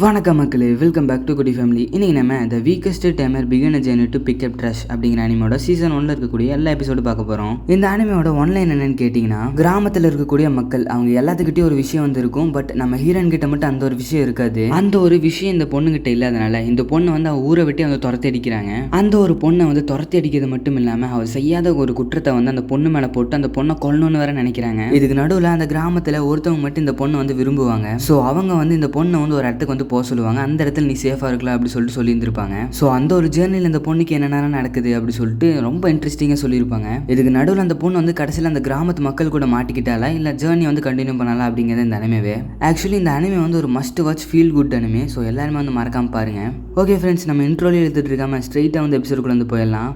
வணக்கம் மக்களே, welcome back to குடி ஃபேமிலி. இன்றைக்கி நம்ம த weakest timer begin a journey to pick up trash அப்படிங்கிற அனிமையோட சீசன் 1ல் இருக்கக்கூடிய எல்லா எபிசோடு பார்க்க போகிறோம். இந்த அனிமையோட ஒன்லைன் என்னன்னு கேட்டிங்கன்னா, கிராமத்தில் இருக்கக்கூடிய மக்கள் அவங்க எல்லாத்துக்கிட்டே ஒரு விஷயம் வந்து இருக்கும். பட் நம்ம ஹீரோயின் கிட்ட மட்டும் அந்த ஒரு விஷயம் இருக்காது. அந்த ஒரு விஷயம் இந்த பொண்ணுகிட்ட இல்லாதனால இந்த பொண்ணு வந்து அவள் ஊரை விட்டு அவங்க துரத்தி அடிக்கிறாங்க. அந்த ஒரு பொண்ணை வந்து துரத்தி அடிக்கிறது மட்டும் இல்லாமல் அவள் செய்யாத ஒரு குற்றத்தை வந்து அந்த பொண்ணு மேலே போட்டு அந்த பொண்ணை கொல்லணும்னு வேற நினைக்கிறாங்க. இதுக்கு நடுவில் அந்த கிராமத்தில் ஒருத்தவங்க மட்டும் இந்த பொண்ணை வந்து விரும்புவாங்க. ஸோ அவங்க வந்து இந்த பொண்ணை வந்து ஒரு இடத்துக்கு வந்து போக சொல்லுவாங்க. அந்த இடத்துல நீ சேஃபாக இருக்கலாம் அப்படி சொல்லிட்டு சொல்லியிருந்திருப்பாங்க. ஸோ அந்த ஒரு ஜேர்னியில் இந்த பொண்ணுக்கு என்னென்ன நடக்குது அப்படி சொல்லிட்டு ரொம்ப இன்ட்ரெஸ்டிங்காக சொல்லியிருப்பாங்க. இதுக்கு நடுவில் அந்த பொண்ணு வந்து கடைசியில் அந்த கிராமத்து மக்கள் கூட மாட்டிக்கிட்டாலா இல்லை ஜேர்னி வந்து கண்டினியூ பண்ணலாம் அப்படிங்கிறது இந்த அனிமேவே. ஆக்சுவலி இந்த அனிமே வந்து ஒரு must watch feel good anime. So எல்லாருமே வந்து மறக்காம பாருங்க. ஓகே ஃப்ரெண்ட்ஸ், நம்ம இன்ட்ரோலே எடுத்துகிட்டு இருக்காமல் ஸ்ட்ரெயிட்டாக வந்து எபிசோடுக்குள்ள வந்து போயிடலாம்.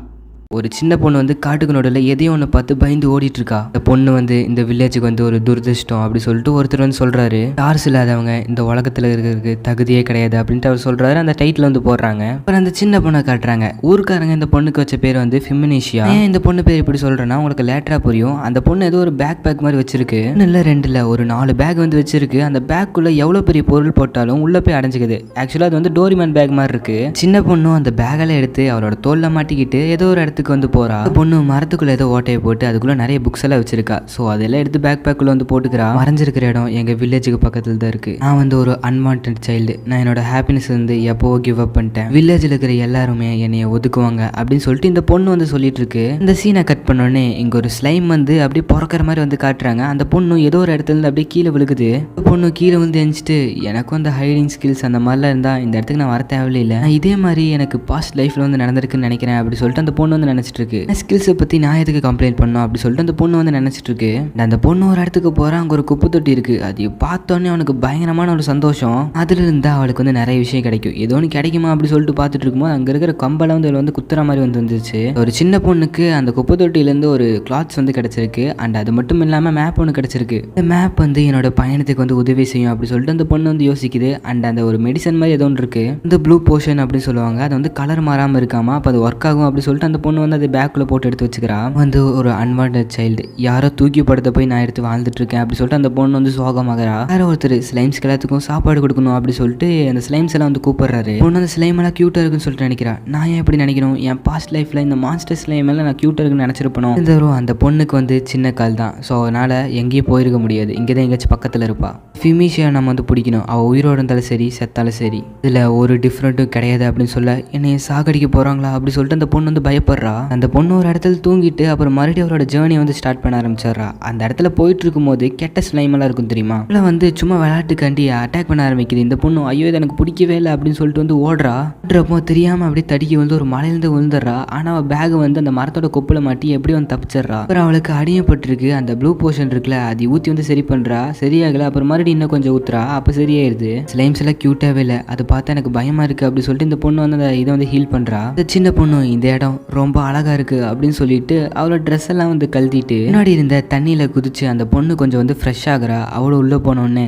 ஒரு சின்ன பொண்ணு வந்து காட்டுக்கு நடுவில் எதையோ ஒன்று பார்த்து பயந்து ஓடிட்டுருக்கா. இந்த பொண்ணு வந்து இந்த வில்லேஜுக்கு வந்து ஒரு துரதிருஷ்டம் அப்படி சொல்லிட்டு ஒருத்தர் வந்து சொல்கிறாரு, டார்ஸ் இல்லாதவங்க இந்த உலகத்தில் இருக்கிறதுக்கு தகுதியே கிடையாது அப்படின்ட்டு அவர் சொல்கிறாரு. அந்த டைட்டில் வந்து போடுறாங்க. அப்புறம் அந்த சின்ன பொண்ணை காட்டுறாங்க. ஊருக்காரங்க இந்த பொண்ணுக்கு வச்ச பேர் வந்து ஃபிமினேஷியா. ஏன் இந்த பொண்ணு பேர் இப்படி சொல்கிறேன்னா உங்களுக்கு லேட்டராக புரியும். அந்த பொண்ணு ஏதோ ஒரு பேக் மாதிரி வச்சிருக்கு. இல்லை 2 இல்லை ஒரு 4 பேக் வந்து வச்சிருக்கு. அந்த பேக்குள்ளே எவ்வளோ பெரிய பொருள் போட்டாலும் உள்ளே போய் அடைஞ்சிக்குது. ஆக்சுவலாக அது வந்து டோரிமேன் பேக் மாதிரி இருக்கு. சின்ன பொண்ணும் அந்த பேக்கெல்லாம் எடுத்து அவளோட தோல்ல மாட்டிக்கிட்டு ஏதோ ஒரு இடத்துக்கு வந்து போறா. பொண்ணு மரத்துக்குள்ள ஏதோ ஓட்டையை போட்டு அதுக்குள்ள நிறைய புக்ஸ் எல்லாம் வச்சிருக்கா. ஸோ அதெல்லாம் எடுத்து பேக்குள்ள வந்து போட்டுக்கிறா. மறைஞ்சிருக்கிற இடம் எங்க வில்லேஜுக்கு பக்கத்துல தான் இருக்கு. நான் வந்து ஒரு அன்வான்ட் சைல்டு. நான் என்னோட ஹாப்பினஸ் வந்து எப்போ கிவ் அப் பண்ணிட்டேன். வில்லேஜில் இருக்கிற எல்லாருமே என்னைய ஒதுக்குவாங்க அப்படின்னு சொல்லிட்டு இந்த பொண்ணு வந்து சொல்லிட்டு இருக்கு. இந்த சீனை கட் பண்ணோடனே இங்க ஒரு ஸ்லைம் வந்து அப்படியே பிறக்கிற மாதிரி வந்து காட்டுறாங்க. அந்த பொண்ணு ஏதோ ஒரு இடத்துல இருந்து அப்படியே கீழே விழுகுது. பொண்ணு கீழே வந்து எஞ்சிட்டு எனக்கும் அந்த ஹைடிங் ஸ்கில்ஸ் அந்த மாதிரிலாம் இருந்தா இந்த இடத்துக்கு நான் வர தேவையில்லை. இதே மாதிரி எனக்கு பாஸ்ட் லைஃப்ல வந்து நடந்திருக்குன்னு நினைக்கிறேன் அப்படி சொல்லிட்டு அந்த பொண்ணு வந்து நினைச்சிட்டு இருக்கு. ஸ்கில்ஸை பற்றி நான் எதுக்கு கம்ப்ளைண்ட் பண்ணோம் அப்படி சொல்லிட்டு அந்த பொண்ணு வந்து நினச்சிட்டு இருக்கு. அந்த பொண்ணு ஒரு இடத்துக்கு போகிறா. அங்கே ஒரு குப்பை தொட்டி இருக்குது. அது பார்த்தோன்னே அவனுக்கு பயங்கரமான ஒரு சந்தோஷம். அதில் இருந்தால் அவளுக்கு வந்து நிறைய விஷயம் கிடைக்கும். ஏதோ ஒன்று கிடைக்குமா அப்படி சொல்லிட்டு பார்த்துட்டு இருக்கும்போது அங்கே இருக்கிற கம்பெல்லாம் வந்து வந்து குத்துற மாதிரி வந்து வந்துச்சு. ஒரு சின்ன பொண்ணுக்கு அந்த குப்பை தொட்டியிலேருந்து ஒரு கிளாத்ஸ் வந்து கிடச்சிருக்கு. அண்ட் அது மட்டும் இல்லாமல் மேப் ஒன்று கிடச்சிருக்கு. இந்த மேப் வந்து என்னோட பயணத்துக்கு வந்து உதவி செய்யும் அப்படி சொல்லிட்டு அந்த பொண்ணு வந்து யோசிக்குது. அண்ட் அந்த ஒரு மெடிசன் மாதிரி ஏதோ ஒன்று இருக்குது. இந்த ப்ளூ போஷன் அப்படின்னு சொல்லுவாங்க. அது வந்து கலர் மாறாமல் இருக்காமா. அப்போ அது ஒர்க் ஆகும் அப்படி சொல்லிட்டு அந்த பொண்ணு வந்து அது பேக்கில் போட்டு எடுத்து வச்சுக்கிறா. வந்து ஒரு அன்வான்ட் சைல்டு யாரோ தூக்கி படுத்த போய் நான் எடுத்து வாழ்ந்துட்டு இருக்கேன் அப்படி சொல்லிட்டு அந்த பொண்ணு வந்து சோகமாகறா. வேற ஒருத்தர் ஸ்லைம்ஸ் எல்லாத்துக்கும் சாப்பாடு கொடுக்கணும் அப்படி சொல்லிட்டு அந்த ஸ்லைம்ஸ் எல்லாம் வந்து கூப்பிடுறாரு. பொண்ணு அந்த ஸ்லைம் எல்லாம் கியூட்டா இருக்குன்னு சொல்லிட்டு நினைக்கிறா. நான் ஏன் எப்படி நினைக்கணும்? என் பாஸ்ட் லைஃப்ல இந்த மான்ஸ்டர் ஸ்லைம் எல்லாம் நான் கியூட்டா இருக்குன்னு நினைச்சிருப்பணும். இந்த அந்த பொண்ணுக்கு வந்து சின்ன கால் தான். ஸோ அதனால எங்கேயும் போயிருக்க முடியாது. இங்கே தான் எங்கேயாச்சும் பக்கத்தில் இருப்பா. ஃபிமிஷியா நம்ம வந்து பிடிக்கணும். அவள் உயிரோடு இருந்தாலும் சரி செத்தாலும் சரி. இதில் ஒரு டிஃப்ரெண்ட்டும் கிடையாது அப்படின்னு சொல்ல என்னைய சாகடிக்க போகிறாங்களா அப்படி சொல்லிட்டு அந்த பொண்ணு வந்து பயப்படுறா. அந்த பொண்ணு ஒரு இடத்துல தூங்கிட்டு அப்புறம் மறுபடியும் அவரோட ஜேர்னி வந்து ஸ்டார்ட் பண்ண ஆரம்பிச்சிடுறா. அந்த இடத்துல போயிட்டு இருக்கும்போது கெட்ட ஸ்லைம் எல்லாம் இருக்கும் தெரியுமா. இல்லை வந்து சும்மா விளையாட்டுக்காண்டி அட்டாக் பண்ண ஆரம்பிக்குது. இந்த பொண்ணு ஐயோ இது எனக்கு பிடிக்கவே இல்லை அப்படின்னு சொல்லிட்டு வந்து ஓடுறப்போ தெரியாமல் அப்படியே தடிக்கி வந்து ஒரு மலையிலேருந்து விழுந்துடுறா. ஆனால் அவள் பேக் வந்து அந்த மரத்தோட கொப்பில் மாட்டி எப்படி வந்து தப்பிச்சிடுறா. அப்புறம் அவளுக்கு அடியப்பட்டிருக்கு. அந்த ப்ளூ போஷன் இருக்குல்ல அது ஊற்றி வந்து சரி பண்ணுறா. சரியாகல. அப்புறம் மறுபடியும் இன்னும் கொஞ்சம் ஊத்துறா. அப்போ சரியாயிருது. ஸ்லைம்ஸ் எல்லாம் கியூட்டாகவே இல்லை. அதை பார்த்தா எனக்கு பயமா இருக்கு அப்படி சொல்லிட்டு இந்த பொண்ணு வந்து இதை வந்து ஹீல் பண்ணுறா. இந்த சின்ன பொண்ணு இந்த இடம் ரொம்ப அழகா இருக்கு அப்படின்னு சொல்லிட்டு அவளோட ட்ரெஸ் எல்லாம் வந்து கழட்டிட்டு முன்னாடி இருந்த தண்ணியில் குதிச்சு அந்த பொண்ணு கொஞ்சம் வந்து ஃப்ரெஷ் ஆகுறா. அவளோ உள்ளே போனோடனே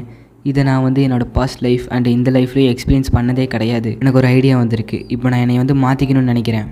இதை நான் வந்து என்னோட பாஸ்ட் லைஃப் அண்ட் இந்த லைஃப்லேயே எக்ஸ்பீரியன்ஸ் பண்ணதே கிடையாது. எனக்கு ஒரு ஐடியா வந்திருக்கு. இப்போ நான் என்னை வந்து மாற்றிக்கணும்னு நினைக்கிறேன்.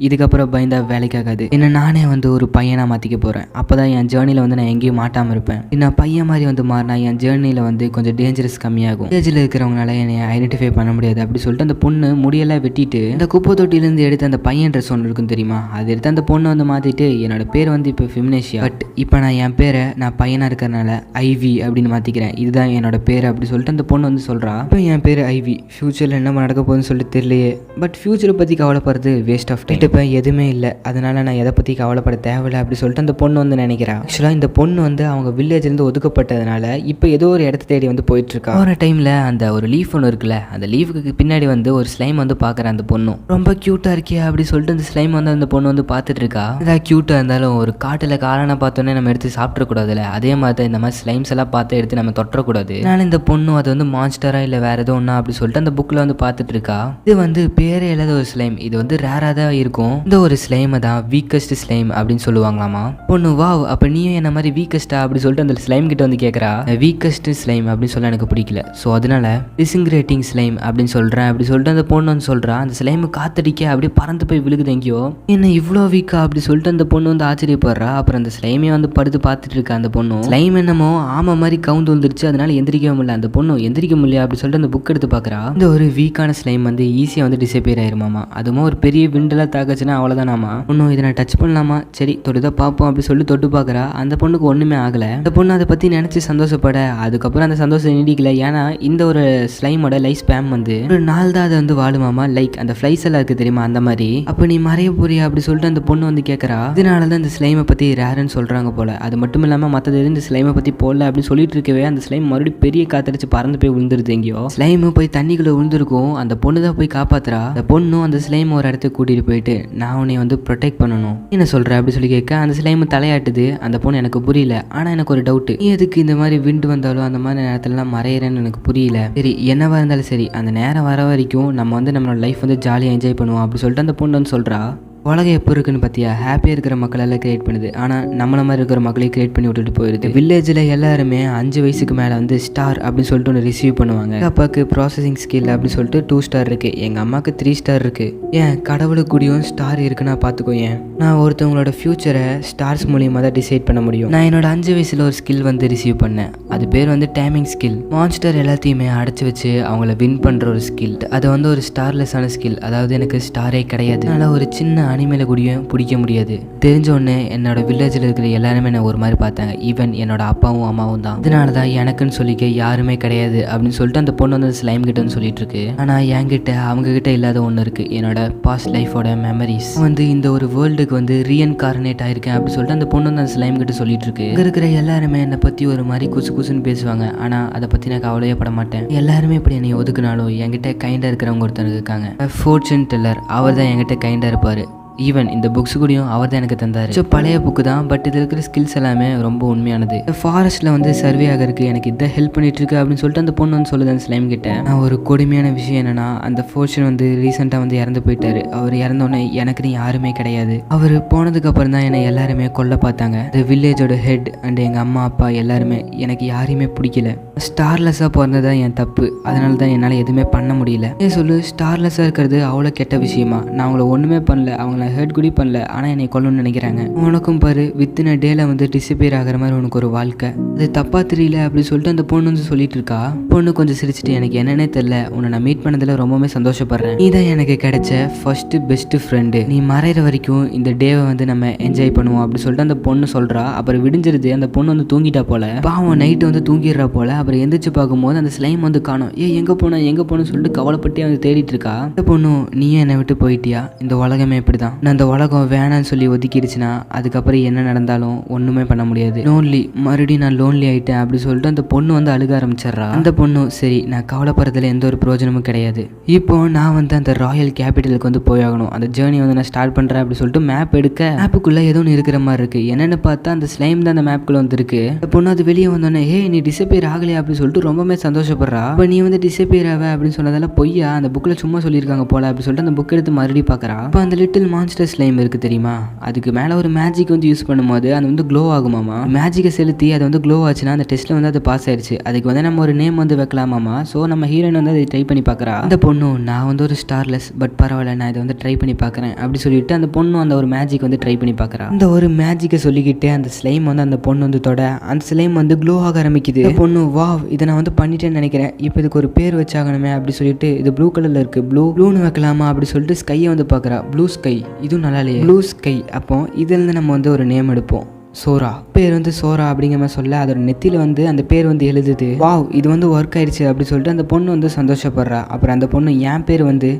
இதுக்கப்புறம் பயந்தா வேலைக்காகாது. என்ன நானே வந்து ஒரு பையனாக மாற்றிக்க போகிறேன். அப்போ தான் என் ஜேர்னியில் வந்து நான் எங்கேயும் மாட்டாமல் இருப்பேன். நான் பையன் மாதிரி வந்து மாறினா என் ஜேர்னியில் வந்து கொஞ்சம் டேஞ்சரஸ் கம்மியாகும். ஏஜில் இருக்கிறவங்களால என்னை ஐடென்டிஃபை பண்ண முடியாது அப்படி சொல்லிட்டு அந்த பொண்ணு முடியெல்லாம் வெட்டிட்டு இந்த குப்பை தொட்டிலேருந்து எடுத்து அந்த பையன் ட்ரெஸ் ஒன்று இருக்கும் தெரியுமா. அது எடுத்து அந்த பொண்ணு வந்து மாற்றிட்டு என்னோட பேர் வந்து இப்போ ஃபிமினேஷியா. பட் இப்போ நான் என் பேரை நான் பையனாக இருக்கிறனால ஐவி அப்படின்னு மாற்றிக்கிறேன். இதுதான் என்னோட பேர் அப்படி சொல்லிட்டு அந்த பொண்ணு வந்து சொல்கிறா. இப்போ என் பேர் ஐவி. ஃபியூச்சரில் என்ன நடக்க போகுதுன்னு சொல்லிட்டு தெரியலையே. பட் ஃபியூச்சரை பற்றி கவலைப்படுறது வேஸ்ட் ஆஃப் டைம். இப்போ எதுவுமே இல்லை. அதனால நான் எதை பற்றி கவலைப்பட தேவையில்லை அப்படி சொல்லிட்டு அந்த பொண்ணு வந்து நினைக்கிறா. ஆக்சுவலாக இந்த பொண்ணு வந்து அவங்க வில்லேஜ்லேருந்து ஒதுக்கப்பட்டதுனால இப்போ ஏதோ ஒரு இடத்த தேடி வந்து போயிட்டு இருக்கா. ஒரு டைமில் அந்த ஒரு லீஃப் ஒன்று இருக்குல்ல அந்த லீஃபுக்கு பின்னாடி வந்து ஒரு ஸ்லைம் வந்து பார்க்குற அந்த பொண்ணும் ரொம்ப க்யூட்டாக இருக்கியா அப்படி சொல்லிட்டு அந்த ஸ்லைம் வந்து அந்த பொண்ணு வந்து பார்த்துட்டு இருக்கா. ஏதாவது க்யூட்டாக இருந்தாலும் ஒரு காட்டில் காரணம் பார்த்தோன்னே நம்ம எடுத்து சாப்பிட்றக்கூடாதுல்ல. அதே மாதிரி தான் இந்த மாதிரி ஸ்லைம்ஸ் எல்லாம் பார்த்து எடுத்து நம்ம தொட்டக்கூடாது. அதனால இந்த பொண்ணு அது வந்து மான்ஸ்டரா இல்லை வேற ஏதோ ஒன்றா அப்படி சொல்லிட்டு அந்த புக்கில் வந்து பார்த்துட்டு இருக்கா. இது வந்து பேரே இல்லாத ஒரு ஸ்லைம். இது வந்து ரேராக தான் இருக்கும். இருக்கும். இந்த ஒரு ஸ்லைமை தான் வீக்கஸ்ட் ஸ்லைம் அப்படின்னு சொல்லுவாங்களாமா. பொண்ணு வாவ் அப்ப நீயும் என்ன மாதிரி வீக்கஸ்டா அப்படி சொல்லிட்டு அந்த ஸ்லைம் கிட்ட வந்து கேட்கறா. வீக்கஸ்ட் ஸ்லைம் அப்படின்னு சொல்ல எனக்கு பிடிக்கல, ஸோ அதனால டிசிங்கிரேட்டிங் ஸ்லைம் அப்படின்னு சொல்றேன் அப்படி சொல்லிட்டு அந்த பொண்ணு வந்து சொல்றா. அந்த ஸ்லைம் காத்தடிக்க அப்படியே பறந்து போய் விழுகுது எங்கேயோ. என்ன இவ்வளோ வீக்கா அப்படி சொல்லிட்டு அந்த பொண்ணு வந்து ஆச்சரியப்படுறா. அப்புறம் அந்த ஸ்லைமே வந்து படுத்து பார்த்துட்டு இருக்கா அந்த பொண்ணு. ஸ்லைம் என்னமோ ஆமா மாதிரி கவுந்து வந்துருச்சு, அதனால எந்திரிக்கவே முடியல. அந்த பொண்ணு எந்திரிக்க முடியல அப்படி சொல்லிட்டு அந்த புக் எடுத்து பாக்குறா. இந்த ஒரு வீக்கான ஸ்லைம் வந்து ஈஸியா வந்து டிசப்பியர் ஆயிருமாமா. அதுவும் ஒரு பெரிய விண்டெல்லாம் தாக்குச்சுன்னா அவ்வளவுதானாமா. ஒன்னும் இதை நான் டச் பண்ணலாமா, சரி தொட்டுதான் பார்ப்போம் அப்படி சொல்லி தொட்டு பாக்குறா. அந்த பொண்ணுக்கு ஒண்ணுமே ஆகல. அந்த பொண்ணு அதை பத்தி நினைச்சு சந்தோஷப்பட அதுக்கப்புறம் அந்த சந்தோஷம் நீடிக்கல. ஏன்னா இந்த ஒரு ஸ்லைமோட லைஃப் ஸ்பேம் வந்து ஒரு நாள் தான் அதை வந்து வாழுமாமா. லைக் அந்த ஃப்ளைஸ் எல்லாம் இருக்கு தெரியுமா, அந்த மாதிரி. அப்ப நீ மறைய போறியா அப்படி சொல்லிட்டு அந்த பொண்ணு வந்து கேட்கறா. இதனாலதான் இந்த ஸ்லைமை பத்தி ரேர்ன்னு சொல்றாங்க போல. அது மட்டும் இல்லாம மற்றது இந்த ஸ்லைமை பத்தி போடல அப்படின்னு சொல்லிட்டு இருக்கவே அந்த ஸ்லைம் மறுபடியும் பெரிய காத்தடிச்சு பறந்து போய் விழுந்துருது எங்கேயோ. ஸ்லைம் போய் தண்ணிக்குள்ள விழுந்திருக்கும். அந்த பொண்ணு தான் போய் காப்பாத்துறா. அந்த பொண்ணும் அந்த ஸ்லைம் ஒரு இடத்துக்கு கூட்டிட்டு போயிட்டு நான் உன்னை வந்து ப்ரொடெக்ட் பண்ணணும் என்ன சொல்ற அப்படி சொல்லி கேட்க அந்த ஸ்லைம் தலையாட்டுது. அந்த பொண்ணு எனக்கு புரியல, ஆனா எனக்கு ஒரு டவுட், நீ எதுக்கு இந்த மாதிரி விண்டு வந்தாலும் அந்த மாதிரி நேரத்துலலாம் மறையிறேன்னு எனக்கு புரியல. சரி என்னவா இருந்தாலும் சரி, அந்த நேரம் வர வரைக்கும் நம்ம வந்து நம்மளோட லைஃப் வந்து ஜாலியாக என்ஜாய் பண்ணுவோம் அப்படி சொல்லிட்டு அந்த பொண்ணு வந்து சொல்றா. உலகம் எப்போ இருக்குன்னு பார்த்தியா, ஹாப்பியாக இருக்கிற மக்களெல்லாம் கிரியேட் பண்ணுது, ஆனால் நம்மள மாதிரி இருக்கிற மக்களையும் கிரியேட் பண்ணி விட்டுட்டு போயிடுது. வில்லேஜில் எல்லாருமே 5 வயசுக்கு மேலே வந்து ஸ்டார் அப்படின்னு சொல்லிட்டு ஒன்று ரிசீவ் பண்ணுவாங்க. எங்கள் அப்பாவுக்கு ப்ராசஸிங் ஸ்கில் அப்படின்னு சொல்லிட்டு 2 ஸ்டார் இருக்குது, எங்கள் அம்மாவுக்கு 3 ஸ்டார் இருக்குது. ஏன் கடவுளுக்கு கூடயும் ஸ்டார் இருக்குன்னா பார்த்துக்கோ. ஏன் நான் ஒருத்தவங்களோட ஃப்யூச்சரை ஸ்டார்ஸ் மூலியமாக தான் டிசைட் பண்ண முடியும். நான் என்னோட 5 வயசில் ஒரு ஸ்கில் வந்து ரிசீவ் பண்ணேன். அது பேர் வந்து டைமிங் ஸ்கில். மான்ஸ்டர் எல்லாத்தையுமே அடைச்சி வச்சு அவங்கள வின் பண்ணுற ஒரு ஸ்கில். அது வந்து ஒரு ஸ்டார்லெஸ்ஸான ஸ்கில். அதாவது எனக்கு ஸ்டாரே கிடையாது. அதனால் ஒரு சின்ன அனிமேல கூடயும் பிடிக்க முடியாது. தெரிஞ்ச உடனே என்னோட வில்லேஜில் இருக்கிற எல்லாருமே நான் ஒரு மாதிரி பார்த்தாங்க. ஈவன் என்னோட அப்பாவும் அம்மாவும் தான். இதனால தான் எனக்குன்னு சொல்லிக்க யாருமே கிடையாது அப்படின்னு சொல்லிட்டு அந்த பொண்ணு வந்து ஸ்லைம் கிட்ட வந்து சொல்லிட்டு இருக்கு. ஆனால் என்கிட்ட அவங்க கிட்ட இல்லாத ஒன்று இருக்கு, என்னோட பாஸ்ட் லைஃபோட மெமரிஸ். வந்து இந்த ஒரு வேர்ல்டுக்கு வந்து ரீஎன்கார்னேட் ஆயிருக்கேன் அப்படின்னு சொல்லிட்டு அந்த பொண்ணு வந்து அந்த ஸ்லைம் கிட்ட சொல்லிட்டு இருக்கு. இங்க இருக்கிற எல்லாருமே என்னை பத்தி ஒரு மாதிரி குசு குசுன்னு பேசுவாங்க, ஆனா அதை பத்தி நான் கவலையே பட மாட்டேன். எல்லாருமே இப்படி என்னை ஒதுக்குனாலும் என்கிட்ட கைண்டா இருக்கிறவங்க ஒருத்தர் இருக்காங்க, ஃபோர்ச்சூன் டெல்லர். அவர் தான் என்கிட்ட கைண்டா இருப்பாரு. ஈவன் இந்த புக்ஸ் கூடயும் அவர் தான் எனக்கு தந்தார். ஸோ பழைய புக்கு தான், பட் இது இருக்கிற ஸ்கில்ஸ் எல்லாமே ரொம்ப உண்மையானது. ஃபாரஸ்ட்டில் வந்து சர்வே ஆகிறதுக்கு எனக்கு இதை ஹெல்ப் பண்ணிட்டு இருக்கு அப்படின்னு சொல்லிட்டு அந்த பொண்ணு வந்து சொல்லுது அந்த ஸ்லைம் கிட்ட. நான் ஒரு கொடுமையான விஷயம் என்னன்னா, அந்த ஃபோர்ச்சூன் வந்து ரீசெண்டாக வந்து இறந்து போயிட்டாரு. அவர் இறந்தோடனே எனக்குன்னு யாருமே கிடையாது. அவர் போனதுக்கு அப்புறம் தான் என்னை எல்லாருமே கொல்ல பார்த்தாங்க. இந்த வில்லேஜோட ஹெட் அண்ட் எங்கள் அம்மா அப்பா எல்லாருமே எனக்கு யாரையுமே பிடிக்கல. ஸ்டார்லெஸ்ஸாக பிறந்ததான் என் தப்பு, அதனால தான் என்னால் எதுவுமே பண்ண முடியல. ஏன் சொல்லு, ஸ்டார்லெஸ்ஸாக இருக்கிறது அவ்வளோ கெட்ட விஷயமா? நான் அவங்கள ஒன்றுமே பண்ணல, அவங்கள ஹர்ட் கூட பண்ணல, ஆனால் என்னை கொல்லணும்னு நினைக்கிறாங்க. உனக்கும் பாரு வித்தின் அ டேல வந்து டிசப்பியர் ஆகிற மாதிரி உனக்கு ஒரு வாழ்க்கை, அது தப்பா தெரியல அப்படின்னு சொல்லிட்டு அந்த பொண்ணு வந்து சொல்லிட்டு இருக்கா. பொண்ணு கொஞ்சம் சிரிச்சுட்டு, எனக்கு என்னன்னே தெரியல, உன்னை நான் மீட் பண்ணதில் ரொம்பவே சந்தோஷப்படுறேன். நீ தான் எனக்கு கிடைச்ச ஃபர்ஸ்ட் பெஸ்ட் ஃப்ரெண்டு. நீ மறைகிற வரைக்கும் இந்த டேவை வந்து நம்ம என்ஜாய் பண்ணுவோம் அப்படின்னு சொல்லிட்டு அந்த பொண்ணு சொல்றா. அப்புறம் விடிஞ்சிருது. அந்த பொண்ணு வந்து தூங்கிட்டா போல. பாவம் நைட்டு வந்து தூங்கிடுறா போல. அப்புறம் எந்திரிச்சு பார்க்கும்போது அந்த ஸ்லைம் வந்து காணோம். எங்க போனோன்னு சொல்லிட்டு கவலைப்பட்டே வந்து தேடிட்டு இருக்கா. அந்த பொண்ணு, நீயே என்னை விட்டு போயிட்டியா, இந்த உலகமே இப்படிதான், அந்த உலகம் வேணான்னு சொல்லி ஒதுக்கிடுச்சுன்னா அதுக்கப்புறம் என்ன நடந்தாலும் ஒண்ணுமே பண்ண முடியாது. லோன்லி, மறுபடியும் நான் லோன்லி ஆயிட்டேன் அப்படி சொல்லிட்டு அந்த பொண்ணு வந்து அழுக ஆரம்பிச்சிடுறா. அந்த பொண்ணு, சரி நான் கவலைப்படுறதுல எந்த ஒரு பிரயோஜனமும் கிடையாது, இப்போ நான் வந்து அந்த ராயல் கேபிட்டலுக்கு வந்து போயாகணும், அந்த ஜேர்னி வந்து நான் ஸ்டார்ட் பண்றேன் அப்படி சொல்லிட்டு மேப் எடுக்க, மேப்புக்குள்ள ஏதோ ஒன்று இருக்கிற மாதிரி இருக்கு. என்னன்னு பார்த்தா அந்த ஸ்லைம் தான் அந்த மேப்புக்குள்ள வந்து இருக்கு. அந்த பொண்ணு அது வெளியே வந்தோடனே, ஹே நீ டிசப்பியர் ஆகலையா அப்படின்னு சொல்லிட்டு ரொம்பவே சந்தோஷப்படுறா. இப்போ நீ வந்து டிசப்பியர் ஆவ அப்படின்னு சொன்னதால பொய்யா, அந்த புக்ல சும்மா சொல்லியிருக்காங்க போல அப்படி சொல்லிட்டு அந்த புக் எடுத்து மறுபடியும் பார்க்கறா. இப்போ அந்த லிட்டில் மான்ஸ்டர் ஸ்லைம் இருக்கு தெரியுமா, அதுக்கு மேல ஒரு மேஜிக் வந்து யூஸ் பண்ணும்போது அது வந்து க்ளோ ஆகுமாமா. மேஜிக்கை செலுத்தி அது வந்து க்ளோ ஆச்சுன்னா அந்த டெஸ்ட்ல வந்து அது பாஸ் ஆயிடுச்சு. அதுக்கு வந்து நம்ம ஒரு நேம் வந்து வைக்கலாமாமா. ஸோ நம்ம ஹீரோயின் வந்து அதை ட்ரை பண்ணி பார்க்கறா. அந்த பொண்ணு, நான் வந்து ஒரு ஸ்டார்லெஸ், பட் பரவாயில்ல நான் இதை வந்து ட்ரை பண்ணி பார்க்குறேன் அப்படி சொல்லிட்டு அந்த பொண்ணு அந்த ஒரு மேஜிக் வந்து ட்ரை பண்ணி பார்க்கறா. அந்த ஒரு மேஜிக்கை சொல்லிக்கிட்டு அந்த ஸ்லைம் வந்து அந்த பொண்ணு வந்து தொட, அந்த ஸ்லைம் வந்து க்ளோ ஆக ஆரம்பிக்குது. பொண்ணு, வாவ் இதை நான் வந்து பண்ணிட்டேன்னு நினைக்கிறேன், இப்போ இதுக்கு ஒரு பேர் வச்சாகணுமே அப்படி சொல்லிட்டு, இது ப்ளூ கலர்ல இருக்கு, ப்ளூன்னு வைக்கலாமா அப்படி சொல்லிட்டு ஸ்கையை வந்து பார்க்கறா. ப்ளூ ஸ்கை, இதுவும் நல்லா இல்லையே, ப்ளூ ஸ்கை. அப்போ இதுலேருந்து நம்ம வந்து ஒரு நேம் எடுப்போம், சோரா. பேர் வந்து சோரா அப்படிங்கிற மாதிரி சொல்ல, அதோட நெத்தியில் வந்து அந்த பேர் வந்து எழுதுது. வாவ் இது வந்து ஒர்க் ஆயிடுச்சு அப்படி சொல்லிட்டு அந்த பொண்ணு வந்து சந்தோஷப்படுறா. அப்புறம் அந்த பொண்ணு, என் பேர் வந்து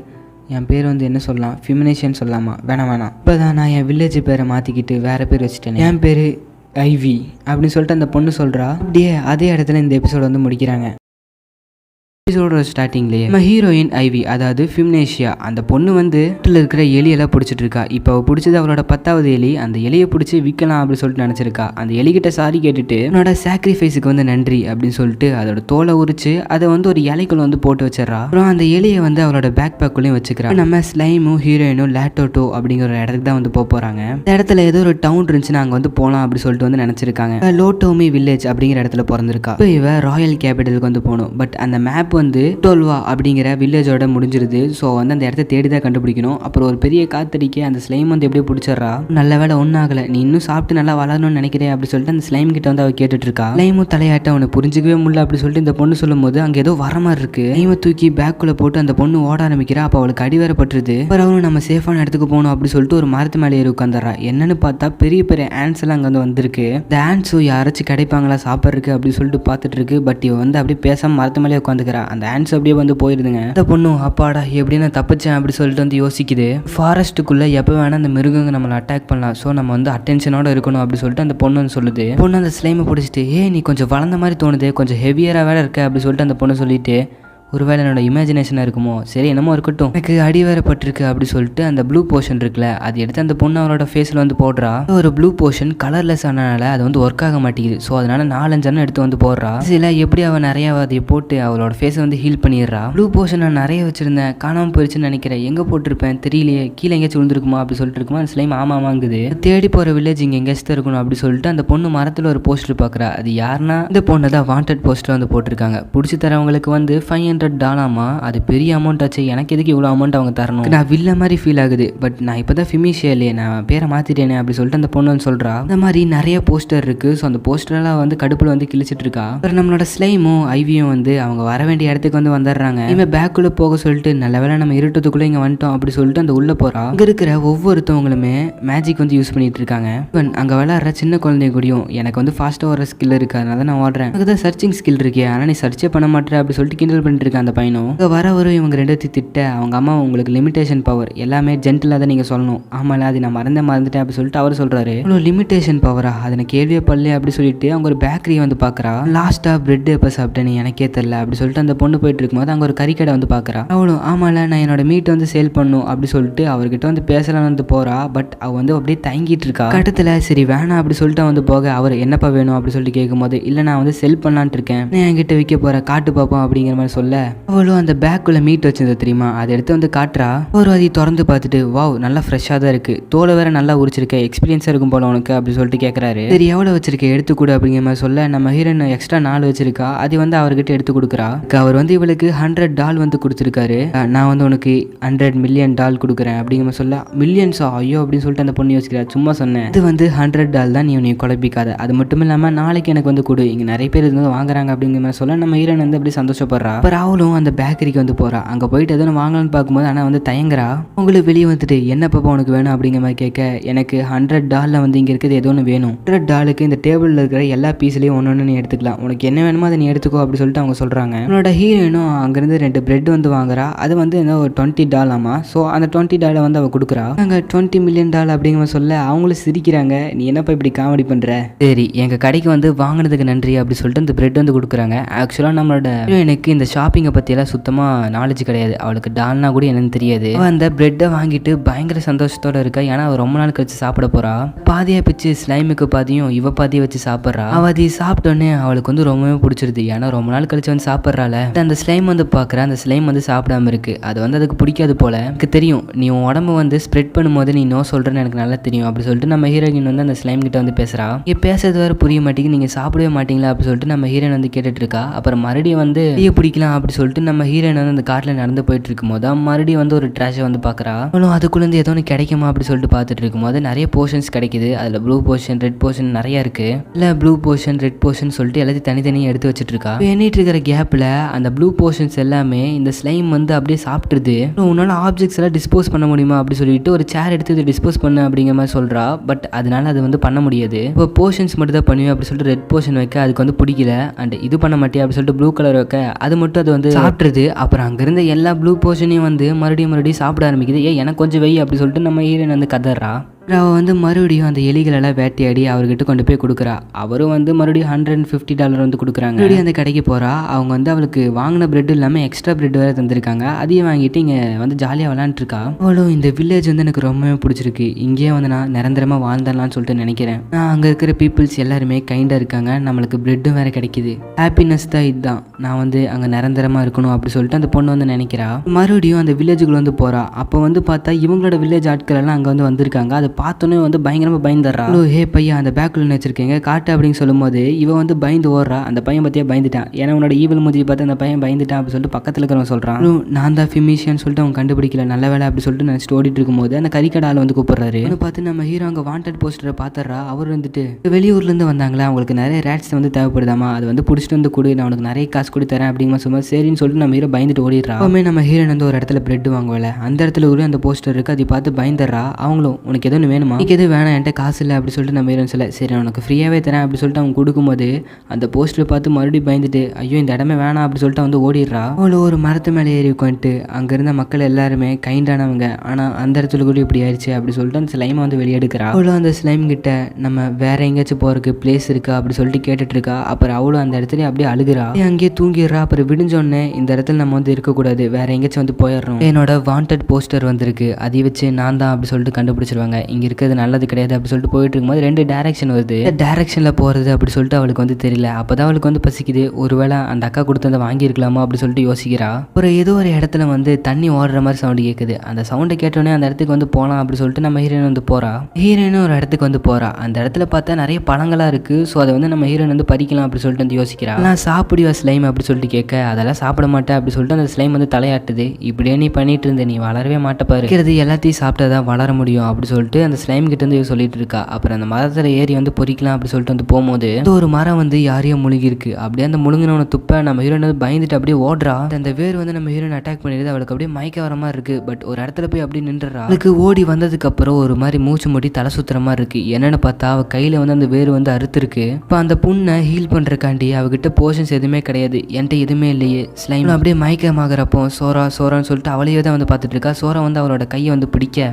என்ன சொல்லலாம், ஃபிமினேஷன் சொல்லலாமா, வேணாம் இப்போ தான் நான் என் வில்லேஜ் பேரை மாற்றிக்கிட்டு வேறு பேர் வச்சுட்டேன், என் பேர் ஐவி அப்படின்னு சொல்லிட்டு அந்த பொண்ணு சொல்கிறா. அப்படியே அதே இடத்துல இந்த எபிசோட் வந்து முடிக்கிறாங்க. எபிசோட ஸ்டார்டிங்லேயே நம்ம ஹீரோயின் ஐவி, அதாவது ஃபிம்னேஷியா, அந்த பொண்ணு வந்து வீட்டில் இருக்கிற எலியெல்லாம் பிடிச்சிட்டு இருக்கா. இப்போ அவள் பிடிச்சது அவளோட 10வது எலி. அந்த எலியை பிடிச்சி விற்கலாம் அப்படின்னு சொல்லிட்டு நினச்சிருக்கா. அந்த எலிகிட்ட சாரி கேட்டுட்டு என்னோட சாக்ரிஃபைஸுக்கு வந்து நன்றி அப்படின்னு சொல்லிட்டு அதோட தோலை உரிச்சு அதை வந்து ஒரு இலைக்குள்ள வந்து போட்டு வச்சிடறா. அப்புறம் அந்த எலியை வந்து அவளோட பேக் பேக்குள்ளேயும் வச்சுக்கிறா. நம்ம ஸ்லைமும் ஹீரோயினும் லேட்டோட்டோ அப்படிங்கிற ஒரு இடத்துக்கு தான் வந்து போகிறாங்க. இந்த இடத்துல ஏதோ ஒரு டவுன் இருந்துச்சுன்னா அங்கே வந்து போகலாம் அப்படின்னு சொல்லிட்டு வந்து நினச்சிருக்காங்க. லோட்டோமி வில்லேஜ் அப்படிங்கிற இடத்துல பிறந்திருக்கா. இப்போ இவ ராயல் கேபிட்டலுக்கு வந்து போகணும். பட் அந்த மேப் வந்து டோல்வா அப்படிங்கிற வில்லேஜோட முடிஞ்சிருது. ஸோ வந்து அந்த இடத்த தேடி தான் கண்டுபிடிக்கணும். அப்புறம் ஒரு பெரிய காத்தடிக்க அந்த ஸ்லைம் வந்து எப்படியே பிடிச்சிடறா. நல்ல வேலை ஒன்றாகலை, நீ இன்னும் சாப்பிட்டு நல்லா வளரணும்னு நினைக்கிறேன் அப்படி சொல்லிட்டு அந்த ஸ்லைம் கிட்ட வந்து அவ கேட்டுட்டு இருக்கா. ஸ்லைமும் தலையாட்ட அவனை புரிஞ்சிக்கவே முடியல அப்படி சொல்லிட்டு இந்த பொண்ணு சொல்லும் போது அங்கே ஏதோ வர மாதிரி இருக்கு. ஸ்லைமை தூக்கி பேக்குள்ள போட்டு அந்த பொண்ணு ஓட ஆரம்பிக்கிறா. அப்போ அவளுக்கு அடிவேறப்பட்டுருது. அப்புறம் அவனும் நம்ம சேஃபான இடத்துக்கு போகணும் அப்படி சொல்லிட்டு ஒரு மரத்து மேலே ஏறி உட்காந்துறா. என்னன்னு பார்த்தா பெரிய பெரிய ஆண்ட்ஸ் எல்லாம் அங்கே வந்து வந்திருக்கு. இந்த ஆண்ட்ஸும் யாராச்சும் கிடைப்பாங்களா சாப்பிட்றதுக்கு அப்படின்னு சொல்லிட்டு பார்த்துட்டு இருக்கு. பட் இவ வந்து அப்படியே பேசாம மரத்து மேலே உட்காந்துக்கிறா. அந்த ஆண்ட்ஸ் அப்படியே வந்து போயிருதுங்க. இந்த பொண்ணு அப்பாடா எப்படி நான் தப்பிச்சேன் அப்படி சொல்லிட்டு வந்து யோசிக்குது. ஃபாரஸ்ட்டுக்குள்ள எப்போ வேணா அந்த மிருகங்க நம்மளை அட்டாக் பண்ணலாம். ஸோ நம்ம வந்து அட்டென்ஷனோட இருக்கணும் அப்படி சொல்லிட்டு அந்த பொண்ணு வந்து சொல்லுது. பொண்ணு அந்த ஸ்லைமை பிடிச்சிட்டு நீ கொஞ்சம் வளர்ந்த மாதிரி தோணுது, கொஞ்சம் ஹெவியராக வேற இருக்க அப்படி சொல்லிட்டு அந்த பொண்ணு சொல்லிட்டு ஒருவேளை என்னோட இமேஜினேஷனாக இருக்குமோ, சரி என்னமோ இருக்கட்டும், எனக்கு அடி வேறப்பட்டிருக்கு அப்படி சொல்லிட்டு அந்த ப்ளூ போர்ஷன் இருக்குல்ல அது எடுத்து அந்த பொண்ணு அவரோட ஃபேஸில் வந்து போடுறா. ஒரு ப்ளூ போர்ஷன் கலர்லெஸ் ஆனனால அது வந்து ஒர்க் ஆக மாட்டேங்குது. ஸோ அதனால 4-5 எடுத்து வந்து போடுறா. சில எப்படி அவள் நிறையா அதை போட்டு அவளோட ஃபேஸை வந்து ஹீல் பண்ணிடுறா. ப்ளூ போர்ஷன் நான் நிறைய வச்சிருந்தேன், காணாமல் போயிடுச்சுன்னு நினைக்கிறேன், எங்கே போட்டிருப்பேன் தெரியலையே, கீழே எங்கேயாச்சும் விழுந்துருக்குமா அப்படி சொல்லிட்டு இருக்குமா. அந்த ஸ்லைம் ஆமாங்குது. தேடி போகிற வில்லேஜ் இங்கே எங்கேயாச்சும் இருக்கணும் அப்படி சொல்லிட்டு அந்த பொண்ணு மரத்தில் ஒரு போஸ்டர் பார்க்குறா. அது யாருன்னா இந்த பொண்ணு தான் வாண்டட் போஸ்டர் வந்து போட்டிருக்காங்க. பிடிச்சி தரவங்களுக்கு வந்து $500. அது பெரிய அமௌண்ட் ஆச்சு, எனக்கு எதுக்கு இவ்வளோ அமௌண்ட் அவங்க தரணும், நான் வில்ல மாதிரி ஃபீல் ஆகுது. பட் நான் இப்போ தான் ஃபிமிஷியா இல்லையே, நான் பேரை மாற்றிட்டேனே அப்படி சொல்லிட்டு அந்த பொண்ணு வந்து சொல்கிறா. இந்த மாதிரி நிறைய போஸ்டர் இருக்குது. ஸோ அந்த போஸ்டரெல்லாம் வந்து கடுப்பில் வந்து கிழிச்சிட்டு இருக்கா. அப்புறம் நம்மளோட ஸ்லைமும் ஐவியும் வந்து அவங்க வர வேண்டிய இடத்துக்கு வந்து வந்துடுறாங்க. இவன் பேக்குள்ளே போக சொல்லிட்டு நல்ல வேலை நம்ம இருட்டத்துக்குள்ளே இங்கே வந்துட்டோம் அப்படி சொல்லிட்டு அந்த உள்ளே போகிறா. அங்கே இருக்கிற ஒவ்வொருத்தவங்களுமே மேஜிக் வந்து யூஸ் பண்ணிட்டு இருக்காங்க. இவன் அங்கே விளையாடுற சின்ன குழந்தை கூடயும் எனக்கு வந்து ஃபாஸ்ட்டாக வர ஸ்கில் இருக்குது, அதனால நான் ஓடுறேன், எனக்கு தான் சர்ச்சிங் ஸ்கில் இருக்கே, ஆனால் நீ சர்ச்சே பண்ண மாட்டேற அப்படி சொல்லிட்டு கிண்டல் பண்ணிட்டு இருக்கான் அந்த பையனும். வரவரும் இவங்க ரெண்டுத்தையும் திட்ட அவங்க அம்மா உங்களுக்கு லிமிடேஷன் பவர், எல்லாமே ஜென்டிலாக தான் நீங்கள் சொல்லணும். ஆமாம் அது நான் மறந்துட்டேன் அப்படி சொல்லிட்டு அவர் சொல்கிறாரு. இவ்வளோ லிமிடேஷன் பவரா, அதை நான் கேள்வியே பல்ல அப்படி சொல்லிட்டு அவங்க ஒரு பேக்கரி வந்து பார்க்குறா. லாஸ்ட்டாக பிரெட் எப்போ சாப்பிட்டேன்னு எனக்கே தெரியல அப்படி சொல்லிட்டு அந்த பொண்ணு போயிட்டு இருக்கும்போது அங்கே ஒரு கறிக்கடை வந்து பார்க்குறா. அவளும் ஆமாம்ல நான் என்னோட மீட் வந்து சேல் பண்ணும் அப்படி சொல்லிட்டு அவர்கிட்ட வந்து பேசலான்னு வந்து போகிறா. பட் அவள் வந்து அப்படியே தங்கிட்டு இருக்கா. கட்டத்தில் சரி வேணாம் அப்படி சொல்லிட்டு வந்து போக அவர் என்னப்பா வேணும் அப்படி சொல்லிட்டு கேட்கும்போது இல்லை நான் வந்து செல் பண்ணலான்ட்டு இருக்கேன், நான் என்கிட்ட விற்க போகிறேன், காட்டு பார்ப்போம் அப்படிங்கிற மாதிரி சொல்ல அவளும் அந்த பேக்குள்ள மீட் வச்சிருந்தது தெரியுமா, அதை எடுத்து வந்து காட்டுறா. ஒரு அதை திறந்து பார்த்துட்டு வாவ் நல்லா ஃப்ரெஷ்ஷாக தான் இருக்கு, தோலை வேற நல்லா உரிச்சிருக்க, எக்ஸ்பீரியன்ஸாக இருக்கும் போல உனக்கு அப்படி சொல்லிட்டு கேட்குறாரு. சரி எவ்வளோ வச்சிருக்க எடுத்துக்கூட அப்படிங்கிற மாதிரி சொல்ல நம்ம ஹீரோயின் எக்ஸ்ட்ரா 4 வச்சிருக்கா, அது வந்து அவர்கிட்ட எடுத்து கொடுக்குறா. அவர் வந்து இவளுக்கு $100 வந்து கொடுத்துருக்காரு. நான் வந்து உனக்கு $100 மில்லியன் கொடுக்குறேன் அப்படிங்கிற மாதிரி சொல்ல மில்லியன்ஸா ஐயோ அப்படின்னு சொல்லிட்டு அந்த பொண்ணு யோசிக்கிறா. சும்மா சொன்னேன், இது வந்து $100 தான், நீ குழப்பிக்காத, அது மட்டும் இல்லாமல் நாளைக்கு எனக்கு வந்து கொடு, இங்கே நிறைய பேர் இது வந்து வாங்குறாங்க அப்படிங்கிற மாதிரி சொல்ல நம்ம ஹீரோயின் வந்து அப்படி சந்தோஷப்படுறா. அப்புறம் அவளும் அந்த பேக்கரிக்கு வந்து போகிறா. அங்கே போயிட்டு எதுவும் வாங்கலான்னு பார்க்கும்போது ஆனால் வந்து தயங்குறா. உங்களுக்கு வெளியே வந்துட்டு என்ன பாப்பா உனக்கு வேணும் அப்படிங்கிற மாதிரி கேட்க எனக்கு $100 வந்து இங்கே இருக்கிறது ஏதோ ஒன்று வேணும், $100 இந்த டேபிளில் இருக்கிற எல்லா பீஸ்லையும் ஒன்று நீ எடுத்துக்கலாம், உனக்கு என்ன வேணுமோ அதை நீ எடுத்துக்கோ அப்படி சொல்லிட்டு அவங்க சொல்கிறாங்க. என்னோட ஹீரோயினும் அங்கேருந்து 2 பிரெட் வந்து வாங்குறா. அது வந்து என்ன ஒரு $20. ஸோ அந்த $20 வந்து அவள் கொடுக்குறா. அங்கே $20 மில்லியன் அப்படிங்கிற சொல்ல அவங்களும் சிரிக்கிறாங்க. நீ என்னப்பா இப்படி காமெடி பண்ணுற, சரி எங்கள் கடைக்கு வந்து வாங்கினதுக்கு நன்றி அப்படி சொல்லிட்டு இந்த பிரெட் வந்து கொடுக்குறாங்க. ஆக்சுவலாக நம்மளோட ஹீரோயினுக்கு இந்த ஷாப்பிங்கை பற்றியெல்லாம் சுத்தமாக நாலேஜ் கிடையாது, அவளுக்கு டால்னா கூட என்னன்னு தெரியாது. அவள் அந்த பிரெட்டை வாங்கிட்டு பயங்கர சந்தோஷத்தோட இருக்கா. ஏன்னா அவள் ரொம்ப நாள் கழிச்சு சாப்பிட போறா. பாதியா பிச்சு ஸ்லைமுக்கு பாதியும் இவ பாதியை வச்சு சாப்பிட்றா. அவள் அதை சாப்பிட்டோன்னே அவளுக்கு வந்து ரொம்பவே பிடிச்சிருது. ஏன்னா ரொம்ப நாள் கழிச்சு வந்து சாப்பிட்றாள். அந்த ஸ்லைம் வந்து பார்க்குற அந்த ஸ்லைம் வந்து சாப்பிடாம இருக்கு. அது வந்து அதுக்கு பிடிக்காது போல. எனக்கு தெரியும் நீ உன் உடம்பு வந்து ஸ்ப்ரெட் பண்ணும்போது நீ நோ சொல்றேன்னு எனக்கு நல்லா தெரியும் அப்படி சொல்லிட்டு நம்ம ஹீரோயின் வந்து அந்த ஸ்லைம் கிட்ட வந்து பேசுறா. பேசுறது வேற புரிய மாட்டேங்குது, நீங்க சாப்பிடவே மாட்டீங்களா அப்படி சொல்லிட்டு நம்ம ஹீரோயின் வந்து கேட்டுட்டு இருக்கா. அப்புறம் மறுபடியும் வந்து பிடிக்கலாம் அப்படி சொல்லிட்டு நம்ம ஹீரோயின் வந்து அந்த காட்டில் நடந்து போயிட்டு இருக்கும்போது மறுபடியும் வந்து ஒரு ட்ராஷை வந்து பார்க்குறா. அவளும் அதுக்குள்ளேருந்து ஏதோ ஒன்று கிடைக்குமா அப்படி சொல்லிட்டு பார்த்துட்டு இருக்கும்போது நிறைய போர்ஷன்ஸ் கிடைக்குது. அதில் ப்ளூ போர்ஷன் ரெட் போர்ஷன் நிறையா இருக்கு. இல்லை ப்ளூ போர்ஷன் ரெட் போர்ஷன் சொல்லிட்டு எல்லாத்தையும் தனித்தனியாக எடுத்து வச்சுட்டு இருக்கா. எண்ணிட்டு இருக்கிற கேப்பில் அந்த ப்ளூ போர்ஷன்ஸ் எல்லாமே இந்த ஸ்லைம் வந்து அப்படியே சாப்பிட்டுருது. உன்னால ஆப்ஜெக்ட்ஸ் எல்லாம் டிஸ்போஸ் பண்ண முடியுமா அப்படி சொல்லிட்டு ஒரு சேர் எடுத்து இதை டிஸ்போஸ் பண்ணு அப்படிங்கிற மாதிரி சொல்கிறா. பட் அதனால அது வந்து பண்ண முடியாது. இப்போ போர்ஷன்ஸ் மட்டும் தான் பண்ணுவேன் அப்படி சொல்லிட்டு ரெட் போர்ஷன் வைக்க அதுக்கு வந்து பிடிக்கல. அண்ட் இது பண்ண மாட்டேன் அப்படி சொல்லிட்டு ப்ளூ கலர் வைக்க அது மட்டும் அது வந்து சாப்பிட்ருது. அப்புறம் அங்கிருந்த எல்லா ப்ளூ போர்ஷனையும் வந்து மறுபடியும் சாப்பிட ஆரம்பிக்குது. எனக்கு கொஞ்சம் வெய் அப்படி சொல்லிட்டு நம்ம ஹீரோயின் வந்து கதறா. அவள் வந்து மறுபடியும் அந்த எலிகளெல்லாம் வேட்டையாடி அவர்கிட்ட கொண்டு போய் கொடுக்குறா. அவரும் வந்து மறுபடியும் $150 வந்து கொடுக்குறாங்க. மறுபடியும் அந்த கடைக்கு போகிறா. அவங்க வந்து அவளுக்கு வாங்கின பிரெட் இல்லாமல் எக்ஸ்ட்ரா பிரெட் வேறு தந்திருக்காங்க. அதையும் வாங்கிட்டு இங்கே வந்து ஜாலியாக விளாண்டுருக்கா. அவளும் இந்த வில்லேஜ் வந்து எனக்கு ரொம்பவே பிடிச்சிருக்கு, இங்கேயே வந்து நான் நிரந்தரமாக வாழ்ந்துடலாம்னு சொல்லிட்டு நினைக்கிறேன். நான் அங்கே இருக்கிற பீப்புள்ஸ் எல்லாருமே கைண்டாக இருக்காங்க, நம்மளுக்கு பிரெட்டும் வேறு கிடைக்குது, ஹாப்பினஸ் தான் இதுதான், நான் வந்து அங்கே நிரந்தரமாக இருக்கணும் அப்படி சொல்லிட்டு அந்த பொண்ணு வந்து நினைக்கிறா. மறுபடியும் அந்த வில்லேஜுக்குள்ள வந்து போகிறா. அப்போ வந்து பார்த்தா இவங்களோட வில்லேஜ் ஆட்கள் எல்லாம் அங்கே வந்து வந்திருக்காங்க. அதை பார்த்தோன்னே வந்து பயங்கரமாக பயந்துடுறா. ஹே பையன், அந்த பேக்குள்ள வச்சிருக்கீங்க காட்டு அப்படின்னு சொல்லும்போது இவன் வந்து பயந்து ஓடுறா. அந்த பையன் பற்றியே பயந்துட்டான், ஏன்னா உன்னோட ஈவல் மூஞ்சி பார்த்து அந்த பையன் பயந்துட்டான் அப்படின்னு சொல்லிட்டு பக்கத்தில் இருக்கிறவன் சொல்கிறான். நான் தான் ஃபிமிஷியன் சொல்லிட்டு அவங்க கண்டுபிடிக்கல, நல்ல வேலை அப்படி சொல்லிட்டு நினச்சிட்டு ஓடிட்டு இருக்கும்போது அந்த கறிக்கடை ஆள் வந்து கூப்பிடுறாரு. பார்த்து நம்ம ஹீரோ அங்கே வாண்டட் போஸ்டரை பார்த்துறா. அவர் வந்துட்டு வெளியூர்லேருந்து வந்தாங்களே, அவங்களுக்கு நிறைய ரேட்ஸ் வந்து தேவைப்படுதாமா, அது வந்து பிடிச்சிட்டு வந்து கொடு, நான் உனக்கு நிறைய காசு கொடு தரேன் அப்படிங்கிற சும்மா சரின்னு சொல்லிட்டு நம்ம ஹீரோ பயந்துட்டு ஓடிடுறா. அப்பவுமே நம்ம ஹீரோன் வந்து ஒரு இடத்துல பிரெட் வாங்குவல, அந்த இடத்துல கூட அந்த போஸ்டர் இருக்கு, அதை பார்த்து பயந்துடுறா. அவங்களும் உனக்கு எதுவும் வேணுமா, எனக்கு எதுவும் வேணாம், என்கிட்ட காசு இல்லை அப்படி சொல்லிட்டு நம்ம ஹீரோன் சொல்ல, சரி உனக்கு ஃப்ரீயாகவே தரேன் அப்படி சொல்லிட்டு அவங்க கொடுக்கும்போது அந்த போஸ்டர் பார்த்து மறுபடியும் பயந்துட்டு ஐயோ இந்த இடமே வேணாம் அப்படி சொல்லிட்டு வந்து ஓடிடுறா. அவளோ ஒரு மரத்து மேலே ஏறி உட்காந்துட்டு அங்கே இருந்த மக்கள் எல்லாருமே கைண்டானவங்க, ஆனால் அந்த இடத்துல கூட இப்படி ஆயிடுச்சு அப்படி சொல்லிட்டு அந்த ஸ்லைமை வந்து வெளியெடுக்கிறா. அவ்வளோ அந்த ஸ்லைம் கிட்ட நம்ம வேற எங்கேயாச்சும் போறதுக்கு பிளேஸ் இருக்கா அப்படி சொல்லிட்டு கேட்டுட்டு இருக்கா. அப்புறம் அவளும் அந்த இடத்துல அப்படியே அழுகிறா, அங்கேயே தூங்கிடுறா. அப்புறம் விடிஞ்சோடனே இந்த இடத்துல நம்ம வந்து இருக்கக்கூடாது, வேற எங்கேயாச்சும் வந்து போயிடணும், என்னோட வாண்டட் போஸ்டர் வந்திருக்கு, அதை வச்சு நான் தான் அப்படி சொல்லிட்டு கண்டுபிடிச்சிருவாங்க, இங்கே இருக்கிறது நல்லது கிடையாது அப்படி சொல்லிட்டு போயிட்டு இருக்கும்போது 2 டைரக்ஷன் வருது. டைரக்ஷனில் போகிறது அப்படி சொல்லிட்டு அவளுக்கு வந்து தெரியல. அப்போதான் அவளுக்கு வந்து பசிக்குது, ஒருவேளை அந்த அக்கா கொடுத்து அந்த வாங்கியிருக்கலாமா அப்படி சொல்லிட்டு யோசிக்கிறா. ஒரு ஏதோ ஒரு இடத்துல வந்து தண்ணி ஓடுற மாதிரி சவுண்டு கேட்குது. அந்த சவுண்டை கேட்டோடனே அந்த இடத்துக்கு வந்து போகலாம் அப்படி சொல்லிட்டு நம்ம ஹீரோயின் வந்து போகிறா. ஹீரோயினும் ஒரு இடத்துக்கு வந்து போகிறா. அந்த இடத்துல பார்த்தா நிறைய பழங்களாக இருக்குது. ஸோ அதை வந்து நம்ம ஹீரோயின் வந்து பறிக்கலாம் அப்படி சொல்லிட்டு வந்து யோசிக்கிறா. நான் சாப்பிடுவா ஸ்லைம் அப்படி சொல்லிட்டு கேட்க, அதெல்லாம் சாப்பிட மாட்டேன் அப்படி சொல்லிட்டு அந்த ஸ்லைம் வந்து தலையாட்டுது. இப்படியே நீ பண்ணிட்டு இருந்த, நீ வளரவே மாட்டேப்பாரு, இருக்கிறது எல்லாத்தையும் சாப்பிட்டா தான் வளர முடியும் அப்படி சொல்லிட்டு அந்த ஸ்லைம் கிட்ட வந்து சொல்லிட்டு இருக்கா. அப்புறம் அந்த மரத்தில் ஏறி வந்து பொறிக்கலாம் அப்படி சொல்லிட்டு வந்து போகும்போது ஒரு மரம் வந்து யாரையும் முழுகி இருக்கு. அப்படியே அந்த முழுங்கினவனை துப்ப நம்ம ஹீரோயின் வந்து பயந்துட்டு அப்படியே ஓடுறா. அந்த வேர் வந்து நம்ம ஹீரோயின் அட்டாக் பண்ணிடுது. அவளுக்கு அப்படியே மயக்க வர மாதிரி இருக்கு. பட் ஒரு இடத்துல போய் அப்படியே நின்றுறா. அவளுக்கு ஓடி வந்ததுக்கு அப்புறம் ஒரு மாதிரி மூச்சு முடி தலை சுத்துற மாதிரி இருக்கு. என்னன்னு பார்த்தா அவ கையில வந்து அந்த வேர் வந்து அறுத்துருக்கு. இப்போ அந்த புண்ணை ஹீல் பண்றக்காண்டி அவகிட்ட போஷன்ஸ் எதுவுமே கிடையாது, என்கிட்ட எதுவுமே இல்லையே. ஸ்லைம் அப்படியே மயக்கமாகறப்போ சோரான்னு சொல்லிட்டு அவளையே தான் வந்து பார்த்துட்டு இருக்கா. சோரா வந்து அவளோட கையை வந்து பிடிக்க,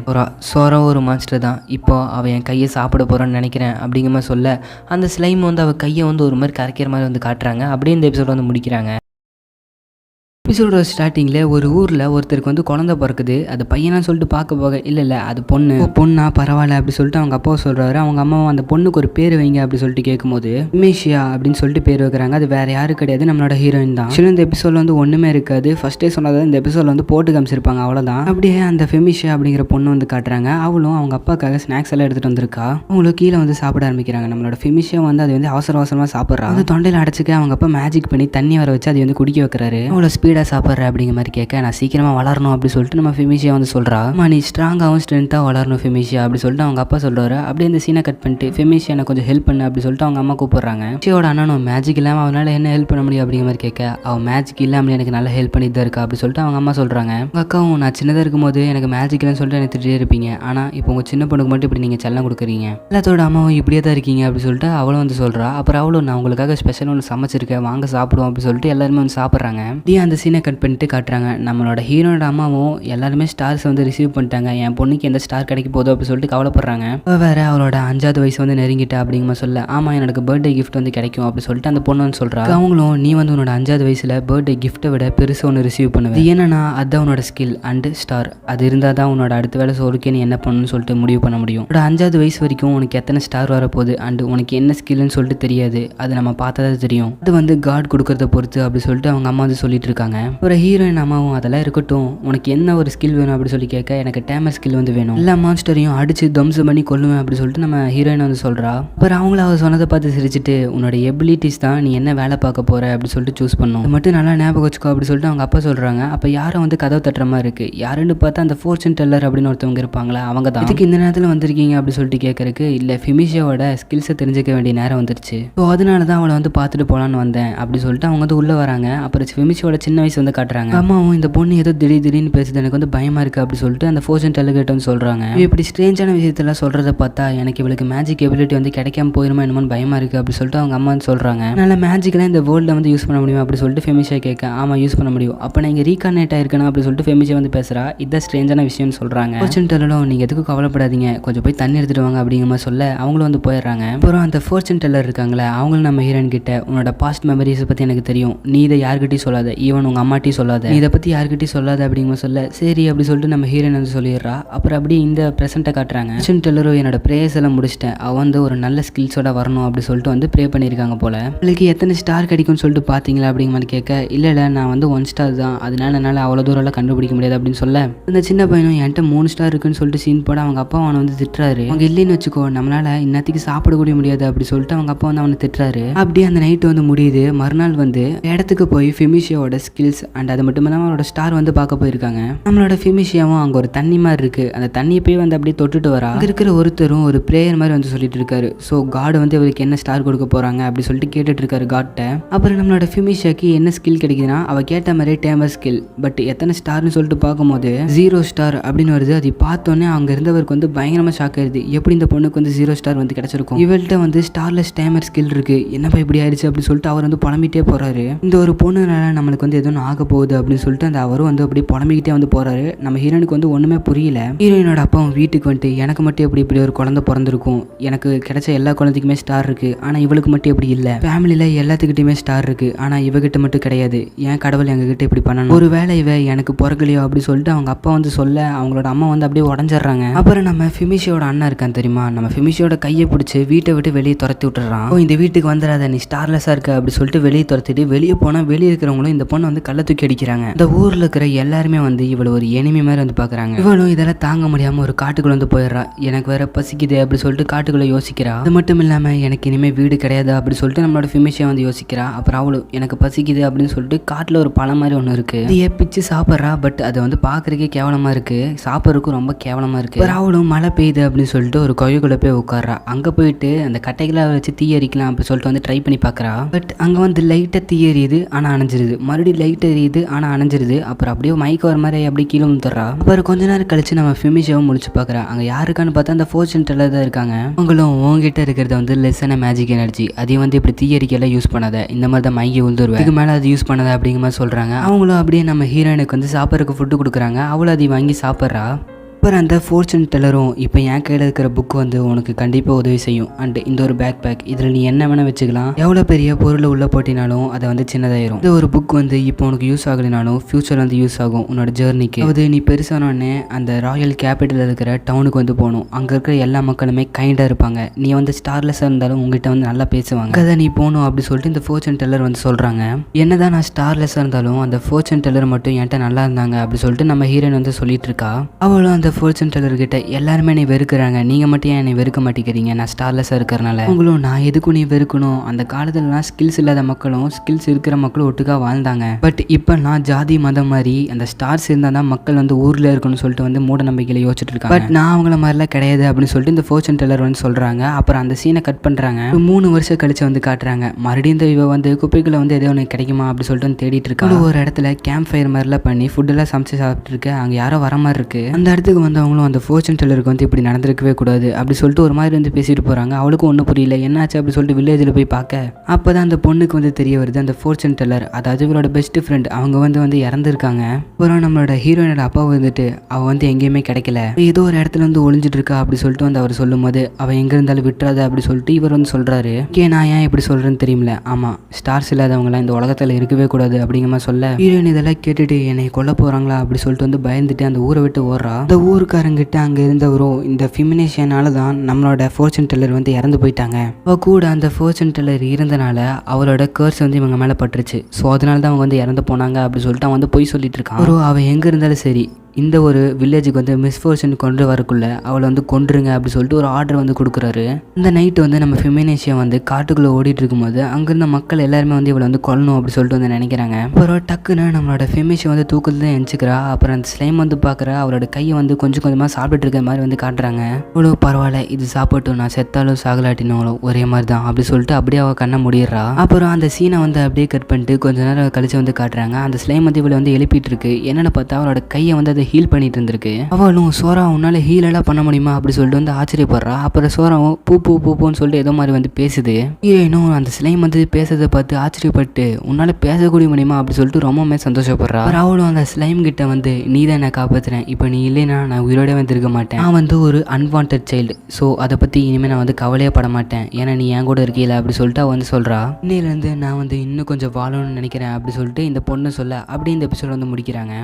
சோரா ஒரு மான்ஸ்டர் தான், இப்போ அவ என் கையை சாப்பிட போறான்னு நினைக்கிறேன் அப்படிங்கிற மாதிரி சொல்ல அந்த ஸ்லைம் வந்து அவ கையை வந்து ஒரு மாதிரி கரைக்கிற மாதிரி வந்து காட்டுறாங்க. அப்படியே இந்த எபிசோட் வந்து முடிக்கிறாங்க. எபிசோட ஸ்டார்டிங்கில் ஒரு ஊரில் ஒருத்தருக்கு வந்து குழந்தை பிறக்குது. அது பையனான்னு சொல்லிட்டு பார்க்க போக இல்லை அது பொண்ணா பரவாயில்ல அப்படி சொல்லிட்டு அவங்க அப்பாவை சொல்கிறாரு. அவங்க அம்மாவும் அந்த பொண்ணுக்கு ஒரு பேர் வைங்க அப்படி சொல்லிட்டு கேட்கும்போது இமேஷியா அப்படின்னு சொல்லிட்டு பேர் வைக்கிறாங்க. அது வேறு யாரும் கிடையாது, நம்மளோட ஹீரோயின் தான். ஆக்சுவலி இந்த எபிசோடில் வந்து ஒன்றுமே இருக்காது, ஃபஸ்ட்டே சொன்னது இந்த எபிசோடில் வந்து போட்டு காமிச்சிருப்பாங்க, அவ்வளோதான். அப்படியே அந்த ஃபெமிஷியா அப்படிங்கிற பொண்ணு வந்து காட்டுறாங்க. அவளும் அவங்க அப்பாக்காக ஸ்நாக்ஸ் எல்லாம் எடுத்துகிட்டு வந்திருக்கா. அவங்களும் கீழே வந்து சாப்பிட ஆரம்பிக்கிறாங்க. நம்மளோட ஃபெமிஷியா வந்து அது வந்து அவசரமாக சாப்பிட்றா. அது தொண்டையில் அடைச்சிக்க அவங்க அப்பா மேஜிக் பண்ணி தண்ணி வர வச்சு அதை வந்து குடிக்க வைக்கிறாரு. அவங்கள ஸ்பீடாக சாப்பிட்ற அப்படிங்கிற மாதிரி கேட்க, நான் சீக்கிரமாக வளரணும் அப்படி சொல்லிட்டு நம்ம ஃபெமிஷியா வந்து சொல்கிறா. நீ ஸ்ட்ராங்காகவும் ஸ்ட்ரென்த்தாக வளரணும் ஃபெமிஷியா அப்படி சொல்லிட்டு அவங்க அப்பா சொல்கிறாரு. அப்படியே இந்த சீனை கட் பண்ணிட்டு ஃபெமிஷியா எனக்கு கொஞ்சம் ஹெல்ப் பண்ணு அப்படி சொல்லிட்டு அவங்க அம்மா கூப்பிட்றாங்க. ஃபெமிஷியோட அண்ணனும் மேஜிக் இல்லாமல் அவனால் என்ன ஹெல்ப் பண்ண முடியும் அப்படிங்கிற மாதிரி கேட்க, அவன் மேஜிக் இல்லாமல் எனக்கு நல்லா ஹெல்ப் பண்ணிட்டு தான் இருக்கா அப்படி சொல்லிட்டு அவங்க அம்மா சொல்கிறாங்க. உங்கள் அக்காவும் நான் சின்னதாக இருக்கும்போது எனக்கு மேஜிக் இல்லைன்னு சொல்லிட்டு எனக்கு திட்டே இருப்பீங்க, ஆனால் இப்போ உங்கள் சின்ன பொண்ணுக்கு மட்டும் இப்படி நீங்கள் செல்லம் கொடுக்குறீங்க, எல்லாத்தோட அம்மாவும் இப்படியே தான் இருக்கீங்க அப்படி சொல்லிட்டு அவளும் வந்து சொல்கிறா. அப்புறம் அவளும் நான் உங்களுக்காக ஸ்பெஷல் ஒன்று சமைச்சிருக்கேன், வாங்க சாப்பிடுவோம் அப்படி சொல்லிட்டு எல்லாருமே வந்து சாப்பிட்றாங்க. அந்த சீனை கட் பண்ணிட்டு காட்டுறாங்க. நம்மளோட ஹீரோட அம்மாவும் எல்லாருமே ஸ்டார்ஸ் வந்து ரிசீவ் பண்ணிட்டாங்க, என் பொண்ணுக்கு எந்த ஸ்டார் கிடைக்க போதோ அப்படி சொல்லிட்டு கவலைப்படுறாங்க. வேற அவளோட 5வது வயசு வந்து நெருங்கிட்டா அப்படிங்கிற சொல்ல, ஆமாம் எனக்கு பர்த்டே கிஃப்ட் வந்து கிடைக்கும் அப்படி சொல்லிட்டு அந்த பொண்ணு வந்து சொல்கிறா. அவங்களும் நீ வந்து உன்னோட 5வது வயசில் பர்த்டே கிஃப்ட்டை விட பெருசு ஒன்று ரிசீவ் பண்ணுவேன், என்னன்னா அதுதான் உன்னோட ஸ்கில் அண்ட் ஸ்டார், அது இருந்தால் தான் உன்னோட அடுத்த வேலை சோறுக்கே நீ என்ன பண்ணணும்னு சொல்லிட்டு முடிவு பண்ண முடியும். உன்னோட 5வது வயசு வரைக்கும் உனக்கு எத்தனை ஸ்டார் வரப்போகுது அண்ட் உனக்கு என்ன ஸ்கில்னு சொல்லிட்டு தெரியாது, அது நம்ம பார்த்தா தான் தெரியும், அது வந்து காட் கொடுக்கறத பொறுத்து அப்படி சொல்லிட்டு அவங்க அம்மா வந்து சொல்லிட்டு இருக்காங்க. ஒரு ஹீரோயின் அம்மாவும் அதெல்லாம் இருக்கட்டும், உனக்கு என்ன ஒரு ஸ்கில் வேணும் அப்படி சொல்லி கேட்க, எனக்கு டேமர் ஸ்கில் வந்து வேணும், எல்லா மான்ஸ்டரையும் அடிச்சு தம்சம் பண்ணி கொல்லுவேன் அப்படி சொல்லிட்டு நம்ம ஹீரோயின் வந்து சொல்கிறா. அப்புறம் அவங்கள அவ சொன்னதை பார்த்து சிரிச்சுட்டு, உன்னோட எபிலிட்டிஸ் தான் நீ என்ன வேலை பார்க்க போற அப்படி சொல்லிட்டு சூஸ் பண்ணும், அது மட்டும் நல்லா ஞாபகம் வச்சுக்கோ அப்படி சொல்லிட்டு அவங்க அப்பா சொல்கிறாங்க. அப்போ யாரும் வந்து கதவு தட்டுற மாதிரி இருக்கு, யாருன்னு பார்த்தா அந்த ஃபோர்ச்சூன் டெல்லர் அப்படின்னு ஒருத்தவங்க இருப்பாங்களா, அவங்க தான். இதுக்கு இந்த நேரத்தில் வந்திருக்கீங்க அப்படி சொல்லிட்டு கேட்கறக்கு, இல்லை ஃபெமிஷியாவோட ஸ்கில்ஸை தெரிஞ்சுக்க வேண்டிய நேரம் வந்துருச்சு, ஸோ அதனால தான் அவளை வந்து பார்த்துட்டு போகலான்னு வந்தேன் அப்படி சொல்லிட்டு அவங்க வந்து உள்ளே வராங்க. அப்புறம் ஃபெமிஷியோட சின்ன வயசு வந்து காட்டுறாங்க. அம்மாவும் இந்த பொண்ணு ஏதோ திடீர்னு பேசுது, எனக்கு வந்து பயமா இருக்கு அப்படி சொல்லிட்டு அந்த ஃபோர்ச்சூன் டெல்லர் கிட்ட வந்து சொல்றாங்க. இப்படி ஸ்ட்ரேஞ்சான விஷயத்தெல்லாம் சொல்றத பார்த்தா எனக்கு இவளுக்கு மேஜிக் எபிலிட்டி வந்து கிடைக்காம போயிருமா என்னமோ பயமா இருக்கு அப்படி சொல்லிட்டு அவங்க அம்மா வந்து சொல்றாங்க. அதனால மேஜிக்லாம் இந்த வேர்ல்ட்ல வந்து யூஸ் பண்ண முடியும் அப்படி சொல்லிட்டு ஃபெமிஷா கேட்க, ஆமா யூஸ் பண்ண முடியும். அப்ப நான் இங்க ரீகார்னேட் ஆயிருக்கேன் அப்படி சொல்லிட்டு ஃபெமிஷா வந்து பேசுறா. இதான் ஸ்ட்ரேஞ்சான விஷயம்னு சொல்றாங்க. ஃபோர்ச்சூன் டெல்லரும் நீங்க எதுக்கும் கவலைப்படாதீங்க, கொஞ்சம் போய் தண்ணி எடுத்துட்டு வாங்க அப்படிங்கிற மாதிரி சொல்ல அவங்களும் வந்து போயிடுறாங்க. அப்புறம் அந்த ஃபோர்ச்சூன் டெல்லர் இருக்காங்களே அவங்களும் நம்ம ஹீரோயின் கிட்ட உன்னோட பாஸ்ட் மெமரிஸை பத்தி எனக்கு தெரியும், நீ இதை யார்கிட்டயும் சொல்லாத, ஈவன் உங்க அம்மாட்டையும் சொல்லாத, நீ இதை பத்தி யார்கிட்டயும் சொல்லாத அப்படிங்கிற சொல்ல சரி அப்படி சொல்லிட்டு நம்ம ஹீரோயின் வந்து சொல்லிடுறா. அப்புறம் அப்படி இந்த ப்ரெசென்ட்டை காட்டுறாங்க. ஃபோர்ச்சூன் டெல்லரும் என்னோட ப்ரேயர்ஸ் எல்லாம் முடிச்சிட்டேன், அவ வந்து ஒரு நல்ல ஸ்கில்ஸோட வரணும் அப்படி சொல்லிட்டு வந்து ப்ரே பண்ணியிருக்காங்க போல. உங்களுக்கு எத்தனை ஸ்டார் கிடைக்கும்னு சொல்லிட்டு பார்த்தீங்களா அப்படிங்கிற மாதிரி கேட்க, இல்லை நான் வந்து 1 ஸ்டார் தான், அதனால என்னால் அவ்வளோ தூரம்லாம் கண்டுபிடிக்க முடியாது அப்படின்னு சொல்ல அந்த சின்ன பையனும் என்கிட்ட 3 ஸ்டார் இருக்குன்னு சொல்லிட்டு சீன் போட அவங்க அப்பா அவனை வந்து திட்டுறாரு. அவங்க இல்லைன்னு வச்சுக்கோ நம்மளால இன்னத்துக்கு சாப்பிட கூட முடியாது அப்படி சொல்லிட்டு அவங்க அப்பா வந்து அவனை திட்டுறாரு. அப்படியே அந்த நைட்டு வந்து முடியுது. மறுநாள் வந்து இடத்துக்கு போய் ஃபெமிஷியாவோட ஸ்கில்ஸ் அண்ட் அது மட்டும் இல்லாமல் அவனோட ஸ்டார் வந்து பார்க்க போயிருக்காங்க. நம்மளோட ஃபெமிஷியாவும் அங்கே ஒரு தண்ணி மாதிரி இருக்கு, அந்த தண்ணியை போய் வந்து அப்படியே தொட்டுட்டு வரா. அங்கே இருக்கிற ஒருத்தரும் ஒரு ப்ரேயர் மாதிரி வந்து சொல்லிட்டு இருக்காரு. ஸோ காட் வந்து இவருக்கு என்ன ஸ்டார் கொடுக்க போறாங்க அப்படி சொல்லிட்டு கேட்டுட்டு இருக்காரு காட்ட. அப்புறம் நம்மளோட ஃபெமிஷியாக்கு என்ன ஸ்கில் கிடைக்குதுன்னா அவ கேட்ட மாதிரி டேமர் ஸ்கில், பட் எத்தனை ஸ்டார்னு சொல்லிட்டு பார்க்கும்போது 0 ஸ்டார் அப்படின்னு வருது. அது பார்த்தோன்னே அங்க இருந்தவருக்கு வந்து பயங்கரமா ஷாக் ஆயிருது. எப்படி இந்த பொண்ணுக்கு வந்து 0 ஸ்டார் வந்து கிடைச்சிருக்கும், இவள்கிட்ட வந்து ஸ்டார்லெஸ் டேமர் ஸ்கில் இருக்கு, என்னப்பா இப்படி ஆயிடுச்சு அப்படி சொல்லிட்டு அவர் வந்து புலம்பிட்டே போறாரு. இந்த ஒரு பொண்ணுனால நம்மளுக்கு வந்து எதுவும் ஆக போகுது அப்படின்னு சொல்லிட்டு அந்த அவரும் வந்து அப்படி புலம்பிக்கிட்டே வந்து போறாரு. நம்ம ஹீரோனுக்கு வந்து ஒண்ணுமே புரியல. ஹீரோயினோட அப்பாவும் வீட்டுக்கு வந்துட்டு எனக்கு மட்டும் இப்படி ஒரு குழந்தை பிறந்திருக்கும், எனக்கு கிடைச்ச எல்லா குழந்தைக்குமே ஸ்டார் இருக்கு, ஆனா இவளுக்கு மட்டும் எப்படி இல்ல, ஃபேமிலியில எல்லாத்துக்கிட்டையுமே ஸ்டார் இருக்கு, ஆனா இவகிட்ட மட்டும் கிடையாது, ஏன் கடவுள் எங்ககிட்ட இப்படி பண்ணணும், ஒருவேளை இவ எனக்கு பிறக்கலையோ அப்படி சொல்லிட்டு அவங்க அப்பா வந்து சொல்ல அவங்களோட அம்மா வந்து அப்படியே உடஞ்சிடுறாங்க. அப்புறம் நம்ம ஃபெமிஷியோட அண்ணா இருக்கான் தெரியுமா, நம்ம ஃபெமிஷியோட கையை பிடிச்சி வீட்டை விட்டு வெளியே துரத்தி விட்டுறான். இந்த வீட்டுக்கு வந்துடாத, நீ ஸ்டார்லெஸ்ஸா இருக்க அப்படி சொல்லிட்டு வெளியே துரத்திட்டு வெளியே போனா வெளியே இருக்கிறவங்களும் இந்த பொண்ணு வந்து கள்ள தூக்கி அடிக்கிறாங்க. இந்த ஊர்ல இருக்கிற எல்லாருமே வந்து இவ்வளவு ஒரு எனிமி மாதிரி வந்து பாக்குறாங்க. இவளும் இதெல்லாம் தாங்க முடியாம ஒரு காட்டுக்குள்ள வந்து போயிடுறா. எனக்கு வேற பசிக்குது அப்படி சொல்லிட்டு காட்டுக்குள்ள யோசிக்கிறா. அது மட்டும் இல்லாம எனக்கு இனிமே வீடு கிடையாது அப்படி சொல்லிட்டு நம்மளோட ஃபெமிஷியா வந்து யோசிக்கிறா. அப்புறம் அவளும் எனக்கு பசிக்குது அப்படின்னு சொல்லிட்டு காட்டுல ஒரு பழம் மாதிரி ஒன்று இருக்கு, இதையே பிச்சு சாப்பிட்றா. பட் அதை வந்து பாக்குறதுக்கே கேவலமா இருக்கு, சாப்பிட்றதுக்கும் ரொம்ப கேவலமா இருக்கு. அவளும் மழை பெய்யுது அப்படின்னு சொல்லிட்டு ஒரு கொய்யக்குள்ள போய் உட்கார்றா. அங்க போயிட்டு அந்த கட்டைகளை வச்சு தீ எரிக்கலாம் அப்படி சொல்லிட்டு வந்து ட்ரை பண்ணி பாக்குறா. பட் அங்க வந்து லைட்டா தீ எரியுது ஆனா அணைஞ்சிருது, மறுபடியும் லைட் எரியுது ஆனா அணைஞ்சிருது. அப்புறம் அப்படியே மைக் வர மாதிரி அப்படியே கீழே வந்துடுறா. அப்புறம் கொஞ்ச நேரம் கழிச்சு நம்ம ஃபெமிஷியாவும் முடிச்சு பாக்குறா. அங்க யாருக்கான்னு பார்த்தா அந்த ஃபோர்ச்சூன் டெல்லர் தான் இருக்காங்க. அவங்களும் உங்ககிட்ட இருக்கிறத வந்து லெஸ்ஸான மேஜிக் எனர்ஜி, அதையும் வந்து இப்படி தீயரிக்கெல்லாம் யூஸ் பண்ணாத, இந்த மாதிரி தான் மைகி உழுந்துருவேன், இதுக்கு மேலே அது யூஸ் பண்ணாத அப்படிங்கிற மாதிரி சொல்றாங்க. அவங்களும் அப்படியே நம்ம ஹீரோயினுக்கு வந்து சாப்பிட்றதுக்கு ஃபுட்டு கொடுக்குறாங்க. அவளும் அதை வாங்கி சாப்பிட்றா. அப்புறம் அந்த ஃபோர்ச்சூன் டெல்லரும் இப்போ என் கையில் இருக்கிற புக் வந்து உனக்கு கண்டிப்பாக உதவி செய்யும், அண்ட் இந்த ஒரு பேக் இதில் நீ என்ன வேணால் வச்சுக்கலாம், எவ்வளோ பெரிய பொருளை உள்ளே போட்டினாலும் அதை வந்து சின்னதாயிரும். இந்த ஒரு புக் வந்து இப்போ உனக்கு யூஸ் ஆகலைனாலும் ஃபியூச்சர் வந்து யூஸ் ஆகும் உன்னோட ஜேர்னிக்கு. அதாவது நீ பெருசானோடனே அந்த ராயல் கேபிட்டலில் இருக்கிற டவுனுக்கு வந்து போகணும், அங்கே இருக்கிற எல்லா மக்களுமே கைண்டாக இருப்பாங்க, நீ வந்து ஸ்டார்லெஸ்ஸாக இருந்தாலும் உங்ககிட்ட வந்து நல்லா பேசுவாங்க, அதை நீ போகணும் அப்படி சொல்லிட்டு இந்த ஃபோர்ச்சூன் டெல்லர் வந்து சொல்கிறாங்க. என்னதான் நான் ஸ்டார்லெஸ்ஸாக இருந்தாலும் அந்த ஃபோர்ச்சூன் டெல்லர் மட்டும் என்கிட்ட நல்லா இருந்தாங்க அப்படி சொல்லிட்டு நம்ம ஹீரோயின் வந்து சொல்லிட்டு இருக்கா. அவளும் அந்த ஃபோர்ச்சூன் டெல்லர் கிட்ட எல்லாருமே என்னை வெறுக்கிறாங்க, நீங்க மட்டும் என்னை வெறுக்க மாட்டேங்கிறீங்க, நான் ஸ்டார்லெஸ்ஸாக இருக்கிறனால, அவங்களும் நான் எதுக்கும் நீ வெறுக்கணும், அந்த காலத்துலலாம் ஸ்கில்ஸ் இல்லாத மக்களும் ஸ்கில்ஸ் இருக்கிற மக்களும் ஒட்டுக்கா வாழ்ந்தாங்க, பட் இப்போ நான் ஜாதி மதம் மாதிரி அந்த ஸ்டார்ஸ் இருந்தால் தான் மக்கள் வந்து ஊரில் இருக்கணும்னு சொல்லிட்டு வந்து மூட நம்பிக்கையில் யோசிச்சுட்டு இருக்காங்க, பட் நான் அவங்கள மாதிரிலாம் கிடையாது அப்படின்னு சொல்லிட்டு இந்த ஃபோர்ச்சூன் டெல்லர் வந்து சொல்கிறாங்க. அப்புறம் அந்த சீனை கட் பண்ணுறாங்க. 3 வருஷம் கழிச்சு வந்து காட்டுறாங்க. மறுபடியும் இந்த இவ வந்து குப்பைக்குள்ள வந்து எதோ ஒன்று கிடைக்குமா அப்படி சொல்லிட்டு வந்து தேடிட்டு இருக்காங்க. ஒரு இடத்துல கேம்ப் ஃபயர் மாதிரிலாம் பண்ணி ஃபுட்டெல்லாம் சமைச்சு சாப்பிட்டு இருக்கு. அங்கே யாரோ வர மாதிரி இருக்கு. அந்த இடத்துக்கு வந்து அவங்களும் அந்த ஃபோர்ச்சூன் டெல்லருக்கு வந்து இப்படி நடந்திருக்கவே கூடாது அப்படி சொல்லிட்டு ஒரு மாதிரி வந்து பேசிட்டு போகிறாங்க. அவளுக்கும் ஒன்றும் புரியல என்னாச்சு அப்படி சொல்லிட்டு வில்லேஜில் போய் பார்க்க அப்போ தான் அந்த பொண்ணுக்கு வந்து தெரிய வருது அந்த ஃபோர்ச்சூன் டெல்லர், அதாவது இவளோட பெஸ்ட் ஃப்ரெண்ட், அவங்க வந்து இறந்துருக்காங்க. அப்புறம் நம்மளோட ஹீரோயினோட அப்பா வந்துட்டு அவள் வந்து எங்கேயுமே கிடைக்கல, ஏதோ ஒரு இடத்துல வந்து ஒளிஞ்சிட்டு இருக்கா அப்படி சொல்லிட்டு வந்து அவர் சொல்லும் போது அவள் எங்கே இருந்தாலும் விட்டுறாத அப்படி சொல்லிட்டு இவர் வந்து சொல்கிறாரு. நான் ஏன் இப்படி சொல்கிறேன்னு தெரியுமில்ல, ஆமாம் ஸ்டார்ஸ் இல்லாதவங்களாம் இந்த உலகத்தில் இருக்கவே கூடாது அப்படிங்கிற மாதிரி சொல்ல ஹீரோயின் இதெல்லாம் கேட்டுட்டு என்னை கொல்ல போகிறாங்களா அப்படி சொல்லிட்டு வந்து பயந்துட்டு அந்த ஊரை விட்டு ஓடுறா. அந்த ஊருக்காரங்கிட்ட அங்கே இருந்தவரும் இந்த ஃபெமினேஷனால தான் நம்மளோட ஃபோர்ச்சூன் டெல்லர் வந்து இறந்து போயிட்டாங்க, அவ கூட அந்த ஃபோர்ச்சூன் டெல்லர் இருந்தனால அவளோட கர்ஸ் வந்து இவங்க மேலே பட்டுருச்சு, ஸோ அதனால தான் அவங்க வந்து இறந்து போனாங்க அப்படி சொல்லிட்டு அவன் வந்து போய் சொல்லிட்டு இருக்கான். அவள் எங்கே இருந்தாலும் சரி இந்த ஒரு வில்லேஜுக்கு வந்து மிஸ்ஃபார்ச்சூன் கொண்டு வரக்குள்ள அவளை வந்து கொன்றுங்க அப்படி சொல்லிட்டு ஒரு ஆர்டர் வந்து கொடுக்குறாரு. இந்த நைட்டு வந்து நம்ம ஃபெமினேஷியா வந்து காட்டுக்குள்ளே ஓடிட்டு இருக்கும்போது அங்கிருந்த மக்கள் எல்லாருமே வந்து இவளை வந்து கொல்லணும் அப்படி சொல்லிட்டு வந்து நினைக்கிறாங்க. அப்புறம் டக்குன்னு நம்மளோட ஃபெமினேஷியா வந்து தூக்கத்துல தான் எந்திக்கிறா. அப்புறம் அந்த ஸ்லைம் வந்து பார்க்குறா. அவளோட கையை வந்து கொஞ்சம் கொஞ்சமாக சாப்பிட்டுட்டு இருக்க மாதிரி வந்து காட்டுறாங்க. இவ்வளோ பரவாயில்ல, இது சாப்பிட்டும் நான் செத்தாலும் சாகலாட்டினாலும் ஒரே மாதிரி தான் அப்படி சொல்லிட்டு அப்படியே அவள் கண்ணை முடிடுறா. அப்புறம் அந்த சீனை வந்து அப்படியே கட் பண்ணிட்டு கொஞ்ச நேரம் கழிச்சு வந்து காட்டுறாங்க. அந்த ஸ்லைம் வந்து இவளை வந்து எழுப்பிட்டு இருக்கு. என்னென்னு பார்த்தா அவளோட கையை வந்து அதை ஹீல் பண்ணிட்டு இருந்திருக்கு. அவளும் சோரா உன்னால ஹீல் எல்லாம் பண்ண முடியுமா அப்படி சொல்லிட்டு வந்து ஆச்சரியப்படுறா. அப்புறம் சோராவும் பூ பூ பூன்னு சொல்லிட்டு ஏதோ மாதிரி வந்து பேசுது. ஹீரோயினும் அந்த ஸ்லைம் வந்து பேசுறதை பார்த்து ஆச்சரியப்பட்டு உன்னால பேசக்கூடிய முடியுமா அப்படி சொல்லிட்டு ரொம்பவே சந்தோஷப்படுறா. அவளும் அந்த ஸ்லைம் கிட்ட வந்து நீ தான் என்ன காப்பாத்துறேன், இப்போ நீ இல்லைன்னா நான் உயிரோட வந்து இருக்க மாட்டேன். நான் வந்து ஒரு அன்வான்ட் சைல்டு, ஸோ அதை பற்றி இனிமேல் நான் வந்து கவலையே பட மாட்டேன், ஏன்னா நீ என் கூட இருக்கீல அப்படி சொல்லிட்டு அவள் வந்து சொல்கிறா. இன்னிலேருந்து நான் வந்து இன்னும் கொஞ்சம் வாழணும்னு நினைக்கிறேன் அப்படி சொல்லிட்டு இந்த பொண்ணு சொல்ல அப்படியே இந்த எபிசோட் வந்து முடிக்கிறாங்க.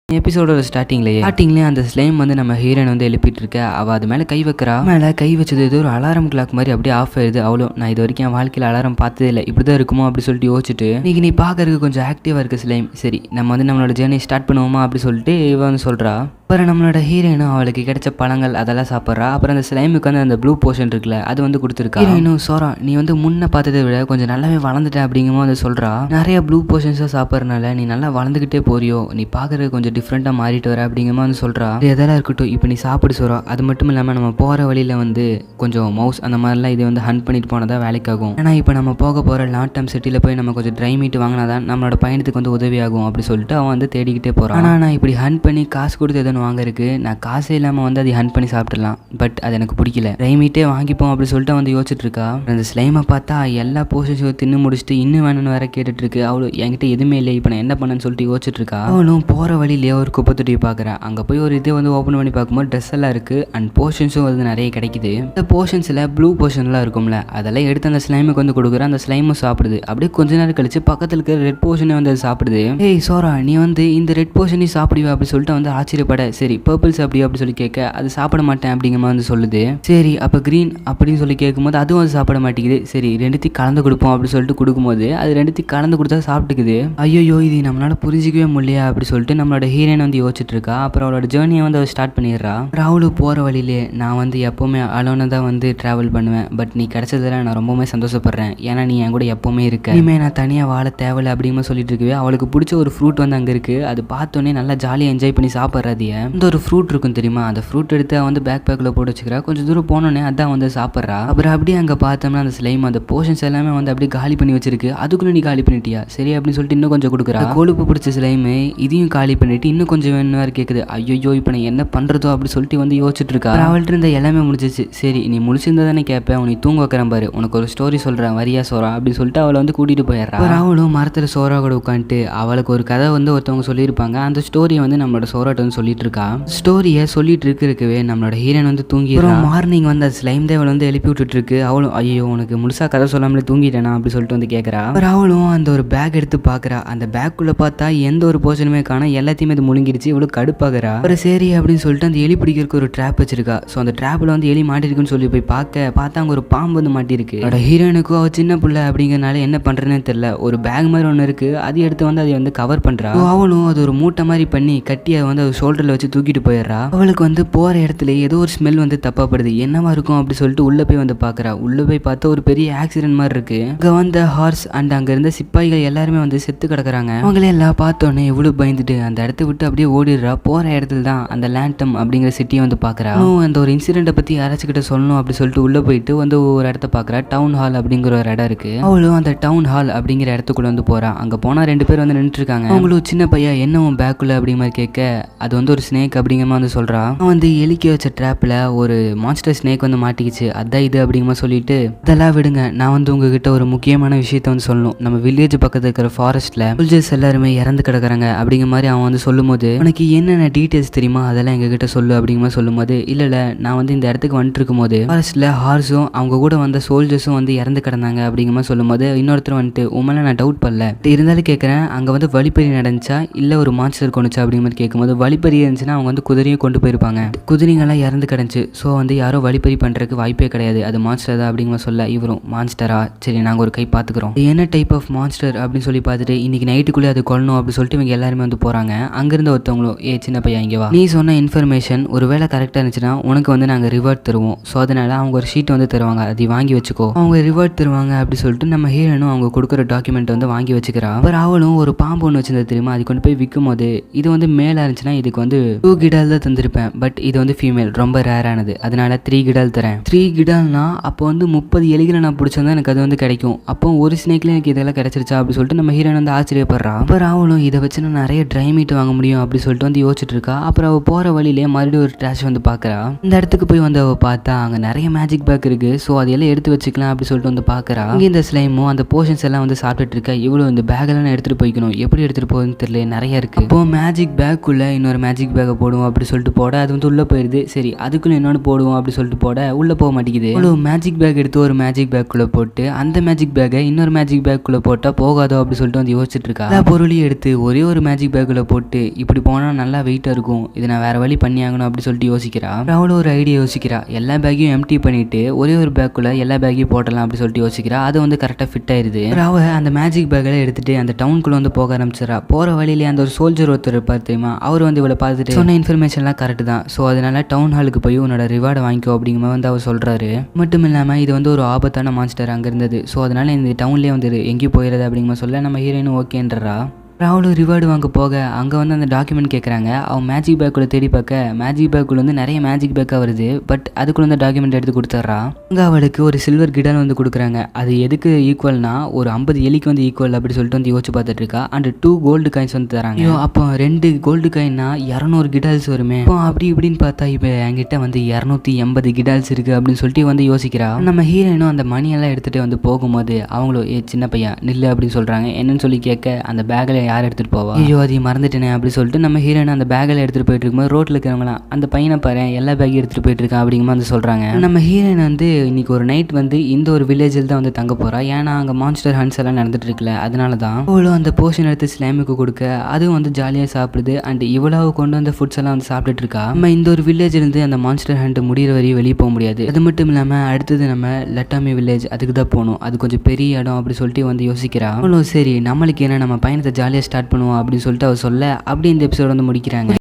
எபிசோடோட ஸ்டார்டிங்லேயே அந்த ஸ்லைம் வந்து நம்ம ஹீரோயின் வந்து எழுப்பிட்டு இருக்க. அவள் அது மேலே கை வைக்கிறா. மேலே கை வச்சது ஏதோ ஒரு அலாரம் கிளாக் மாதிரி அப்படியே ஆஃப் ஆயிடுது. அவ்வளோ நான் இது வரைக்கும் என் வாழ்க்கையில் அலாரம் பார்த்ததே இல்லை, இப்படி தான் இருக்குமோ அப்படி சொல்லிட்டு யோசிச்சுட்டு இன்னைக்கு நீ பார்க்கறதுக்கு கொஞ்சம் ஆக்டிவாக இருக்குது ஸ்லைம், சரி நம்ம வந்து நம்மளோட ஜேர்னி ஸ்டார்ட் பண்ணுவோமா அப்படி சொல்லிட்டு இவ வந்து சொல்கிறா. அப்புறம் நம்மளோட ஹீரோயினும் அவளுக்கு கிடைச்ச பழங்கள் அதெல்லாம் சாப்பிட்றா. அப்புறம் அந்த ஸ்லைமுக்கு வந்து அந்த ப்ளூ போர்ஷன் இருக்குல்ல அது வந்து கொடுத்துருக்கா. ஹீரோயினும் சோரா நீ வந்து முன்ன பார்த்ததை விட கொஞ்சம் நல்லாவே வளர்ந்துட்ட அப்படிங்கும் போது சொல்கிறா. நிறைய ப்ளூ போர்ஷன்ஸாக சாப்பிட்றதுனால நீ நல்லா வளர்ந்துக்கிட்டே போறியோ, நீ பார்க்குறது கொஞ்சம் டிஃப்ரெண்ட்டாக மாறிட்டு வர அப்படிங்கும் போது சொல்கிறா. எதெல்லாம் இருக்கட்டும், இப்போ நீ சாப்பிடு சோரா. அது மட்டும் இல்லாமல் நம்ம போகிற வழியில் வந்து கொஞ்சம் மவுஸ் அந்த மாதிரிலாம் இதை வந்து ஹண்ட் பண்ணிட்டு போனதான் வேலைக்காகும். ஏன்னா இப்போ நம்ம போக போகிற லாங் சிட்டியில் போய் நம்ம கொஞ்சம் ட்ரை மீட் வாங்கினா தான் நம்மளோட பயணத்துக்கு வந்து உதவியாகும் அப்படி சொல்லிட்டு அவன் வந்து தேடிக்கிட்டே போகிறான். ஆனால் நான் இப்படி ஹண்ட் பண்ணி காசு கொடுத்து வாங்க இருக்கு, நான் காசே இல்லாமல் வந்து அதை ஹண்ட் பண்ணி சாப்பிடலாம், பட் அது எனக்கு பிடிக்கல, ரைமீட்டே வாங்கிப்போம் அப்படி சொல்லிட்டு வந்து யோசிச்சுட்டு இருக்கா. அந்த ஸ்லைமை பார்த்தா எல்லா போர்ஷன்ஸும் தின்னு முடிச்சுட்டு இன்னும் வேணும்னு வேற கேட்டுட்டு இருக்கு. அவளும் என்கிட்ட எதுவுமே இல்லை, இப்போ நான் என்ன பண்ணேன்னு சொல்லிட்டு யோசிச்சுட்டு இருக்கா. அவளும் போகிற வழியிலேயே ஒரு குப்பை தொட்டி பார்க்குறேன். அங்கே போய் ஒரு இது வந்து ஓப்பன் பண்ணி பார்க்கும்போது ட்ரெஸ் எல்லாம் இருக்குது அண்ட் போர்ஷன்ஸும் வந்து நிறைய கிடைக்குது. இந்த போர்ஷன்ஸில் ப்ளூ போர்ஷன்லாம் இருக்கும்ல அதெல்லாம் எடுத்து அந்த ஸ்லைமுக்கு வந்து கொடுக்குறேன். அந்த ஸ்லைமும் சாப்பிடுது. அப்படியே கொஞ்ச நேரம் கழிச்சு பக்கத்தில் இருக்கிற ரெட் போர்ஷனே வந்து அது சாப்பிடுது. ஏய் சோரா நீ வந்து இந்த ரெட் போர்ஷனையும் சாப்பிடுவா அப்படி சொல்லிட்டு வந்து ஆச்சரியப்பட, சரி பர்பிள்ஸ் அப்படி சொல்லி கேட்க அது சாப்பிட மாட்டேன் அப்படிங்கிற மாதிரி வந்து சொல்லுது. சரி அப்போ க்ரீன் அப்படின்னு சொல்லி கேட்கும்போது அதுவும் அது சாப்பிட மாட்டேங்குது. சரி ரெண்டுத்தையும் கலந்து கொடுப்போம் அப்படி சொல்லிட்டு கொடுக்கும்போது அது ரெண்டுத்தையும் கலந்து கொடுத்தா சாப்பிட்டுக்குது. ஐயோ இது நம்மளால புரிஞ்சிக்கவே முடியலையா அப்படி சொல்லிட்டு நம்மளோட ஹீரோயின் வந்து யோசிச்சுட்டு இருக்கா. அப்புறம் அவளோட ஜேர்னியை வந்து அவள் ஸ்டார்ட் பண்ணிடுறா. ராகுல் போகிற வழியிலே நான் வந்து எப்போவுமே அலோனாக தான் வந்து ட்ராவல் பண்ணுவேன், பட் நீ கிடைச்சதில் நான் ரொம்பவுமே சந்தோஷப்படுறேன், ஏன்னா நீ என் கூட எப்போவுமே இருக்க, இனிமேல் நான் தனியாக வாழ தேவையில்லை அப்படிங்கிற சொல்லிட்டு இருக்கவே அவளுக்கு பிடிச்ச ஒரு ஃப்ரூட் வந்து அங்கே இருக்குது. அது பார்த்தோன்னே நல்லா ஜாலியாக என்ஜாய் பண்ணி சாப்பிட்றதைய இந்த ஒரு ஃப்ரூட் இருக்கும் தெரியுமா, அந்த ஃப்ரூட் எடுத்து வந்து பேக் பேக்கில் போட்டு வச்சுக்கிறா. கொஞ்சம் தூரம் போனோன்னே அதான் வந்து சாப்பிட்றா. அப்புறம் அப்படியே அங்கே பார்த்தோம்னா அந்த ஸ்லைம் அந்த போர்ஷன்ஸ் எல்லாமே வந்து அப்படியே காலி பண்ணி வச்சிருக்கு. அதுக்குள்ளே நீ காலி பண்ணிட்டியா, சரி அப்படின்னு சொல்லிட்டு இன்னும் கொஞ்சம் கொடுக்குறா. கொழுப்பு பிடிச்ச ஸ்லைமு இதையும் காலி பண்ணிட்டு இன்னும் கொஞ்சம் வேணும் வேறு கேட்குது. ஐயோ இப்போ நான் என்ன பண்ணுறதோ அப்படி சொல்லிட்டு வந்து யோசிச்சுட்டு இருக்கா. அவள்கிட்ட இருந்த எல்லாமே முடிச்சிச்சு. சரி நீ முடிச்சிருந்தா தானே கேட்பேன், உனக்கு தூங்க வைக்கிறேன் பாரு, உனக்கு ஒரு ஸ்டோரி சொல்கிறேன் வரியா சோரா அப்படின்னு சொல்லிட்டு அவளை வந்து கூட்டிகிட்டு போயிடுறா. அவளும் மரத்தில் சோரா கூட உட்காந்துட்டு அவளுக்கு ஒரு கதை வந்து ஒருத்தவங்க சொல்லியிருப்பாங்க. அந்த ஸ்டோரியை வந்து நம்மளோட சோராட்ட வந்து சொல்லிட்டு இருக்கா. ஸ்டோரியை சொல்லிட்டு இருக்கவே நம்மளோட ஹீரோயின் வந்து தூங்கிடுறா. மார்னிங் வந்து அந்த ஸ்லைம் தேவல் வந்து எழுப்பி விட்டுட்டு இருக்கு. அவளும் ஐயோ உனக்கு முழுசா கதை சொல்லாமலே தூங்கிட்டேனா அப்படி சொல்லிட்டு வந்து கேட்குறா. அவளும் அந்த ஒரு பேக் எடுத்து பார்க்குறா. அந்த பேக்குள்ளே பார்த்தா எந்த ஒரு போர்ஷனுமே காணோம், எல்லாத்தையுமே அது முழுங்கிடுச்சு. இவ்வளோ கடுப்பாகிறா. ஒரு சரி அப்படின்னு சொல்லிட்டு அந்த எலி பிடிக்கிறதுக்கு ஒரு ட்ராப் வச்சிருக்கா. ஸோ அந்த ட்ராப்பில் வந்து எலி மாட்டிருக்குன்னு சொல்லி போய் பார்த்தா அங்கே ஒரு பாம்பு வந்து மாட்டிருக்கு. அவட ஹீரோயினுக்கும் அவள் சின்ன பிள்ளை அப்படிங்கிறனால என்ன பண்ணுறேன்னு தெரியல, ஒரு பேக் மாதிரி ஒன்று இருக்குது, அது எடுத்து வந்து அதை வந்து கவர் பண்ணுறா. அவளும் அது ஒரு மூட்டை மாதிரி பண்ணி கட்டி அதை வந்து அது ஷோல்டரில் வச்சு தூக்கிட்டு போயிடுறா. அவளுக்கு வந்து போகிற இடத்துல ஏதோ ஒரு ஸ்மெல் வந்து தப்பாப்படுது, என்னவா இருக்கும் அப்படி சொல்லிட்டு உள்ளே போய் வந்து பார்க்குறா. உள்ளே போய் பார்த்தா ஒரு பெரிய ஆக்சிடென்ட் மாதிரி இருக்கு. அங்கே வந்த ஹார்ஸ் அண்ட் அங்கே இருந்த சிப்பாய்கள் எல்லாருமே வந்து செத்து கிடக்குறாங்க. அவங்களே எல்லாம் பார்த்தோன்னே எவ்வளோ பயந்துட்டு அந்த இடத்த விட்டு அப்படியே ஓடிடுறா. போகிற இடத்துல தான் அந்த லேண்டம் அப்படிங்கிற சிட்டியை வந்து பார்க்குறா. அந்த ஒரு இன்சிடென்ட்டை பற்றி யாராச்சுக்கிட்ட சொல்லணும் அப்படி சொல்லிட்டு உள்ளே போயிட்டு வந்து ஒரு இடத்த பார்க்குறா. டவுன் ஹால் அப்படிங்கிற ஒரு இடம் இருக்கு. அவளும் அந்த டவுன் ஹால் அப்படிங்கிற இடத்துக்குள்ள வந்து போறா. அங்கே போனால் 2 பேர் வந்து நின்றுட்டு இருக்காங்க. அவங்களும் சின்ன பையன் என்ன உன் பேக்குள்ள அப்படிங்கிற மாதிரி கேட்க அது வந்து ஒரு ஸ்னேக் அப்படிங்கிற மாதிரி வந்து சொல்றா. அவன் வந்து எலிக்க வச்ச ட்ராப்ல ஒரு மான்ஸ்டர் ஸ்னேக் வந்து மாட்டிக்கிச்சு, அதான் இது அப்படிங்கிற மாதிரி சொல்லிட்டு இதெல்லாம் விடுங்க, நான் வந்து உங்ககிட்ட ஒரு முக்கியமான விஷயத்த வந்து சொல்லணும். நம்ம வில்லேஜ் பக்கத்துல இருக்கிற ஃபாரஸ்ட்ல சோல்ஜர்ஸ் எல்லாருமே இறந்து கிடக்குறாங்க அப்படிங்கிற மாதிரி அவன் வந்து சொல்லும் போது உனக்கு என்னென்ன டீட்டெயில்ஸ் தெரியுமா அதெல்லாம் எங்ககிட்ட சொல்லு அப்படிங்கிற மாதிரி சொல்லும் போது இல்ல நான் வந்து இந்த இடத்துக்கு வந்துட்டு இருக்கும் போது ஃபாரஸ்ட்ல ஹார்ஸும் அவங்க கூட வந்த சோல்ஜர்ஸும் வந்து இறந்து கிடந்தாங்க அப்படிங்கிற மாதிரி சொல்லும் போது இன்னொருத்தர் வந்துட்டு உண்மையில நான் டவுட் பண்ணல, இருந்தாலும் கேட்கறேன் அங்க வந்து வழிப்பறி நடந்துச்சா இல்ல ஒரு மான்ஸ்டர் கொண்டுச்சா அப்படிங்கிற மாதிரி கேட்கும்போது வழிப்பறி இருந்துச்சுன்னா அவங்க வந்து குதிரையும் கொண்டு போயிருப்பாங்க. குதிரைங்கெல்லாம் இறந்து கிடந்துச்சு. ஸோ வந்து யாரோ வழிப்பறி பண்ணுறதுக்கு வாய்ப்பே கிடையாது, அது மான்ஸ்டர் தான் அப்படிங்கிற சொல்ல இவரும் மான்ஸ்டரா, சரி நாங்கள் ஒரு கை பார்த்துக்குறோம், என்ன டைப் ஆஃப் மான்ஸ்டர் அப்படின்னு சொல்லி பார்த்துட்டு இன்னைக்கு நைட்டுக்குள்ளே அது கொல்லணும் அப்படின்னு சொல்லிட்டு இவங்க எல்லாருமே வந்து போகிறாங்க. அங்கேருந்து ஒருத்தவங்களும் சின்ன பையன் இங்கே வா, நீ சொன்ன இன்ஃபர்மேஷன் ஒரு வேளை கரெக்டாக இருந்துச்சுன்னா உனக்கு வந்து நாங்கள் ரிவார்ட் தருவோம். ஸோ அதனால அவங்க ஒரு ஷீட் வந்து தருவாங்க, அதை வாங்கி வச்சுக்கோ, அவங்க ரிவார்ட் தருவாங்க அப்படி சொல்லிட்டு நம்ம ஹீரோனும் அவங்க கொடுக்குற டாக்குமெண்ட் வந்து வாங்கி வச்சுக்கிறா. அப்புறம் அவளும் ஒரு பாம்பு ஒன்று வச்சிருந்தது தெரியுமா, அது கொண்டு போய் விற்கும் போது இது வந்து மேலே இருந்துச்சுன்னா இதுக்கு வந்து 2 கிடால் தான் தந்திருப்பேன், பட் இது வந்து ஃபீமேல் ரொம்ப ரேரானது, அதனால 3 கிடால் தரேன். 3 கிடால்னா அப்போ வந்து 30 எலிகளை நான் பிடிச்சிருந்தா எனக்கு அது வந்து கிடைக்கும், அப்போ ஒரு ஸ்னேக்ல எனக்கு இதெல்லாம் கிடைச்சிருச்சா அப்படி சொல்லிட்டு நம்ம ஹீரோன் வந்து ஆச்சரியப்படுறா. அப்புறம் அவளும் இதை வச்சு நான் நிறைய ட்ரை மீட் வாங்க முடியும் அப்படி சொல்லிட்டு வந்து யோசிச்சுட்டு இருக்கா. அப்புறம் அவள் போகிற வழியிலே மறுபடியும் ஒரு ட்ராஷ் வந்து பார்க்குறா. இந்த இடத்துக்கு போய் வந்து அவள் பார்த்தா அங்கே நிறைய மேஜிக் பேக் இருக்கு, ஸோ அதையெல்லாம் எடுத்து வச்சுக்கலாம் அப்படி சொல்லிட்டு வந்து பார்க்குறா. இங்கே இந்த ஸ்லைமும் அந்த போர்ஷன்ஸ் எல்லாம் வந்து சாப்பிட்டுட்டு இருக்கா. இவ்வளோ இந்த பேக்கெல்லாம் எடுத்துகிட்டு போய்க்கணும், எப்படி எடுத்துகிட்டு போகுதுன்னு தெரியல, நிறைய இருக்கு. இப்போ மேஜிக் பேக்குள்ளே இன்னொரு மேஜிக் பேக்கை போடுவோம் அப்படி சொல்லிட்டு போட அது வந்து உள்ளே போயிடுது. சரி அதுக்குள்ளே இன்னொன்று போடுவோம் அப்படி சொல்லிட்டு போட உள்ளே போக மாட்டேங்குது. இவ்வளோ மேஜிக் பேக் எடுத்து ஒரு மேஜிக் பேக்குள்ளே போட்டு அந்த மேஜிக் பேக்கை இன்னொரு மேஜிக் பேக்குள்ளே போட்டால் போகாதோ அப்படி சொல்லிட்டு வந்து யோசிச்சுட்டு இருக்கா. எல்லா பொருளையும் எடுத்து ஒரே ஒரு மேஜிக் பேக்குள்ளே போட்டு இப்படி போனால் நல்லா வெயிட்டாக இருக்கும், இது நான் வேற வழி பண்ணி ஆகணும் அப்படி சொல்லிட்டு யோசிக்கிறா. அவ்வளோ ஒரு ஐடியா யோசிக்கிறா, எல்லா பேக்கையும் எம்டி பண்ணிட்டு ஒரே ஒரு பேக்குள்ளே எல்லா பேக்கையும் போட்டலாம் அப்படி சொல்லிட்டு யோசிக்கிறா. அது வந்து கரெக்டாக ஃபிட் ஆயிருது. அவ அந்த மேஜிக் பேக்கெல்லாம் எடுத்துட்டு அந்த டவுனுக்குள்ளே வந்து போக ஆரம்பிச்சிடறா. போகிற வழியிலே அந்த ஒரு சோல்ஜர் ஒருத்தர் இருப்பார் தெரியுமா, அவர் வந்து இவளை பார்த்துட்டு சொன்ன இன்ஃபர்மேஷன்லாம் கரெக்ட் தான், ஸோ அதனால டவுன் ஹாலுக்கு போய் உன்னோட ரிவார்டை வாங்கிக்கோ அப்படிங்கிற வந்து அவர் சொல்கிறாரு. மட்டும் இல்லாமல் இது வந்து ஒரு ஆபத்தான மான்ஸ்டர் அங்கே இருந்தது, ஸோ அதனால இந்த டவுன்லேயே வந்து எங்கேயும் போயிடுறது அப்படிங்கிற சொல்ல நம்ம ஹீரோயினும் ஓகேன்றா. ராவலும் ரிவார்டு வாங்க போக அங்கே வந்து அந்த டாக்குமெண்ட் கேட்குறாங்க. அவன் மேஜிக் பேக்குள்ளே தேடி பார்க்க மேஜிக் பேக்குள்ள வந்து நிறைய மேஜிக் பேக்காக வருது, பட் அதுக்குள்ள வந்து டாக்குமெண்ட் எடுத்து கொடுத்துட்றா. அங்கே அவளுக்கு ஒரு சில்வர் கிடால் வந்து கொடுக்குறாங்க. அது எதுக்கு ஈக்குவல்னா ஒரு 50 எலிக்கு வந்து ஈக்குவல் அப்படி சொல்லிட்டு வந்து யோசிச்சு பார்த்துட்டு இருக்கா. அண்ட் 2 கோல்டு காயின்ஸ் வந்து தராங்க. ஐயோ அப்போ 2 கோல்டு காயின்னா 200 கிடால்ஸ் வருமே. இப்போ அப்படி இப்படின்னு பார்த்தா இப்போ என்கிட்ட வந்து 280 கிடால்ஸ் இருக்குது அப்படின்னு சொல்லிட்டு வந்து யோசிக்கிறா. நம்ம ஹீரோயினும் அந்த மணியெல்லாம் எடுத்துகிட்டு வந்து போகும்போது அவங்களும் சின்ன பையன் நில்லு அப்படின்னு சொல்கிறாங்க. என்னன்னு சொல்லி கேட்க அந்த பேக்கில் யார் எடுத்துகிட்டு போவா, ஐயோ அதையும் மறந்துட்டேனே அப்படி சொல்லிட்டு நம்ம ஹீரோயின் அந்த பேக்கில் எடுத்துகிட்டு போயிட்டு இருக்கும்போது ரோட்டில் இருக்கிறவங்களாம் அந்த பையனை பாரு எல்லா பேக்கையும் எடுத்துகிட்டு போயிட்டு இருக்கா அப்படிங்கிற வந்து சொல்கிறாங்க. நம்ம ஹீரோயின் வந்து இன்னைக்கு ஒரு நைட் வந்து இந்த ஒரு வில்லேஜில் தான் வந்து தங்க போகிறா. ஏன்னா அங்கே மான்ஸ்டர் ஹண்ட்ஸ் எல்லாம் நடந்துட்டு இருக்குல்ல, அதனால தான் அவ்வளோ அந்த போர்ஷன் எடுத்து ஸ்லைமுக்கு கொடுக்க அதுவும் வந்து ஜாலியாக சாப்பிடுது. அண்ட் இவ்வளவு கொண்டு வந்த ஃபுட்ஸ் எல்லாம் வந்து சாப்பிட்டுட்டு இருக்கா. நம்ம இந்த ஒரு வில்லேஜ்லேருந்து அந்த மான்ஸ்டர் ஹண்ட் முடிகிற வரையும் வெளியே போக முடியாது. அது மட்டும் இல்லாமல் அடுத்தது நம்ம லட்டாமி வில்லேஜ் அதுக்கு தான் போகணும், அது கொஞ்சம் பெரிய இடம் அப்படி சொல்லிட்டு வந்து யோசிக்கிறா. அவ்வளோ சரி நம்மளுக்கு என்ன நம்ம பயணத்தை ஜாலியாக ஸ்டார்ட் பண்ணுவோம் அப்படின்னு சொல்லிட்டு அவர் சொல்ல அப்படி இந்த எபிசோட் வந்து முடிக்கிறாங்க.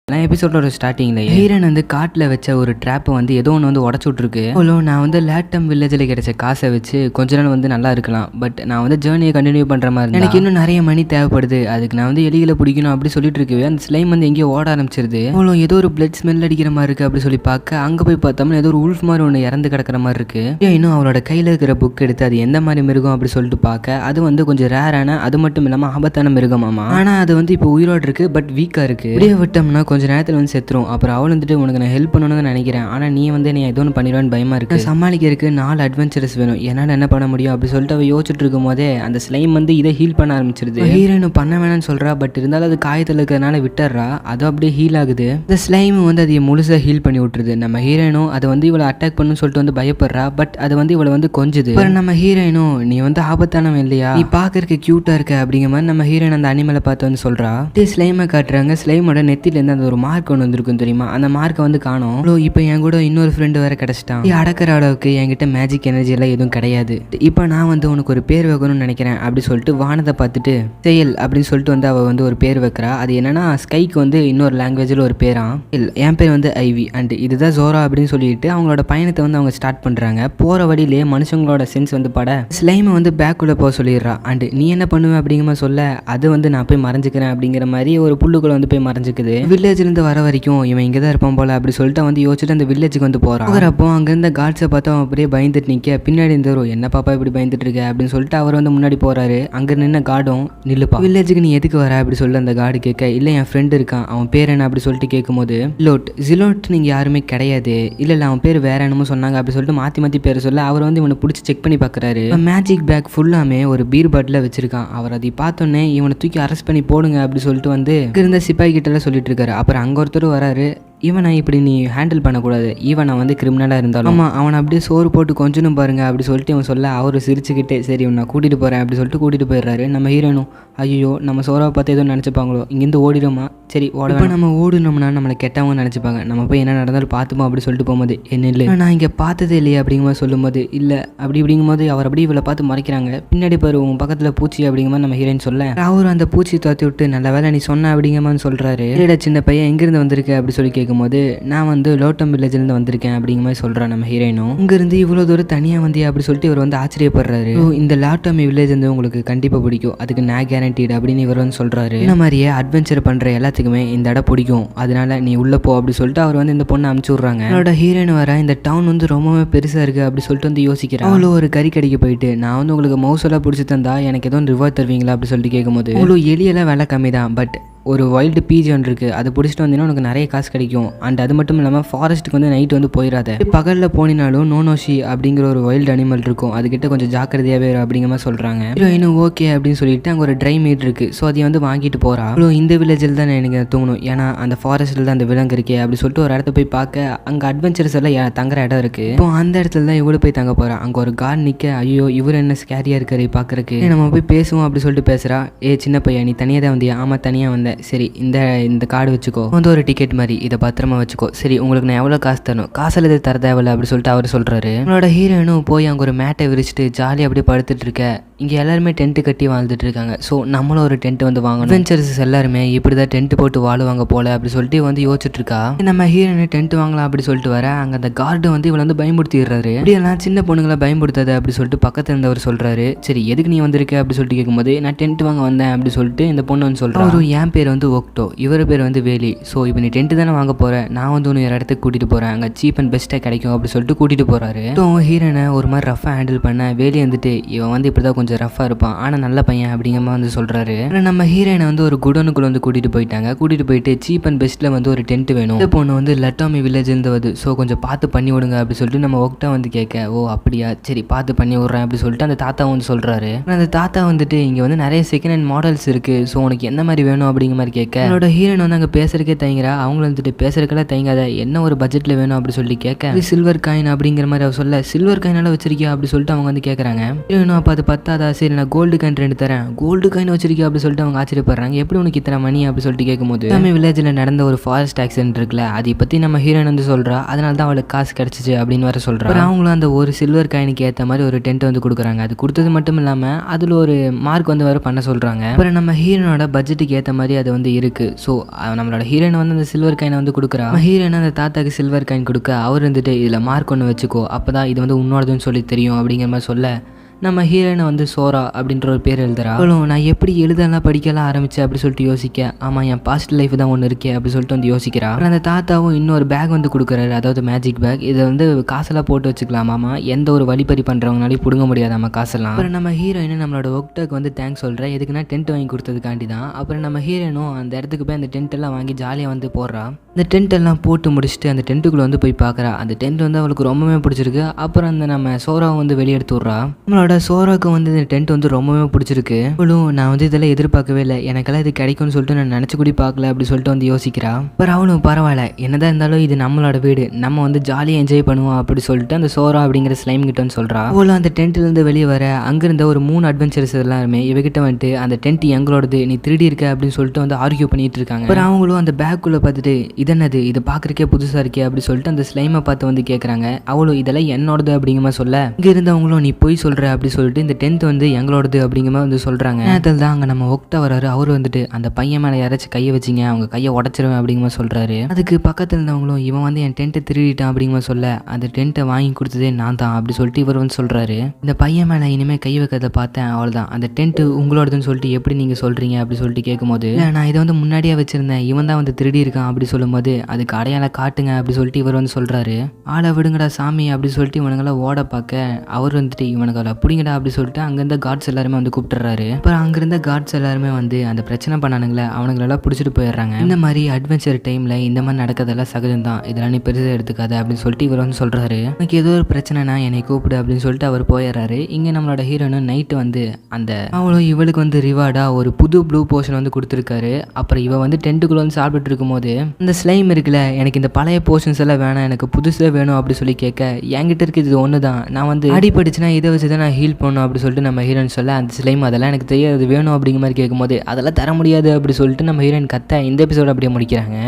எபிசோடோட ஸ்டார்டிங்ல ஹீரோன் வந்து காட்டில் வச்ச ஒரு ட்ராப்பை வந்து ஏதோ ஒன்று வந்து உடச்சு விட்ருக்கு. அவ்வளோ நான் வந்து லேட்டம் வில்லேஜில் கிடைச்ச காசை வச்சு கொஞ்ச நாள் வந்து நல்லா இருக்கலாம், பட் நான் வந்து ஜேர்னியை கண்டினியூ பண்ணுற மாதிரி எனக்கு இன்னும் நிறைய மணி தேவைப்படுது, அதுக்கு நான் வந்து எலிகளை பிடிக்கணும் அப்படி சொல்லிட்டு இருக்கவே அந்த ஸ்லைம் வந்து எங்கேயோ ஓட ஆரம்பிச்சிருது. அவ்வளோ ஏதோ ஒரு பிளட் ஸ்மெல் அடிக்கிற மாதிரி இருக்கு அப்படி சொல்லி பார்க்க அங்கே போய் பார்த்தோம்னா ஏதோ ஒரு உல்ஃப் மாதிரி ஒன்று இறந்து கிடக்கிற மாதிரி இருக்கு. இன்னும் அவளோட கையில் இருக்கிற புக் எடுத்து அது எந்த மாதிரி மிருகம் அப்படி சொல்லிட்டு பார்க்க அது வந்து கொஞ்சம் ரேரான அது மட்டும் இல்லாமல் ஆபத்தான மிருகமாமா. ஆனால் அது வந்து இப்போ உயிரோடு இருக்கு, பட் வீக்காக இருக்கு. இப்படியே விட்டோம்னா கொஞ்ச நேரத்தில் வந்து செத்துரும். அப்புறம் அவள் வந்துட்டு உனக்கு நான் ஹெல்ப் பண்ணணும்னு நினைக்கிறேன், ஆனால் நீ வந்து நீ ஏதோ ஒன்று பண்ணிடுவான்னு பயமா இருக்கு, சமாளிக்கிறதுக்கு 4 அட்வென்ச்சர்ஸ் வேணும், என்னால் என்ன பண்ண முடியும் அப்படி சொல்லிட்டு அவள் யோசிச்சுட்டு இருக்கும் போதே அந்த ஸ்லைம் வந்து இதை ஹீல் பண்ண ஆரம்பிச்சிருது. ஹீரோயின் பண்ண வேணாம்னு சொல்றா, பட் இருந்தாலும் அது காயத்தில் இருக்கிறதுனால விட்டுறா. அது அப்படியே ஹீல் ஆகுது. இந்த ஸ்லைம் வந்து அதை முழுசாக ஹீல் பண்ணி விட்டுருது. நம்ம ஹீரோயினும் அதை வந்து இவளை அட்டாக் பண்ணுன்னு சொல்லிட்டு வந்து பயப்படுறா, பட் அது வந்து இவளை வந்து கொஞ்சுது. நம்ம ஹீரோயினும் நீ வந்து ஆபத்தானவன் இல்லையா, நீ பார்க்கறதுக்கு கியூட்டா இருக்க அப்படிங்கிற மாதிரி நம்ம ஹீரோயின் அந்த அனிமலை பார்த்து வந்து சொல்றா. ஸ்லைமை காட்டுறாங்க. ஸ்லைமோட நெத்திலேருந்து அந்த ஒரு மார்க் ஒன்று வந்திருக்கும் தெரியுமா, அந்த மார்க்கை வந்து காணோம். இப்போ என் கூட இன்னொரு ஃப்ரெண்டு வேற கிடைச்சிட்டான், அடக்கிற அளவுக்கு என்கிட்ட மேஜிக் எனர்ஜி எல்லாம் எதுவும் கிடையாது, இப்போ நான் வந்து உனக்கு ஒரு பேர் வைக்கணும்னு நினைக்கிறேன் அப்படி சொல்லிட்டு வானத்தை பார்த்துட்டு செயல் அப்படின்னு சொல்லிட்டு வந்து அவள் வந்து ஒரு பேர் வைக்கிறா. அது என்னன்னா ஸ்கைக்கு வந்து இன்னொரு லாங்குவேஜில் ஒரு பேரா, என் பேர் வந்து ஐவி அண்ட் இதுதான் ஜோரா அப்படின்னு சொல்லிட்டு அவங்களோட பயணத்தை வந்து அவங்க ஸ்டார்ட் பண்ணுறாங்க. போகிற வழியிலே மனுஷங்களோட சென்ஸ் வந்து பட ஸ்லைமை வந்து பேக்குள்ளே போக சொல்லிடுறா. அண்ட் நீ என்ன பண்ணுவேன் அப்படிங்கிற மாதிரி சொல்ல அது வந்து நான் போய் மறைஞ்சிக்கிறேன் அப்படிங்கிற மாதிரி ஒரு புல்லுக்குள்ள வந்து போய் மறைஞ்சிக்குது. வில்லேஜ்லேருந்து வர வரைக்கும் இவன் இங்கே தான் இருப்பான் போல அப்படி சொல்லிட்டு வந்து யோசிச்சுட்டு அந்த வில்லேஜுக்கு வந்து போகிறான். அப்போ அங்கே இருந்த காட்ஸை பார்த்தா அவன் அப்படியே பயந்துட்டு நிற்க பின்னாடி இருந்தவரும் என்ன பாப்பா இப்படி பயந்துட்டு இருக்க அப்படின்னு சொல்லிட்டு அவர் வந்து முன்னாடி போகிறாரு. அங்கே நின்ன கார்டும் நில்லுப்பா, வில்லேஜுக்கு நீ எதுக்கு வர அப்படி சொல்லி அந்த கார்டு கேட்க இல்லை என் ஃப்ரெண்டு இருக்கான் அவன் பேர் என்ன அப்படி சொல்லிட்டு கேட்கும்போது ஜிலோட் நீங்கள் யாருமே கிடையாது, இல்லை அவன் பேர் வேற என்னமோ சொன்னாங்க அப்படி சொல்லிட்டு மாற்றி பேர் சொல்ல அவர் வந்து இவனை பிடிச்சி செக் பண்ணி பார்க்குறாரு. மேஜிக் பேக் ஃபுல்லாமே ஒரு பீர் பாட்டில் வச்சிருக்கான். அவர் அதை பார்த்தோன்னே இவனை தூக்கி அரெஸ்ட் பண்ணி போடுங்க அப்படி சொல்லிட்டு வந்து இருந்த சிப்பாய் கிட்ட சொல்லிட்டு இருக்காரு. அப்புறம் அங்கே ஒருத்தர் வராரு. இவனை இப்படி நீ ஹேண்டில் பண்ணக்கூடாது, ஈவன் அவன் வந்து கிரிமினலாக இருந்தாலும் ஆமாம் அவனை அப்படியே சோறு போட்டு கொஞ்சணும் பாருங்க அப்படி சொல்லிட்டு இவன் சொல்ல அவர் சிரிச்சுக்கிட்டே சரி நான் கூட்டிகிட்டு போகிறேன் அப்படி சொல்லிட்டு கூட்டிகிட்டு போயிடுறாரு. நம்ம ஹீரோனும் ஐயோ நம்ம சோறாவை பார்த்து எதுவும் நினச்சிப்பாங்களோ, இங்கேருந்து ஓடிடுமா, சரி ஓட நம்ம ஓடணும்னா நம்மளை கெட்டவங்க நினச்சிப்பாங்க, நம்ம போய் என்ன நடந்தாலும் பார்த்துப்போம் அப்படி சொல்லிட்டு போகும்போது என்ன இல்லை நான் இங்கே பார்த்ததே இல்லையே அப்படிங்கும்போது சொல்லும்போது இல்லை அப்படி அப்படிங்கும்போது அவர் அப்படி இவளை பார்த்து மறைக்கிறாங்க. பின்னாடி பாரு உன் பக்கத்தில் பூச்சி அப்படிங்கும்போது நம்ம ஹீரோயின் சொல்ல அவர் அந்த பூச்சி துரத்தி விட்டு நல்ல வேலை நீ சொன்ன அப்படிங்கும்போது சொல்கிறாரு. சின்ன பையன் எங்கேருந்து வந்திருக்கு அப்படி சொல்லி கேட்கும்போது நான் வந்து லோட்டம் வில்லேஜ்லேருந்து வந்திருக்கேன் அப்படிங்கிற மாதிரி சொல்கிறான் நம்ம ஹீரோயினும். இங்கேருந்து இவ்வளோ தூரம் தனியாக வந்தியா அப்படி சொல்லிட்டு இவர் வந்து ஆச்சரியப்படுறாரு. இந்த லாட்டோமி வில்லேஜ் வந்து உங்களுக்கு கண்டிப்பாக பிடிக்கும், அதுக்கு நான் கேரண்டீடு அப்படின்னு இவர் வந்து சொல்கிறாரு. இந்த மாதிரியே அட்வென்ச்சர் பண்ணுற எல்லாத்துக்குமே இந்த இடம் பிடிக்கும், அதனால நீ உள்ளே போ அப்படி சொல்லிட்டு அவர் வந்து இந்த பொண்ணை அனுப்பிச்சி விட்றாங்க. அவரோட ஹீரோயின் வர இந்த டவுன் வந்து ரொம்பவே பெருசாக இருக்குது அப்படி சொல்லிட்டு வந்து யோசிக்கிறேன். அவ்வளோ ஒரு கறி கடைக்கு போயிட்டு நான் வந்து உங்களுக்கு மவுஸ் எல்லாம் பிடிச்சி தந்தா எனக்கு எதுவும் ரிவார்ட் தருவீங்களா அப்படி சொல்லிட்டு கேட்கும்போது அவ்வளோ எலியெல்லாம் விலை கம்மி தான், பட் ஒரு வைல்டு பீஜன் இருக்குது அதை பிடிச்சிட்டு வந்தீங்கன்னா உனக்கு நிறைய காசு கிடைக்கும். அண்ட் அது மட்டும் இல்லாமல் ஃபாரஸ்ட்டுக்கு வந்து நைட் வந்து போயிடாத, பகலில் போனினாலும் நோனோஷி அப்படிங்கிற ஒரு வைல்டு அனிமல் இருக்கும், அதுக்கிட்ட கொஞ்சம் ஜாக்கிரதையாகவே அப்படிங்கிற மாதிரி சொல்கிறாங்க. ஹீரோயினும் ஓகே அப்படின்னு சொல்லிட்டு அங்கே ஒரு ட்ரை மீட் இருக்குது, ஸோ அதை வந்து வாங்கிட்டு போகிறா. அவ்வளோ இந்த வில்லேஜில் தான் எனக்கு தூங்கணும், ஏன்னா அந்த ஃபாரஸ்ட்டில் தான் அந்த விலங்கு இருக்கே அப்படி சொல்லிட்டு ஒரு இடத்த போய் பார்க்க அங்கே அட்வென்ச்சர்ஸ் எல்லாம் தங்குற இடம் இருக்குது. இப்போ அந்த இடத்துல தான் இவ்வளோ போய் தங்க போகிறா. அங்கே ஒரு கார் நிற்க ஐயோ இவர் என்ன ஸ்கேரியாக இருக்காரு பார்க்குறக்கு, நம்ம போய் பேசுவோம் அப்படி சொல்லிட்டு பேசுகிறா. சின்ன பையன் நீ தனியாக தான் வந்தியா? ஆமாம் தனியாக வந்தேன். சரி இந்த கார்டு வச்சுக்கோ, வந்து ஒரு டிக்கெட் மாதிரி இதை பத்திரமா வச்சுக்கோ, சரி உங்களுக்கு நான் எவ்வளோ காசு தரணும், காசில் இது தர தேவையில்ல அப்படி சொல்லிட்டு அவர் சொல்கிறாரு. நம்மளோட ஹீரோயினும் போய் அங்கே ஒரு மேட்டை விரிச்சிட்டு ஜாலியாக அப்படியே படுத்துட்டு இருக்க. இங்கே எல்லாருமே டென்ட்டு கட்டி வாழ்ந்துட்டு இருக்காங்க, ஸோ நம்மளும் ஒரு டென்ட் வந்து வாங்கணும். அட்வென்ச்சர்ஸ் எல்லாருமே இப்படி தான் டென்ட் போட்டு வாழுவாங்க போல அப்படி சொல்லிட்டு வந்து யோசிச்சுட்டு இருக்கா. நம்ம ஹீரோயின் டென்ட் வாங்கலாம் அப்படி சொல்லிட்டு வர அங்கே அந்த கார்டு வந்து இவளை வந்து பயன்படுத்திடுறாரு. இப்படியெல்லாம் சின்ன பொண்ணுங்களை பயன்படுத்தாது அப்படி சொல்லிட்டு பக்கத்தில் இருந்தவர் சொல்கிறாரு. சரி எதுக்கு நீ வந்திருக்க அப்படி சொல்லிட்டு கேட்கும்போது நான் டென்ட் வாங்க வந்தேன் அப்படி சொல்லிட்டு இந்த பொண்ணு வந்து சொல்கிறாரு. என் பேர் வந்து ஒக்டோ, இவர் பேர் வந்து வேலி, ஸோ இப்போ நீ டென்ட்டு தானே வாங்க போகிறேன், நான் வந்து ஒன்று ஒரு இடத்துக்கு கூட்டிகிட்டு போகிறேன், அங்கே சீப் அண்ட் பெஸ்ட்டாக கிடைக்கும் அப்படி சொல்லிட்டு கூட்டிகிட்டு போகிறாரு. ஸோ ஹீரோனை ஒரு மாதிரி ரஃபாக ஹேண்டில் பண்ண வேலி வந்துட்டு இவன் வந்து இப்படி தான் கொஞ்சம் ரஃபாக இருப்பான் ஆனால் நல்ல பையன் அப்படிங்கிற மாதிரி வந்து சொல்கிறாரு. நம்ம ஹீரோயினை வந்து ஒரு குடோனுக்குள்ள வந்து கூட்டிகிட்டு போயிட்டாங்க. கூட்டிகிட்டு போயிட்டு சீப் அண்ட் பெஸ்ட்டில் வந்து ஒரு டென்ட் வேணும், இந்த பொண்ணு வந்து லட்டாமி வில்லேஜ்லேருந்து வருது, ஸோ கொஞ்சம் பார்த்து பண்ணி விடுங்க அப்படி சொல்லிட்டு நம்ம ஒக்டா வந்து கேட்க ஓ அப்படியா சரி பார்த்து பண்ணி விட்றேன் அப்படி சொல்லிட்டு அந்த தாத்தா வந்து சொல்கிறாரு. அந்த தாத்தா வந்துட்டு இங்கே வந்து நிறைய செகண்ட் ஹேண்ட் மாடல்ஸ் இருக்குது, ஸோ உனக்கு என்ன மாதிரி வேணும் அப்படிங்கிற மாதிரி கேட்க என்னோட ஹீரோயின் வந்து அங்கே பேசுறதுக்கே தயங்குறா. அவங்கள வந்துட்டு பேசுறதுக்கெல்லாம் தயங்காத, என்ன ஒரு பட்ஜெட்டில் வேணும் அப்படி சொல்லி கேட்க சில்வர் காயின் அப்படிங்கிற மாதிரி அவர் சொல்ல சில்வர் காயினால வச்சிருக்கியா அப்படி சொல்லிட்டு அவங்க வந்து கேட்குறாங்க. ஹீரோயினும் அப்போ அது பத்தாதா, சரி நான் கோல்டு காயின் 2 தரேன், கோல்டு காயின் வச்சிருக்கா அப்படி சொல்லிட்டு அவங்க ஆச்சரியப்படுறாங்க. எப்படி உனக்கு இத்தனை மணி அப்படி சொல்லிட்டு கேட்கும்போது நம்ம வில்லேஜில் நடந்த ஒரு ஃபாரஸ்ட் ஆக்சிடென்ட் இருக்குல்ல அதை பற்றி நம்ம ஹீரோயின் வந்து சொல்கிறா, அதனால தான் அவளுக்கு காசு கிடச்சிச்சு அப்படின்னு வர சொல்கிறா. அவங்களும் அந்த ஒரு சில்வர் காயினுக்கு ஏற்ற மாதிரி ஒரு டென்ட் வந்து கொடுக்குறாங்க. அது கொடுத்தது மட்டும் இல்லாமல் அதில் ஒரு மார்க் வந்து வர பண்ண சொல்கிறாங்க. அப்புறம் நம்ம ஹீரோனோட பட்ஜெட்டுக்கு ஏற்ற மாதிரி அது வந்து இருக்குது. ஸோ நம்மளோட ஹீரோயின் வந்து அந்த சில்வர் காயினை வந்து கொடுக்குறா. ஹீரோயின் அந்த தாத்தாக்கு சில்வர் காயின் கொடுக்க அவர் வந்துட்டு இதில் மார்க் ஒன்று வச்சுக்கோ, அப்போ தான் இது வந்து உன்னோடதுன்னு சொல்லி தெரியும் அப்படிங்கிற மாதிரி சொல்ல நம்ம ஹீரோயினை வந்து சோரா அப்படின்ற ஒரு பேர் எழுதுறா. அவ்வளோ நான் எப்படி எழுதலாம் படிக்கலாம் ஆரம்பித்தேன் அப்படி சொல்லிட்டு யோசிக்க ஆமாம் என் பாஸ்ட் லைஃப் தான் ஒன்று இருக்கே அப்படி சொல்லிட்டு வந்து யோசிக்கிறா. அப்புறம் அந்த தாத்தாவும் இன்னொரு பேக் வந்து கொடுக்குறாரு, அதாவது மேஜிக் பேக். இதை வந்து காசெல்லாம் போட்டு வச்சுக்கலாமாமா, எந்த ஒரு வழிப்பறி பண்ணுறவங்களாலையும் பிடுங்க முடியாதாம்மா காசெல்லாம். அப்புறம் நம்ம ஹீரோயினை நம்மளோட ஒக்டாக்கு வந்து தேங்க்ஸ் சொல்கிறேன், எதுக்குன்னா டென்ட் வாங்கி கொடுத்ததுக்காண்டி தான். அப்புறம் நம்ம ஹீரோயினும் அந்த இடத்துக்கு போய் அந்த டென்ட் எல்லாம் வாங்கி ஜாலியாக வந்து போடுறா. அந்த டென்ட் எல்லாம் போட்டு முடிச்சுட்டு அந்த டென்ட்டுக்குள்ளே வந்து போய் பார்க்குறா. அந்த டென்ட் வந்து அவளுக்கு ரொம்பவே பிடிச்சிருக்கு. அப்புறம் அந்த நம்ம சோராவை வந்து வெளியே எடுத்து விட்றா. நம்மளோட சோராவுக்கு வந்து இந்த டென்ட் வந்து ரொம்பவே பிடிச்சிருக்கு. அவளும் நான் வந்து இதெல்லாம் எதிர்பார்க்கவே இல்லை, எனக்கெல்லாம் இது கிடைக்கும்னு சொல்லிட்டு நான் நினச்சி கூட பார்க்கல அப்படி சொல்லிட்டு வந்து யோசிக்கிறா. அப்புறம் அவளும் பரவாயில்ல என்னதான் இருந்தாலும் இது நம்மளோட வீடு, நம்ம வந்து ஜாலியாக என்ஜாய் பண்ணுவோம் அப்படி சொல்லிட்டு அந்த சோரா அப்படிங்கிற ஸ்லைம் கிட்ட வந்து சொல்கிறா. அவளும் அந்த டென்ட்லேருந்து வெளியே வர அங்கிருந்த ஒரு 3 அட்வென்ச்சர்ஸ் எல்லாருமே இவகிட்ட வந்துட்டு அந்த டென்ட் எங்களோடது, நீ திருடி இருக்க அப்படின்னு சொல்லிட்டு வந்து ஆர்கியூ பண்ணிட்டு இருக்காங்க. அப்புறம் அவங்களும் அந்த பேக்குள்ளே பார்த்துட்டு இதென்னது, இது பார்க்குறக்கே புதுசாக இருக்கே அப்படி சொல்லிட்டு அந்த ஸ்லைமை பார்த்து வந்து கேட்குறாங்க. அவளும் இதெல்லாம் என்னோடது அப்படிங்கிற மாதிரி சொல்ல இங்கே இருந்தவங்களும் நீ போய் சொல்கிற அப்படி சொல்லிட்டு இந்த டென்த் வந்து எங்களோடது அப்படிங்கிற மாதிரி வந்து சொல்கிறாங்க. நேரத்தில் தான் அங்கே நம்ம ஒக்டா வராரு. அவர் வந்துட்டு அந்த பையன் மேலே யாராச்சும் கையை வச்சிங்க அவங்க கையை உடச்சிருவேன் அப்படிங்கிற மாதிரி சொல்கிறாரு. அதுக்கு பக்கத்தில் இருந்தவங்களும் இவன் வந்து என் டென்ட்டை திருடிட்டான் அப்படிங்கிற மாதிரி சொல்ல அந்த டென்ட்டை வாங்கி கொடுத்ததே நான் தான் அப்படி சொல்லிட்டு இவர் வந்து சொல்கிறாரு. இந்த பையன் மேலே இனிமேல் கை வைக்கிறத பார்த்தேன், அவ்வளோதான் அந்த டென்ட்டு உங்களோடதுன்னு சொல்லிட்டு எப்படி நீங்கள் சொல்கிறீங்க அப்படி சொல்லிட்டு கேட்கும்போது நான் இதை வந்து முன்னாடியே வச்சுருந்தேன், இவன் தான் வந்து திருடி இருக்கான் அப்படி சொல்லும்போது அதுக்கு அடையாளம் காட்டுங்க அப்படி சொல்லிட்டு இவர் வந்து சொல்கிறாரு. ஆளை விடுங்கடா சாமி அப்படி சொல்லிட்டு இவனுங்களாம் ஓட பார்க்க அவர் வந்துட்டு இவனுங்களை பிடிங்கடா அப்படி சொல்லிட்டு அங்கேருந்த கார்ட்ஸ் எல்லாருமே வந்து கூப்பிட்டுறாரு. அப்புறம் அங்கிருந்த கார்ட்ஸ் எல்லாருமே வந்து அந்த பிரச்சனை பண்ணானுங்களே அவனுங்களெல்லாம் பிடிச்சிட்டு போயிடுறாங்க. இந்த மாதிரி அட்வென்ச்சர் டைம்ல இந்த மாதிரி நடக்கிறதெல்லாம் சகஜம் தான், இதெல்லாம் நீ பெருசாக எடுத்துக்காத அப்படின்னு சொல்லிட்டு இவர் வந்து சொல்றாரு. எனக்கு ஏதோ ஒரு பிரச்சனைனா என்னை கூப்பிடு அப்படின்னு சொல்லிட்டு அவர் போயிடுறாரு. இங்கே நம்மளோட ஹீரோனும் நைட்டு வந்து அந்த அவளும் இவளுக்கு வந்து ரிவார்டா ஒரு புது ப்ளூ போர்ஷன் வந்து கொடுத்துருக்காரு. அப்புறம் இவ வந்து டென்ட்டுக்குள்ள வந்து சாப்பிட்டு இருக்கும்போது இந்த ஸ்லைம் இருக்குல்ல, எனக்கு இந்த பழைய போர்ஷன்ஸ் எல்லாம் வேணாம், எனக்கு புதுசாக வேணும் அப்படி சொல்லி கேட்க, என்கிட்ட இருக்குது இது ஒன்று தான், நான் வந்து அடிபட்டுச்சுன்னா இதை வச்சு தான் நான் ஹீல் பண்ணணும் அப்படி சொல்லிட்டு நம்ம ஹீரோயின் சொல்ல, அந்த ஸ்லைம் அதெல்லாம் எனக்கு தெரியாது வேணும் அப்படிங்கிற மாதிரி கேட்கும்போது அதெல்லாம் தர முடியாது அப்படி சொல்லிட்டு நம்ம ஹீரோயின் கத்த இந்த எபிசோட அப்படியே முடிக்கிறாங்க.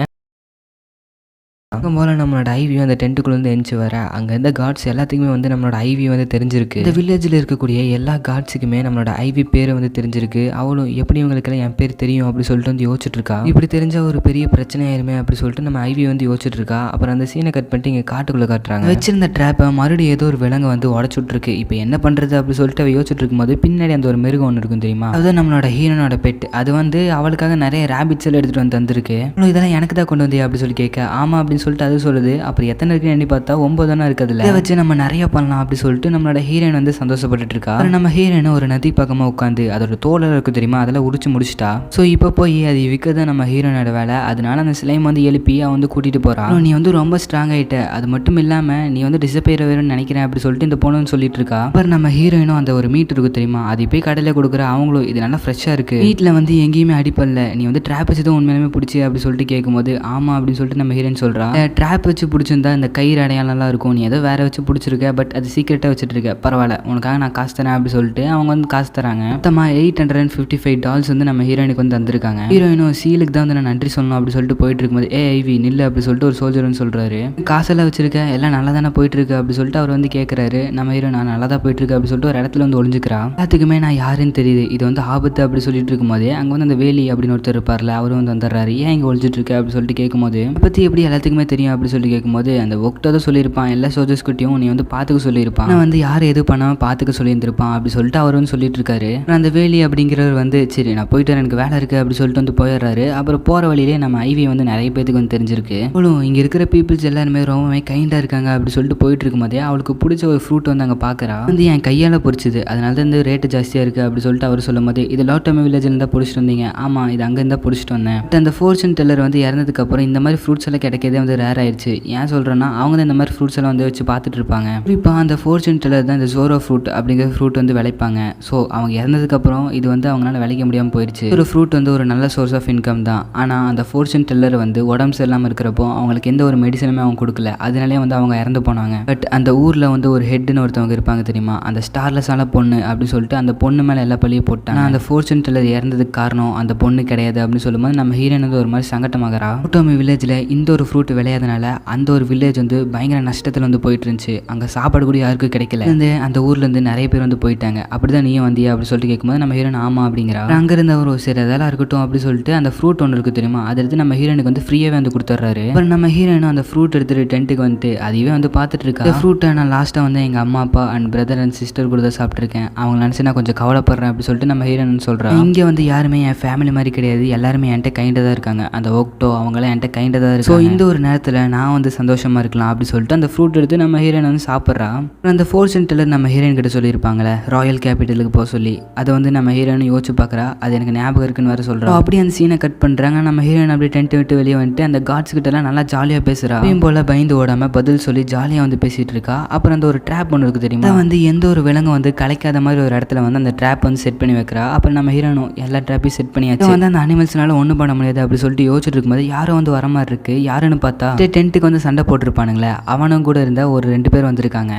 அங்கே போல நம்மளோட ஐவி அந்த டென்ட்டுக்குள்ளேருந்து எந்திச்சு வர அங்கே இருந்த கார்ட்ஸ் எல்லாத்துக்குமே வந்து நம்மளோட ஐவி வந்து தெரிஞ்சிருக்கு. இந்த வில்லேஜில் இருக்கக்கூடிய எல்லா கார்ட்ஸுக்குமே நம்மளோட ஐவி பேரை வந்து தெரிஞ்சிருக்கு. அவளும் எப்படி இவங்களுக்கெல்லாம் என் பேர் தெரியும் அப்படி சொல்லிட்டு வந்து யோசிச்சுட்டு இருக்கா. இப்படி தெரிஞ்ச ஒரு பெரிய பிரச்சனையாயிருமே அப்படி சொல்லிட்டு நம்ம ஐவி வந்து யோசிச்சுட்டு இருக்கா. அப்புறம் அந்த சீனை கட் பண்ணிட்டு இங்கே காட்டுக்குள்ளே காட்டுறாங்க. வச்சிருந்த ட்ராப்பை மறுபடியும் ஏதோ ஒரு விலங்கு வந்து உடச்சுட்ருக்கு. இப்போ என்ன பண்ணுறது அப்படி சொல்லிட்டு அவள் யோசிச்சுட்டு இருக்கும்போது பின்னாடி அந்த ஒரு மிருகம் ஒன்று இருக்கும் தெரியுமா, அதுதான் நம்மளோட ஹீரோனோட பெட். அது வந்து அவளுக்காக நிறைய ரேபிட்ஸ் எல்லாம் எடுத்துகிட்டு வந்து தந்திருக்கு. இதெல்லாம் எனக்கு தான் கொண்டு வந்தே அப்படி சொல்லி கேட்க, ஆமா அப்படின்னு சொல்லிட்டு அது சொல்லுது. அப்புறம் எத்தனை இருக்குன்னு எண்ணி பார்த்தா 9 இருக்குதுல்ல, இதை வச்சு நம்ம நிறைய பண்ணலாம் அப்படி சொல்லிட்டு நம்மளோட ஹீரோயின் வந்து சந்தோஷப்பட்டு இருக்கா. நம்ம ஹீரோயின் ஒரு நதி பக்கமா உட்காந்து அதோட தோலை இருக்கு தெரியுமா, அதெல்லாம் உரிச்சு முடிச்சிட்டா. ஸோ இப்போ போய் அது விற்கிறது நம்ம ஹீரோனோட வேலை. அதனால அந்த ஸ்லைம் வந்து எழுப்பி வந்து கூட்டிட்டு போறா. நீ வந்து ரொம்ப ஸ்ட்ராங் ஆயிட்ட, அது மட்டும் இல்லாம நீ வந்து டிசப்பேர் வேணும்னு நினைக்கிறேன் அப்படி சொல்லிட்டு இந்த பொண்ணுன்னு சொல்லிட்டு இருக்கா. அப்புறம் நம்ம ஹீரோயினும் அந்த ஒரு மீட் இருக்கு தெரியுமா, அது போய் கடையில கொடுக்குற. அவங்களும் இது நல்லா ஃப்ரெஷ்ஷா இருக்கு, வீட்டில் வந்து எங்கேயுமே அடிப்படல, நீ வந்து ட்ராப் வச்சு தான் உண்மையிலுமே பிடிச்சி அப்படி சொல்லிட்டு கேட்கும்போது ஆமா அப்படின்னு சொல்லிட்டு நம்ம ஹீரோயின் சொல்றா. ட்ராப் வச்சு பிடிச்சிருந்தா இந்த கயிறு அடையாளம்லாம் இருக்கும், நீ ஏதோ வேற வச்சு பிடிச்சிருக்க, பட் அது சீக்கிரட்டாக வச்சுட்டு இருக்க, பரவாயில்ல உனக்காக நான் காசு தரேன் அப்படி சொல்லிட்டு அவங்க வந்து காசு தராங்க. மொத்தமாக $855 வந்து நம்ம ஹீரோயினுக்கு வந்து தந்திருக்காங்க. ஹீரோயினும் சீலுக்கு தான் வந்து நான் நன்றி சொல்லணும் அப்படி சொல்லிட்டு போயிட்டு இருக்கும்போது ஐவி நில்லு அப்படி சொல்லிட்டு ஒரு சோல்ஜர் வந்து சொல்றாரு. காசெல்லாம் வச்சிருக்க, எல்லாம் நல்லா தானே போயிட்டு இருக்கு அப்படி சொல்லிட்டு அவர் வந்து கேட்கறாரு. நம்ம ஹீரோ நான் நல்லா தான் போயிட்டு இருக்கு அப்படி சொல்லிட்டு ஒரு இடத்துல வந்து ஒளிஞ்சுக்கிறா. எல்லாத்துக்குமே நான் யாருன்னு தெரியுது, இது வந்து ஆபத்து அப்படி சொல்லிட்டு இருக்கும்போதே அங்கே வந்து அந்த வேலி அப்படின்னு ஒருத்தர் இருப்பார்ல, அவரும் வந்து வந்துடுறாரு. ஏன் இங்கே ஒழிச்சிட்டு இருக்கு அப்படி சொல்லிட்டு கேட்கும்போது பற்றி எப்படி எல்லாத்துக்குமே தெரியும் அப்படி சொல்லி கேட்கும்போது அந்த ஒக்டோ தான் சொல்லியிருப்பான், எல்லா சோல்ஜர்ஸ் கிட்டையும் நீ வந்து பார்த்துக்க சொல்லியிருப்பான், நான் வந்து யார் எது பண்ணாமல் பார்த்துக்க சொல்லியிருந்திருப்பான் அப்படி சொல்லிட்டு அவர் வந்து சொல்லிட்டு இருக்காரு. அந்த வேலி அப்படிங்கிறவர் வந்து சரி நான் போயிட்டு எனக்கு வேலை இருக்கு அப்படி சொல்லிட்டு வந்து போயிடுறாரு. அப்புறம் போகிற வழியிலே நம்ம ஐவி வந்து நிறைய பேருக்கு வந்து தெரிஞ்சிருக்கு. அவளும் இங்கே இருக்கிற பீப்புள்ஸ் எல்லாருமே ரொம்பவே கைண்டாக இருக்காங்க அப்படி சொல்லிட்டு போயிட்டு இருக்கும்போதே அவளுக்கு பிடிச்ச ஒரு ஃப்ரூட் வந்து அங்கே பார்க்குறா. வந்து என் கையால் பொறிச்சுது, அதனால தான் இந்த ரேட்டு ஜாஸ்தியாக இருக்குது அப்படி சொல்லிட்டு அவர் சொல்லும் போது இது லாட்டோமே வில்லேஜில் இருந்தால் பிடிச்சிட்டு வந்தீங்க, ஆமாம் இது அங்கே இருந்தால் பிடிச்சிட்டு வந்தேன். அந்த ஃபோர்ச்சூன் டெல்லர் வந்து இறந்ததுக்கு அப்புறம் இந்த மாதிரி ஃப்ரூட்ஸ் எல்லாம் கிடைக்கிறதே வந்து ரேர் ஆயிடுச்சு. ஏன் சொல்கிறேன்னா அவங்க தான் இந்த மாதிரி ஃப்ரூட்ஸ் எல்லாம் வந்து வச்சு பார்த்துட்டு இருப்பாங்க. இப்போ அந்த ஃபோர்ச்சூன் டெல்லர் தான் இந்த ஜோரோ ஃப்ரூட் அப்படிங்கிற ஃப்ரூட் வந்து விளைப்பாங்க. ஸோ அவங்க இறந்ததுக்கப்புறம் இது வந்து அவங்களால விளைக்க முடியாமல் போயிடுச்சு. ஒரு ஃப்ரூட் வந்து ஒரு நல்ல சோர்ஸ் ஆஃப் இன்கம் தான். ஆனால் அந்த ஃபோர்ச்சூன் டெல்லர் வந்து உடம்பு சரியில்லாமல் இருக்கிறப்போ அவங்களுக்கு எந்த ஒரு மெடிசனுமே அவங்க கொடுக்கல, அதனாலே வந்து அவங்க இறந்து போனாங்க. பட் அந்த ஊரில் வந்து ஒரு ஹெட்னு ஒருத்தவங்க இருப்பாங்க தெரியுமா, அந்த ஸ்டார்லெஸ்ஸான பொண்ணு அப்படின்னு சொல்லிட்டு அந்த பொண்ணு மேலே எல்லா பழியும் போட்டாங்க. அந்த ஃபோர்ச்சூன் டெல்லர் இறந்ததுக்கு காரணம் அந்த பொண்ணு கிடையாது அப்படின்னு சொல்லும்போது நம்ம ஹீரோயின் வந்து ஒரு மாதிரி சங்கட்டமாகறா. ஓட்டோமி வில்லேஜில் இந்த ஒரு ஃப்ரூட் விளையாதனால அந்த ஒரு வில்லேஜ் வந்து பயங்கர நஷ்டத்தில் வந்து போயிட்டு இருந்துச்சு. அங்கே சாப்பாடு கூட யாருக்கும் கிடைக்கல. அந்த ஊர்லேருந்து நிறைய பேர் வந்து போயிட்டாங்க. அப்படிதான் நீயும் வந்தியா அப்படின்னு சொல்லிட்டு கேட்கும்போது நம்ம ஹீரோயின் ஆமா அப்படிங்கிறா. அங்கே இருந்தவர் சரி அதெல்லாம் இருக்கட்டும் அப்படி சொல்லிட்டு அந்த ஃப்ரூட் ஒன்று இருக்கு தெரியுமா, அதை எடுத்து நம்ம ஹீரோயினுக்கு வந்து ஃப்ரீயாகவே வந்து கொடுத்துட்றாரு. அப்புறம் நம்ம ஹீரோயினும் அந்த ஃப்ரூட் எடுத்துட்டு டென்ட்டுக்கு வந்துட்டு அதுவே வந்து பார்த்துட்டு இருக்கா. அந்த ஃப்ரூட்டை நான் லாஸ்ட்டாக வந்து எங்கள் அம்மா அப்பா அண்ட் பிரதர் அண்ட் சிஸ்டர் கூட தான் சாப்பிட்ருக்கேன், அவங்க நினச்சி நான் கொஞ்சம் கவலைப்படுறேன் அப்படி சொல்லிட்டு நம்ம ஹீரோயின் சொல்கிறேன். இங்கே வந்து யாருமே என் ஃபேமிலி மாதிரி கிடையாது, எல்லாருமே என்கிட்ட கைண்டாக தான் இருக்காங்க, அந்த ஓக்டோ அவங்களாம் என்கிட்ட கைண்டாக தான் இருக்கு. ஸோ இந்த ஒரு நேரத்தில் நான் வந்து சந்தோஷமாக இருக்கலாம் அப்படி சொல்லிட்டு அந்த ஃப்ரூட் எடுத்து நம்ம ஹீரோயின் வந்து சாப்பிட்றா. அந்த ஃபோர்ச்சூன் டெல்லர் நம்ம ஹீரோயின் கிட்ட சொல்லியிருப்பாங்களே ராயல் கேபிட்டலுக்கு போக சொல்லி, அதை வந்து நம்ம ஹீரோயின் யோசிச்சு பார்க்குறா. அது எனக்கு ஞாபகம் இருக்குன்னு வேறு சொல்கிறோம். அப்படியே அந்த சீனை கட் பண்ணுறாங்க. நம்ம ஹீரோயின் அப்படியே டென்ட் விட்டு வெளியே வந்துட்டு அந்த கார்ட்ஸ் கிட்டலாம் நல்லா ஜாலியாக பேசுகிறா. அப்பயும் போல் பயந்து ஓடாமல் பதில் சொல்லி ஜாலியாக வந்து பேசிகிட்டு இருக்கா. அப்புறம் அந்த ஒரு ட்ராப் ஒன்று இருக்குது தெரியுமா, வந்து எந்த ஒரு விலங்கும் வந்து கலைக்காத மாதிரி ஒரு இடத்துல வந்து அந்த ட்ராப் வந்து செட் பண்ணி வைக்கிறா. அப்புறம் நம்ம ஹீரோனும் எல்லா ட்ராப்பையும் செட் பண்ணியாச்சு. வந்து அந்த அனிமல்ஸ்னால ஒன்றும் பண்ண முடியாது அப்படி சொல்லிட்டு யோசிச்சுட்டு இருக்கும்போது யாரும் வந்து வர மாதிரி இருக்கு. யாருன்னு பார்த்தா டென்ட்டுக்கு வந்து சண்டை போட்டிருப்பானுங்களே அவனும் கூட இருந்த ஒரு 2 பேர் வந்திருக்காங்க.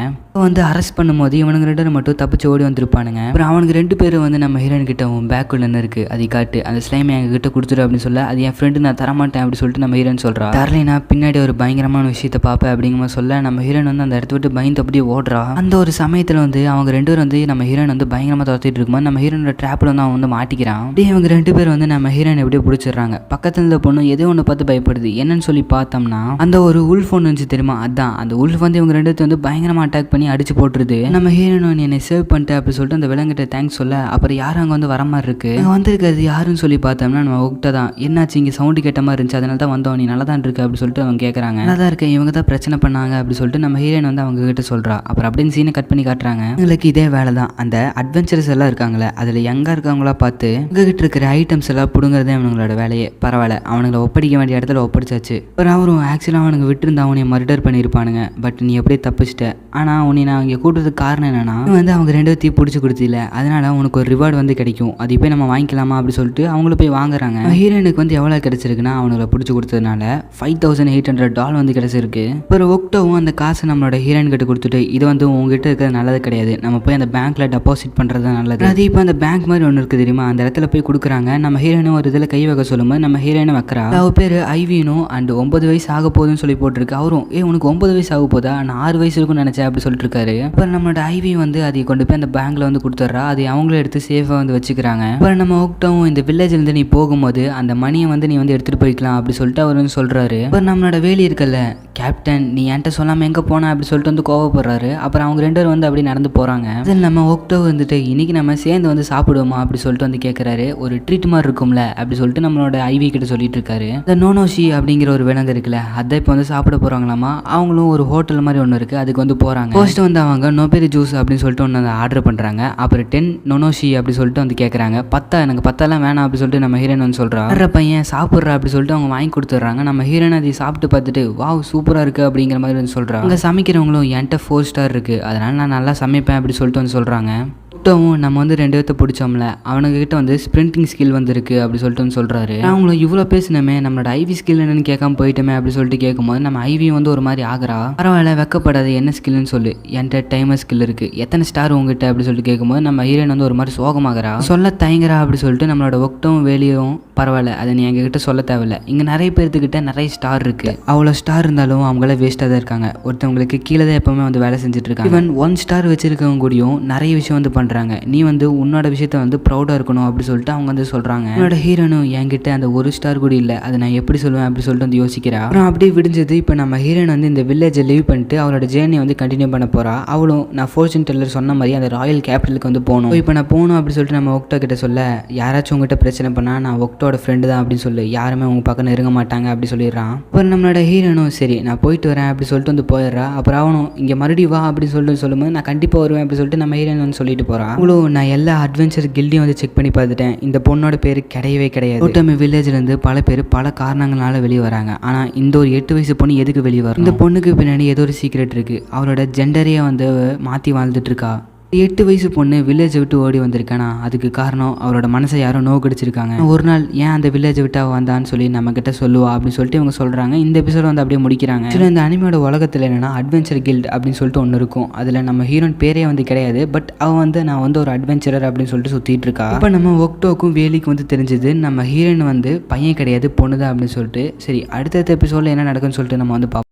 வந்து அரெஸ்ட் பண்ணும்போது இவனுங்க 2 பேரும் மட்டும் தப்பிச்சு ஓடி வந்திருப்பானுங்க. அப்புறம் அவனுக்கு 2 பேரும் வந்து நம்ம ஹீரோயின் கிட்ட பேக்குள்ள என்ன இருக்கு அதை காட்டு, அந்த ஸ்லைம் எங்க கிட்ட கொடுத்துரு அப்படின்னு சொல்ல, அது என் ஃப்ரெண்டு நான் தரமாட்டேன் அப்படி சொல்லிட்டு நம்ம ஹீரோயின் சொல்றா. தரலைனா பின்னாடி ஒரு பயங்கரமான விஷயத்த பார்ப்பேன் அப்படிங்கிற சொல்ல நம்ம ஹீரோயின் வந்து அந்த இடத்த விட்டு பயந்து அப்படியே ஓடுறா. அந்த ஒரு சமயத்தில் வந்து அவங்க 2 பேரும் வந்து நம்ம ஹீரோயின் வந்து பயங்கரமாக துரத்திட்டு இருக்கும்போது நம்ம ஹீரோனோட ட்ராப்ல வந்து அவன் வந்து மாட்டிக்கிறான். அப்படியே இவங்க 2 பேர் வந்து நம்ம ஹீரோயின் எப்படியோ பிடிச்சிடுறாங்க. பக்கத்துல இருந்த பொண்ணு ஏதோ ஒன்று பார்த்து பயப்படுது. என்னன்னு சொல்லி பார்த்தோம்னா அந்த ஒரு உல்ஃப் ஒன்று இருந்துச்சு தெரியுமா, அதான் அந்த உல்ஃப் வந்து இவங்க 2 வந்து பயங்கரமாக அட்டாக் பண்ணி பண்ணி அடிச்சு போட்டுருது. நம்ம ஹீரோயின் என்னை சேவ் பண்ணிட்டு அப்படி சொல்லிட்டு அந்த விலங்கிட்ட தேங்க்ஸ் சொல்ல, அப்புறம் யாரும் அங்கே வந்து வர மாதிரி இருக்கு. அங்கே வந்திருக்கிறது யாருன்னு சொல்லி பார்த்தோம்னா நம்ம ஒக்டா தான். என்னாச்சு இங்கே சவுண்டு கேட்ட மாதிரி இருந்துச்சு, அதனால தான் வந்தோம், நீ நல்லா தான் இருக்கு அப்படி சொல்லிட்டு அவங்க கேட்குறாங்க. நல்லா தான் இருக்கேன், இவங்க தான் பிரச்சனை பண்ணாங்க அப்படி சொல்லிட்டு நம்ம ஹீரோயின் வந்து அவங்க கிட்ட சொல்றா. அப்புறம் அப்படின்னு சீனை கட் பண்ணி காட்டுறாங்க. உங்களுக்கு இதே வேலை தான், அந்த அட்வென்ச்சர்ஸ் எல்லாம் இருக்காங்களே அதில் எங்கே இருக்காங்களா பார்த்து உங்ககிட்ட இருக்கிற ஐட்டம்ஸ் எல்லாம் பிடுங்குறதே அவங்களோட வேலையே. பரவாயில்ல, அவனுங்களை ஒப்படைக்க வேண்டிய இடத்துல ஒப்படைச்சாச்சு. அப்புறம் அவரும் ஆக்சுவலாக அவனுக்கு விட்டுருந்தா அவனை மர்டர் பண்ணியிருப்பானுங்க, பட் நீ எப்படியே தப்பிச்சிட்ட. ஆனால் உன்னை நான் இங்கே கூட்டுறதுக்கு காரணம் என்னன்னா, வந்து அவங்க 2 பேத்தையும் பிடிச்சி கொடுத்தில, அதனால உனக்கு ஒரு ரிவார்டு வந்து கிடைக்கும், அது போய் நம்ம வாங்கிக்கலாமா அப்படி சொல்லிட்டு அவங்கள போய் வாங்குறாங்க. ஹீரோனுக்கு வந்து எவ்வளோ கிடைச்சிருக்குன்னா அவங்கள பிடிச்சி கொடுத்ததுனால $5,800 வந்து கிடைச்சிருக்கு. அப்புறம் ஒக்டோவும் அந்த காசை நம்மளோட ஹீரோயின் கிட்ட கொடுத்துட்டு, இது வந்து உங்ககிட்ட இருக்கிறது நல்லது கிடையாது, நம்ம போய் அந்த பேங்க்ல டெபாசிட் பண்ணுறது தான் நல்லது. அது இப்போ அந்த பேங்க் மாதிரி ஒன்று இருக்குது தெரியுமா, அந்த இடத்துல போய் கொடுக்குறாங்க. நம்ம ஹீரோயினும் ஒரு இதில் கை வைக்க சொல்லும்போது நம்ம ஹீரோயினை வைக்கிறா. அவ பேர் ஐவினும் அண்ட் 9 வயசு ஆக போகுதுன்னு சொல்லி போட்டிருக்கு. அவரும் உனக்கு 9 வயசு ஆக போதா, நான் 6 வயசு இருக்குன்னு நினைச்சேன் அப்படி சொல்லிட்டு இருக்காரு. அப்புறம் நம்மளோட ஐவி வந்து அதை கொண்டு போய் அந்த பேங்க்ல வந்து கொடுத்துட்றா. அதை அவங்களே எடுத்து சேஃபாக வந்து வச்சுக்கிறாங்க. அப்புறம் நம்ம ஒக்டோவும் இந்த வில்லேஜ்ல இருந்து நீ போகும்போது அந்த மணியை வந்து நீ வந்து எடுத்துட்டு போய்க்கலாம் அப்படி சொல்லிட்டு அவர் வந்து சொல்றாரு. அப்புறம் நம்மளோட வேலி இருக்கல்ல கேப்டன், நீ என்கிட்ட சொல்லாம எங்க போனா அப்படி சொல்லிட்டு வந்து கோவப்படுறாரு. அப்புறம் அவங்க 2 பேரும் வந்து அப்படி நடந்து போறாங்க. அதில் நம்ம ஒக்டோ வந்துட்டு இன்னைக்கு நம்ம சேர்ந்து வந்து சாப்பிடுவோமா அப்படி சொல்லிட்டு வந்து கேட்கறாரு. ஒரு ட்ரீட் மாதிரி இருக்கும்ல அப்படி சொல்லிட்டு நம்மளோட ஐவி கிட்ட சொல்லிட்டு இருக்காரு. இந்த நோனோஷி அப்படிங்கிற ஒரு விலங்கு இருக்குல்ல, அதை இப்போ வந்து சாப்பிட போறாங்களாமா. அவங்களும் ஒரு ஹோட்டல் மாதிரி ஒன்று இருக்கு, அதுக்கு வந்து போறாங்க. ஃபர்ஸ்ட் வந்து அவங்க நோபெரி ஜூஸ் அப்படின்னு சொல்லிட்டு ஒன்று வந்து ஆர்டர் பண்றாங்க. அப்புறம் 10 நோனோஷி அப்படி சொல்லிட்டு வந்து கேட்கறாங்க. 10 எனக்கு 10 வேணாம் அப்படி சொல்லிட்டு நம்ம ஹீரோயின் வந்து சொல்றா. பையன் சாப்பிட்றா அப்படி சொல்லிட்டு அவங்க வாங்கி கொடுத்துட்றாங்க. நம்ம ஹீரோயின் அதை சாப்பிட்டு பார்த்துட்டு வாவ் சூப்பரா இருக்கு அப்படிங்கிற மாதிரி வந்து சொல்றாங்க. அங்கே சமைக்கிறவங்களும் என்கிட்ட 4 ஸ்டார் இருக்கு, அதனால நான் நல்லா சமைப்பேன் அப்படி சொல்லிட்டு வந்து சொல்றாங்க. ஒக்டோவும் நம்ம வந்து 2 பேர்த்த பிடிச்சோம்ல, அவனுக்கிட்ட வந்து ஸ்ப்ரிண்டிங் ஸ்கில் வந்துருக்கு அப்படி சொல்லிட்டு வந்து சொல்கிறாரு. அவங்களும் இவ்வளோ பேசினமே நம்மளோட ஐவி ஸ்கில் என்னன்னு கேட்காம போயிட்டோமே அப்படி சொல்லிட்டு கேட்கும்போது நம்ம ஐவி வந்து ஒரு மாதிரி ஆகிறா. பரவாயில்ல வெக்கப்படாது, என்ன ஸ்கில்னு சொல்லு, என்கிட்ட டைமர் ஸ்கில் இருக்குது, எத்தனை ஸ்டார் உங்ககிட்ட அப்படி சொல்லிட்டு கேட்கும்போது நம்ம ஹீரோயின் வந்து ஒரு மாதிரி சோகமாகறா. சொல்ல தயங்குறா அப்படி சொல்லிட்டு நம்மளோட ஒக்டோவும் வேலையும் பரவாயில்ல அதை நீ எங்ககிட்ட சொல்ல தேவையில்ல, இங்கே நிறைய பேர்த்துக்கிட்ட நிறைய ஸ்டார் இருக்குது, அவ்வளோ ஸ்டார் இருந்தாலும் அவங்கள வேஸ்ட்டாக தான் இருக்காங்க, ஒருத்தவங்களுக்கு கீழே தான் எப்போவுமே வந்து வேலை செஞ்சுட்டு இருக்காங்க. ஈவன் 1 ஸ்டார் வச்சிருக்கவங்க கூடயும் நிறைய விஷயம் வந்து பண்ணுறாங்க, நீ வந்து உன்னோட விஷயத்த வந்து ப்ரௌடாக இருக்கணும் அப்படி சொல்லிட்டு அவங்க வந்து சொல்கிறாங்க. என்னோட ஹீரோனும் என்கிட்ட அந்த 1 ஸ்டார் கூட இல்லை, அதை நான் எப்படி சொல்லுவேன் அப்படி சொல்லிட்டு வந்து யோசிக்கிறா. அப்புறம் அப்படியே விடிஞ்சது. இப்போ நம்ம ஹீரோயின் வந்து இந்த வில்லேஜை லீவ் பண்ணிட்டு அவளோட ஜேர்னி வந்து கண்டினியூ பண்ண போகிறா. அவளும் நான் ஃபோர்ச்சூன் டெல்லர் சொன்ன மாதிரி அந்த ராயல் கேபிட்டலுக்கு வந்து போகணும். இப்போ நான் போகணும் அப்படி சொல்லிட்டு நம்ம ஒக்டோ கிட்ட சொல்ல, யாராச்சும் உங்ககிட்ட பிரச்சனை பண்ணால் நான் ஒக்டோட ஃப்ரெண்டு தான் அப்படின்னு சொல்லி யாருமே உங்க பக்கம் நெருங்க மாட்டாங்க அப்படி சொல்லிடுறான். அப்புறம் நம்மளோட ஹீரோனும் சரி நான் போயிட்டு வரேன் அப்படி சொல்லிட்டு வந்து போயிடுறா. அப்புறம் அவனும் இங்கே மறுபடியும் வா அப்படின்னு சொல்லிட்டு சொல்லும்போது நான் கண்டிப்பாக வருவேன் அப்படி சொல்லிட்டு நம்ம ஹீரோயின் வந்து சொல்லிட்டு போகிறான். அவ்வளோ நான் எல்லா அட்வென்ச்சர் கில்டையும் வந்து செக் பண்ணி பார்த்துட்டேன், இந்த பொண்ணோட பேர் கிடையவே கிடையாது. ஓட்டமி வில்லேஜ்லேருந்து பல பேர் பல காரணங்களால வெளியே வராங்க, ஆனால் இந்த ஒரு 8 வயசு பொண்ணு எதுக்கு வெளியே வரும்? இந்த பொண்ணுக்கு பின்னாடி ஏதோ ஒரு சீக்ரெட் இருக்குது, அவளோட ஜெண்டரையே வந்து மாற்றி வாழ்ந்துட்டு இருக்கா. 8 வயசு பொண்ணு வில்லேஜை விட்டு ஓடி வந்திருக்கானா, அதுக்கு காரணம் அவரோட மனசை யாரோ நோக்கடிச்சிருக்காங்க. ஒரு நாள் ஏன் அந்த வில்லேஜை விட்டு அவள் வந்தான்னு சொல்லி நம்ம கிட்ட சொல்லுவா அப்படின்னு சொல்லிட்டு இவங்க சொல்றாங்க. இந்த எபிசோட் வந்து அப்படியே முடிக்கிறாங்க. இந்த அனிமையோட உலகத்தில் என்னன்னா அட்வென்ச்சர் கில்ட் அப்படின்னு சொல்லிட்டு ஒன்று இருக்கும். அதில் நம்ம ஹீரோயின் பேரே வந்து கிடையாது, பட் அவன் வந்து நான் வந்து ஒரு அட்வென்ச்சரர் அப்படின்னு சொல்லிட்டு சுற்றிட்டு இருக்கா. இப்போ நம்ம ஒக்டோக்கும் வேலிக்கும் வந்து தெரிஞ்சது நம்ம ஹீரோயின் வந்து பையன் கிடையாது பொண்ணு தான் அப்படின்னு சொல்லிட்டு. சரி அடுத்த எபிசோடில் என்ன நடக்குன்னு சொல்லிட்டு நம்ம வந்து பார்ப்போம்.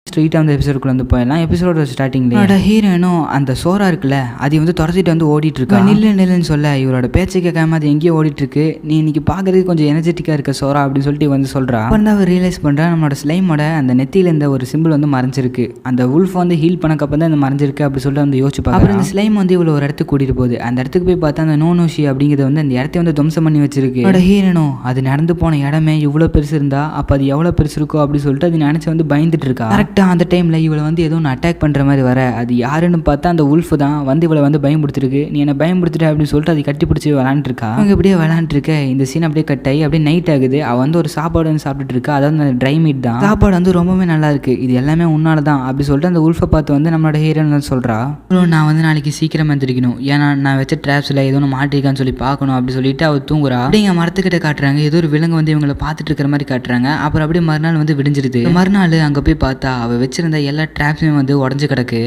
ஸ்ட்ரெயிட்டாக அந்த எபிசோடுக்குள்ள வந்து போயிடலாம். எபிசோட ஸ்டார்டிங்ல ஹீரோனும் அந்த சோரா இருக்குல்ல அதை வந்து துரத்திட்டு வந்து ஓடிட்டு இருக்கா. நில்லுன்னு சொல்ல இவரோட பேச்சை கேட்காம அது எங்கேயோ ஓடிட்டு இருக்கு. நீ இன்னைக்கு பார்க்கறதுக்கு கொஞ்சம் எனர்ஜெட்டிக்காக இருக்க சோரா அப்படின்னு சொல்லிட்டு வந்து சொல்றா. வந்து அவர் ரியலைஸ் பண்றா நம்மளோட ஸ்லைமோட அந்த நெத்தியில இந்த ஒரு சிம்பிள் வந்து மறைஞ்சிருக்கு, அந்த உல்ஃப் வந்து ஹீல் பண்ணக்கப்ப தான் இந்த மறைஞ்சிருக்கு அப்படி சொல்லிட்டு வந்து யோசிச்சு பார்க்க. அப்புறம் இந்த ஸ்லைம் வந்து இவ்வளோ ஒரு இடத்துக்கு கூட்டிட்டு போகுது. அந்த இடத்துக்கு போய் பார்த்தா அந்த நோனோஷி அப்படிங்கிறது வந்து அந்த இடத்த வந்து துவம்சம் பண்ணி வச்சிருக்கு. என்னோட ஹீரோனும் அது நடந்து போன இடமே இவ்வளோ பெருசு இருந்தா அப்போ அது எவ்வளோ பெருசு இருக்கோ அப்படின்னு சொல்லிட்டு அது நினைச்சு வந்து பயந்துட்டு இருக்கா. கரெக்டாக அந்த டைமில் இவளை வந்து ஏதோ ஒன்று அட்டாக் பண்ணுற மாதிரி வர, அது யாருன்னு பார்த்தா அந்த உல்ஃப் தான் வந்து இவளை வந்து பயன்படுத்திருக்கு. நீ என்ன பயன்படுத்திட்ட அப்படின்னு சொல்லிட்டு அதை கட்டி பிடிச்சி விளாண்டுருக்கா. அவங்க இப்படியே விளாண்டுருக்க இந்த சீன் அப்படியே கட் ஆகி அப்படியே நைட் ஆகுது. அவள் வந்து ஒரு சாப்பாடு வந்து சாப்பிட்டுட்டு இருக்கா, அதாவது அந்த ட்ரை மீட் தான். சாப்பாடு வந்து ரொம்பவே நல்லா இருக்கு, இது எல்லாமே உன்னால தான் அப்படி சொல்லிட்டு அந்த உல்ஃபை பார்த்து வந்து நம்மளோட ஹீரோன்னு சொல்றா. நான் வந்து நாளைக்கு சீக்கிரம் வந்துருக்கணும், ஏன்னா நான் வச்ச ட்ராப்ஸில் ஏதோ ஒன்று மாட்டிருக்கான்னு சொல்லி பார்க்கணும் அப்படி சொல்லிட்டு அவள் தூங்குறா. அப்படிங்க மரத்துக்கிட்ட காட்டுறாங்க, ஏதோ ஒரு விலங்கு வந்து இவங்களை பார்த்துட்டு இருக்கிற மாதிரி காட்டுறாங்க. அப்புறம் அப்படியே மறுநாள் வந்து விடிஞ்சிருது. மறுநாள் அங்கே போய் பார்த்தா அவள் வச்சிருந்த எல்லா ட்ராப்ஸுமே வந்து உடஞ்சு கிடக்கு.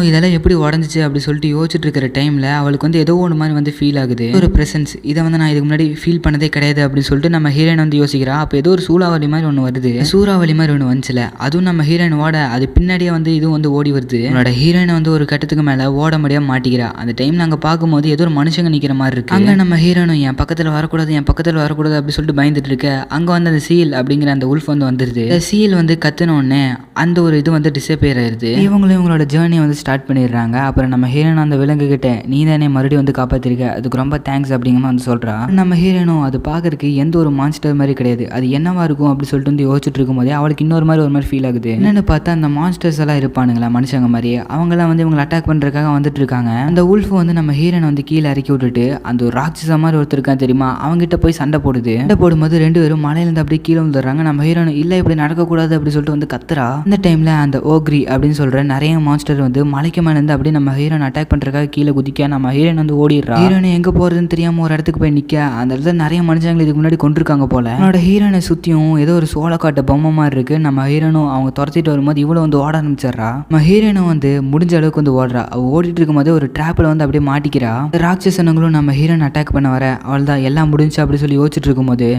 இதெல்லாம் எப்படி உடஞ்சிச்சு அப்படி சொல்லிட்டு யோசிச்சுட்டு இருக்கிற டைமில் அவளுக்கு வந்து ஏதோ ஒன்று மாதிரி வந்து ஃபீல் ஆகுது. ஒரு ப்ரெசன்ஸ், இதை வந்து நான் இதுக்கு முன்னாடி ஃபீல் பண்ணதே கிடையாது அப்படின்னு சொல்லிட்டு நம்ம ஹீரோயின் வந்து யோசிக்கிறா. அப்போ ஏதோ ஒரு சூறாவளி மாதிரி ஒன்று வருது. சூறாவளி மாதிரி ஒன்று வந்துச்சுல, அதுவும் நம்ம ஹீரோயின் ஓட அது பின்னாடியே வந்து இதுவும் வந்து ஓடி வருது. அவனோட ஹீரோயின் வந்து ஒரு கட்டத்துக்கு மேலே ஓட முடியாம மாட்டிக்கிறா. அந்த டைம் நாங்கள் பார்க்கும்போது ஏதோ ஒரு மனுஷங்க நிற்கிற மாதிரி இருக்கு. அங்கே நம்ம ஹீரோனும் என் பக்கத்தில் வரக்கூடாது அப்படின்னு சொல்லிட்டு பயந்துட்டு இருக்க. அங்கே வந்து அந்த சீல் அப்படிங்கிற அந்த உல்ஃப் வந்து வந்துருது. அந்த சீல் வந்து கத்துனோடனே அந்த ஒரு இது வந்து டிஸப்பியர் ஆயிருது. இவங்களும் இவங்களோட ஜேர்னி வந்து ஸ்டார்ட் பண்ணிடுறாங்க. அப்புறம் நம்ம ஹீரோயின் அந்த விலங்கு கிட்ட நீ தானே மறுபடியும் வந்து காப்பாத்திருக்க, அதுக்கு ரொம்ப தேங்க்ஸ் அப்படிங்கிற வந்து சொல்றா. நம்ம ஹீரோனும் அது பாக்குறதுக்கு எந்த ஒரு மான்ஸ்டர் மாதிரி கிடையாது, அது என்னவா இருக்கும் அப்படி சொல்லிட்டு வந்து யோசிச்சுட்டு இருக்கும் போதே அவளுக்கு இன்னொரு மாதிரி ஃபீல் ஆகுது. என்னன்னு பார்த்தா அந்த மான்ஸ்டர்ஸ் எல்லாம் இருப்பானுங்களா மனுஷங்க மாதிரியே, அவங்களாம் வந்து இவங்களை அட்டாக் பண்றதுக்காக வந்துட்டு இருக்காங்க. அந்த உல்ஃப் வந்து நம்ம ஹீரோனை வந்து கீழே இறக்கி விட்டுட்டு அந்த ஒரு ராட்சச மாதிரி ஒருத்தர் இருக்கான் தெரியுமா, அவங்ககிட்ட போய் சண்டை போடுது. சண்டை போடும்போது ரெண்டு பேரும் மலையிலேருந்து அப்படியே கீழே வந்துடுறாங்க. நம்ம ஹீரோன் இல்ல இப்படி நடக்கக்கூடாது அப்படி சொல்லிட்டு வந்து கத்துறா. இந்த டைம்ல அந்த ஓக்ரி அப்படின்னு சொல்ற நிறைய மான்ஸ்டர் வந்து மலைக்கு மேல இருந்து அப்படியே நம்ம ஹீரோன் அட்டாக் பண்றதுக்காக கீழே குதிக்க நம்ம ஹீரோன் வந்து ஓடிடுறா. ஹீரோன் எங்க போறதுன்னு தெரியாம ஒரு இடத்துக்கு போய் நிக்க. அந்த இடத்துல நிறைய மனுஷங்களை இதுக்கு முன்னாடி கொண்டிருக்காங்க போல. அவனோட ஹீரோனை சுத்தியும் ஏதோ ஒரு சோளக்காட்டு பொம்மை மாதிரி இருக்கு. நம்ம ஹீரோனும் அவங்க துரத்திட்டு வரும்போது இவ்வளவு வந்து ஓட ஆரம்பிச்சிடறா. நம்ம ஹீரோனும் வந்து முடிஞ்ச அளவுக்கு வந்து ஓடுறா. அவ ஓடிட்டு இருக்கும் போது ஒரு டிராப்ல வந்து அப்படியே மாட்டிக்கிறா. ராட்சசனங்களும் நம்ம ஹீரோன் அட்டாக் பண்ண வர அவள் தான் எல்லாம் முடிஞ்சு அப்படி சொல்லி யோசிச்சுட்டு இருக்கும் போது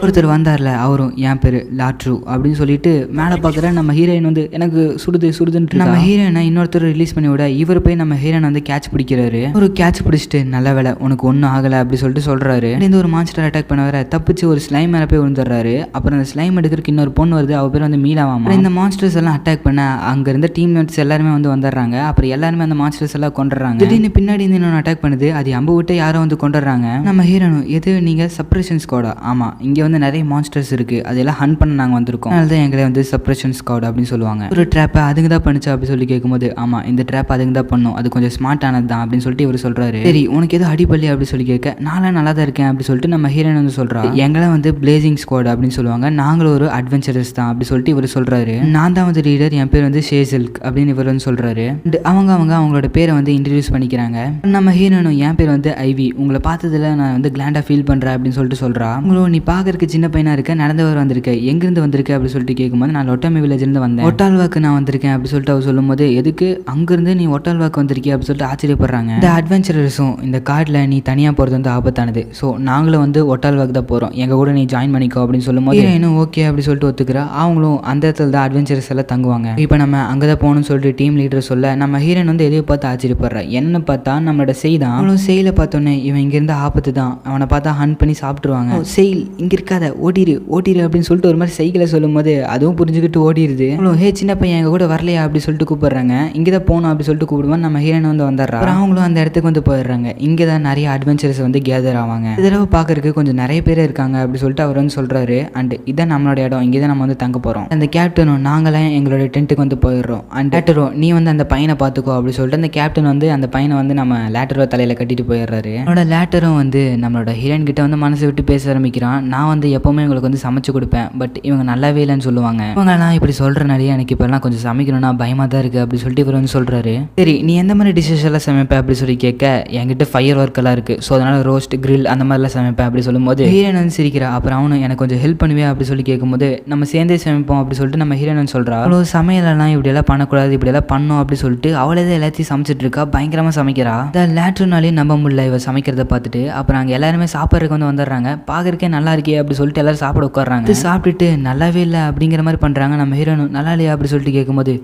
ஒருத்தர் வந்தார்ல, அவரும் என் பேர் லாட்ரு அப்படின்னு சொல்லிட்டு மேலே பார்க்குற நம்ம ஹீரோயின் வந்து எனக்கு சுடுதுன்ட்டு நம்ம ஹீரோயினை இன்னொருத்தர் ரிலீஸ் பண்ணி விட இவர் போய் நம்ம ஹீரோயின் வந்து கேட்ச் பிடிக்கிறாரு. ஒரு கேட்ச் பிடிச்சிட்டு நல்ல வேலை உனக்கு ஒன்றும் ஆகலை அப்படி சொல்லிட்டு சொல்கிறாரு. இந்த ஒரு மான்ஸ்டர் அட்டாக் பண்ண வர தப்பிச்சு ஒரு ஸ்லைம் மேலே போய் விழுந்துடுறாரு. அப்புறம் அந்த ஸ்லைம் எடுக்கிறதுக்கு இன்னொரு பொண்ணு வருது, அவ பேர் வந்து மீளாவாமா. இந்த மான்ஸ்டர்ஸ் எல்லாம் அட்டாக் பண்ண அங்கே இருந்த டீம் மேட்ஸ் எல்லாருமே வந்து வந்துடுறாங்க. அப்புறம் எல்லாருமே அந்த மான்ஸ்டர்ஸ் எல்லாம் கொண்டுறாங்க. திடீர்னு பின்னாடி இருந்து இன்னொன்று அட்டாக் பண்ணுது, அது அம்பு விட்டு யாரோ வந்து கொண்டுறாங்க. நம்ம ஹீரோனும் எது நீங்கள் சப்ரேஷன் ஸ்குவாடா? ஆமாம், இங்கே வந்து நிறைய மான்ஸ்டர்ஸ் இருக்கு, அதெல்லாம் ஹண்ட் பண்ண நாங்கள் வந்திருக்கோம், அதனால தான் எங்களை வந்து சப்ரேஷன் ஸ்குவாட் அப்படின்னு சொல்லுவாங்க. ஒரு ட்ராப்பை அதுங்க தான் பண்ணிச்சு அப்படி சொல்லி கேட்கும்போது ஆமா இந்த ட்ராப் அதுங்க தான் பண்ணும், அது கொஞ்சம் ஸ்மார்ட் ஆனது தான் அப்படின்னு சொல்லிட்டு இவர் சொல்றாரு. சரி உனக்கு எதுவும் அடிப்பள்ளி அப்படி சொல்லி கேட்க நானும் நல்லா தான் இருக்கேன் அப்படி சொல்லிட்டு நம்ம ஹீரோயின் வந்து சொல்றா. எங்களை வந்து பிளேசிங் ஸ்குவாட் அப்படின்னு சொல்லுவாங்க, நாங்களும் ஒரு அட்வென்ச்சரஸ் தான் அப்படி சொல்லிட்டு இவர் சொல்றாரு. நான் தான் வந்து லீடர், என் பேர் வந்து ஷேசில்க் அப்படின்னு இவர் வந்து சொல்றாரு. அவங்களோட பேரை வந்து இன்ட்ரடியூஸ் பண்ணிக்கிறாங்க. நம்ம ஹீரோனும் என் பேர் வந்து ஐவி, உங்களை பார்த்ததுல நான் வந்து கிளாண்டா ஃபீல் பண்றேன் அப்படின்னு சொல்லிட்டு சொல்றா. உங்களும் நீ பாக்குறதுக்கு சின்ன பையனா இருக்க, நடந்தவர் வந்திருக்க, எங்கிருந்து வந்திருக்க அப்படி சொல்லிட்டு கேட்கும்போது நான் ஒட்டாமி வில்லேஜ் இருந்து வந்தேன், ஒட்டால்வாக்கு நான் வந்திருக்கேன் அப்படி சொல்லிட்டு அவர் சொல்லும் போது எதுக்கு அங்கிருந்து நீ ஒட்டால்வாக்கு வந்திருக்கிய அப்படி சொல்லிட்டு ஆச்சரியப்படுறாங்க. இந்த அட்வென்ச்சரர்ஸும் இந்த காட்டில் நீ தனியா போறது வந்து ஆபத்தானது, ஸோ நாங்களும் வந்து ஒட்டால்வாக்கு தான் போறோம், எங்க கூட நீ ஜாயின் பண்ணிக்கோ அப்படின்னு சொல்லும் போது இன்னும் ஓகே அப்படி சொல்லிட்டு ஒத்துக்கிறா. அவங்களும் அந்த இடத்துல தான் அட்வென்ச்சரஸ் எல்லாம் தங்குவாங்க. இப்போ நம்ம அங்கதான் போகணும்னு சொல்லிட்டு டீம் லீடர் சொல்ல நம்ம ஹீரோயின் வந்து எதையோ பார்த்து ஆச்சரியப்படுறா. என்ன பார்த்தா நம்மளோட செய்தான். அவனும் செயலை பார்த்தோன்னே இவன் இங்கிருந்து ஆபத்து தான், அவனை பார்த்தா ஹண்ட் பண்ணி சாப்பிட்டுருவாங்க, செயல் இங்க இருக்காத ஓட்டிரு அப்படின்னு சொல்லிட்டு ஒரு மாதிரி சைக்கிளை சொல்லும் போது அதுவும் புரிஞ்சுக்கிட்டு ஓடிடுது. ஹே சின்ன பையன் எங்க கூட வரலையா அப்படி சொல்லிட்டு கூப்பிடுறாங்க. இங்கதான் போகணும் அப்படி சொல்லிட்டு கூப்பிடுவோம். நம்ம ஹீரோயின் வந்து வந்துடுறா. அப்புறம் அவங்களும் அந்த இடத்துக்கு வந்து போயிடுறாங்க. இங்கதான் நிறைய அட்வென்ச்சர்ஸ் வந்து கேதர் ஆவாங்க. இதெல்லாம் பாக்குறதுக்கு கொஞ்சம் நிறைய பேர் இருக்காங்க அப்படி சொல்லிட்டு அவர் வந்து சொல்றாரு. அண்ட் இதான் நம்மளோட இடம், இங்கதான் நம்ம வந்து தங்க போறோம். அந்த கேப்டனும் நாங்களாம் எங்களோட டென்ட்டுக்கு வந்து போயிடுறோம். அண்ட் லேட்டரோ நீ வந்து அந்த பையனை பார்த்துக்கோ அப்படி சொல்லிட்டு அந்த கேப்டன் வந்து அந்த பையனை வந்து நம்ம லேட்டரோ தலையில கட்டிட்டு போயிடுறாரு. அவனோட லேட்டரும் வந்து நம்மளோட ஹீரோயின் கிட்ட வந்து மனசை விட்டு பேச ஆரம்பிக்கிறான். நான் வந்து எப்பவுமே உங்களுக்கு வந்து சமைச்சு கொடுப்பேன், பட் இவங்க நல்லாவே இல்லைன்னு சொல்லுவாங்க. இவங்கலாம் இப்படி சொல்றனாலே எனக்கு இப்பெல்லாம் கொஞ்சம் சமைக்கணும்னா பயமா தான் இருக்கு அப்படி சொல்லிட்டு இவர் வந்து சொல்றாரு. சரி நீ எந்த மாதிரி டிஷ்ஷஸ் எல்லாம் சமைப்ப அப்படி சொல்லி கேட்க என்கிட்ட ஃபயர் ஒர்க் எல்லாம் இருக்கு, ஸோ அதனால ரோஸ்ட் கிரில் அந்த மாதிரிலாம் சமைப்பேன் அப்படி சொல்லும்போது ஹீரோயின் வந்து சிரிக்கிறா. அப்புறம் அவனு எனக்கு கொஞ்சம் ஹெல்ப் பண்ணுவே அப்படி சொல்லி கேட்கும்போது நம்ம சேர்ந்தே சமைப்போம் அப்படி சொல்லிட்டு நம்ம ஹீரோயின் சொல்றா. அவ்வளோ சமையலாம் இப்படி எல்லாம் பண்ணக்கூடாது, இப்படி எல்லாம் பண்ணும் அப்படி சொல்லிட்டு அவளே தான் எல்லாத்தையும் சமைச்சிட்டு இருக்கா. பயங்கரமா சமைக்கிறா. லேட்டர்னாலே நம்ப முடியல இவ சமைக்கிறத பார்த்துட்டு. அப்புறம் அங்கே எல்லாருமே சாப்பிட்றதுக்கு வந்து வந்துடுறாங்க. பாக்குறதுக்கே நல்லா இருக்கே அப்படி சொல்லிட்டு எல்லாரும் சாப்பிட உட்காடுறாங்க. சாப்பிட்டுட்டு நல்லாவே இல்லை அப்படிங்கிற மாதிரி பண்ணுறாங்க. நம்ம ஹீரோனும் நல்லா இல்லையா அப்படி சொல்லிட்டு கேட்கும்போது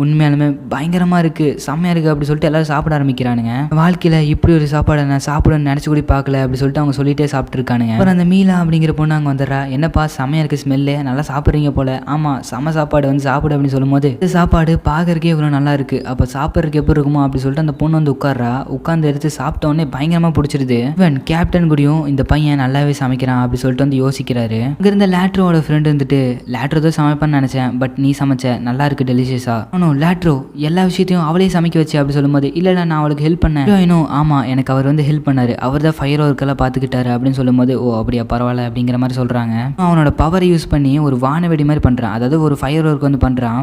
உண்மையாலுமே பயங்கரமாக இருக்குது, செம்மையாக இருக்குது அப்படி சொல்லிட்டு எல்லோரும் சாப்பிட ஆரம்பிக்கிறானுங்க. வாழ்க்கையில் இப்படி ஒரு சாப்பாடை நான் சாப்பிடணும்னு நினச்சி கூட பார்க்கல அப்படி சொல்லிட்டு அவங்க சொல்லிட்டே சாப்பிட்ருக்கானுங்க. அப்புறம் அந்த மீலா அப்படிங்கிற பொண்ணு அங்கே வந்துடுறா. என்னப்பா செம்மையாக இருக்குது, ஸ்மெல்லு நல்லா சாப்பிட்றீங்க போல. ஆமாம் செம்ம சாப்பாடு வந்து சாப்பிடு அப்படின்னு சொல்லும்போது இந்த சாப்பாடு பார்க்கறக்கே இவ்வளோ நல்லா இருக்குது, அப்போ சாப்பிட்றதுக்கு எப்படி இருக்குமோ அப்படி சொல்லிட்டு அந்த பொண்ணு வந்து உட்கார்றா. உட்காந்து எடுத்து சாப்பிட்டோடனே பயங்கரமாக பிடிச்சிருது. இவன் கேப்டன் கூடயும் இந்த பையன் நல்லாவே சமைக்கிறான் அப்படி சொல்லிட்டு வந்து யோசிக்கிறாரு. இங்கே இருந்த லேட்டரோட ஃப்ரெண்டு வந்துட்டு லேட்டர் தான் சமைப்பான்னு நினச்சேன், பட் நீ சமைச்ச நல்லா இருக்குது டெலிஷியஸா, அவனும் லேட்ரோ எல்லா விஷயத்தையும் அவளே சமைக்க வச்சு அப்படி சொல்லும்போது இல்ல நான் அவளுக்கு ஹெல்ப் பண்ணேன். ஹீரோயினும் ஆமா எனக்கு அவர் வந்து ஹெல்ப் பண்ணாரு, அவர் தான் ஃபயர் ஒர்க்கெல்லாம் பார்த்துக்கிட்டாரு அப்படின்னு சொல்லும்போது ஓ அப்படியா பரவாயில்ல அப்படிங்கிற மாதிரி சொல்றாங்க. அவனோட பவரை யூஸ் பண்ணி ஒரு வானவெடி மாதிரி பண்றான், அதாவது ஒரு ஃபயர் ஒர்க் வந்து பண்றான்.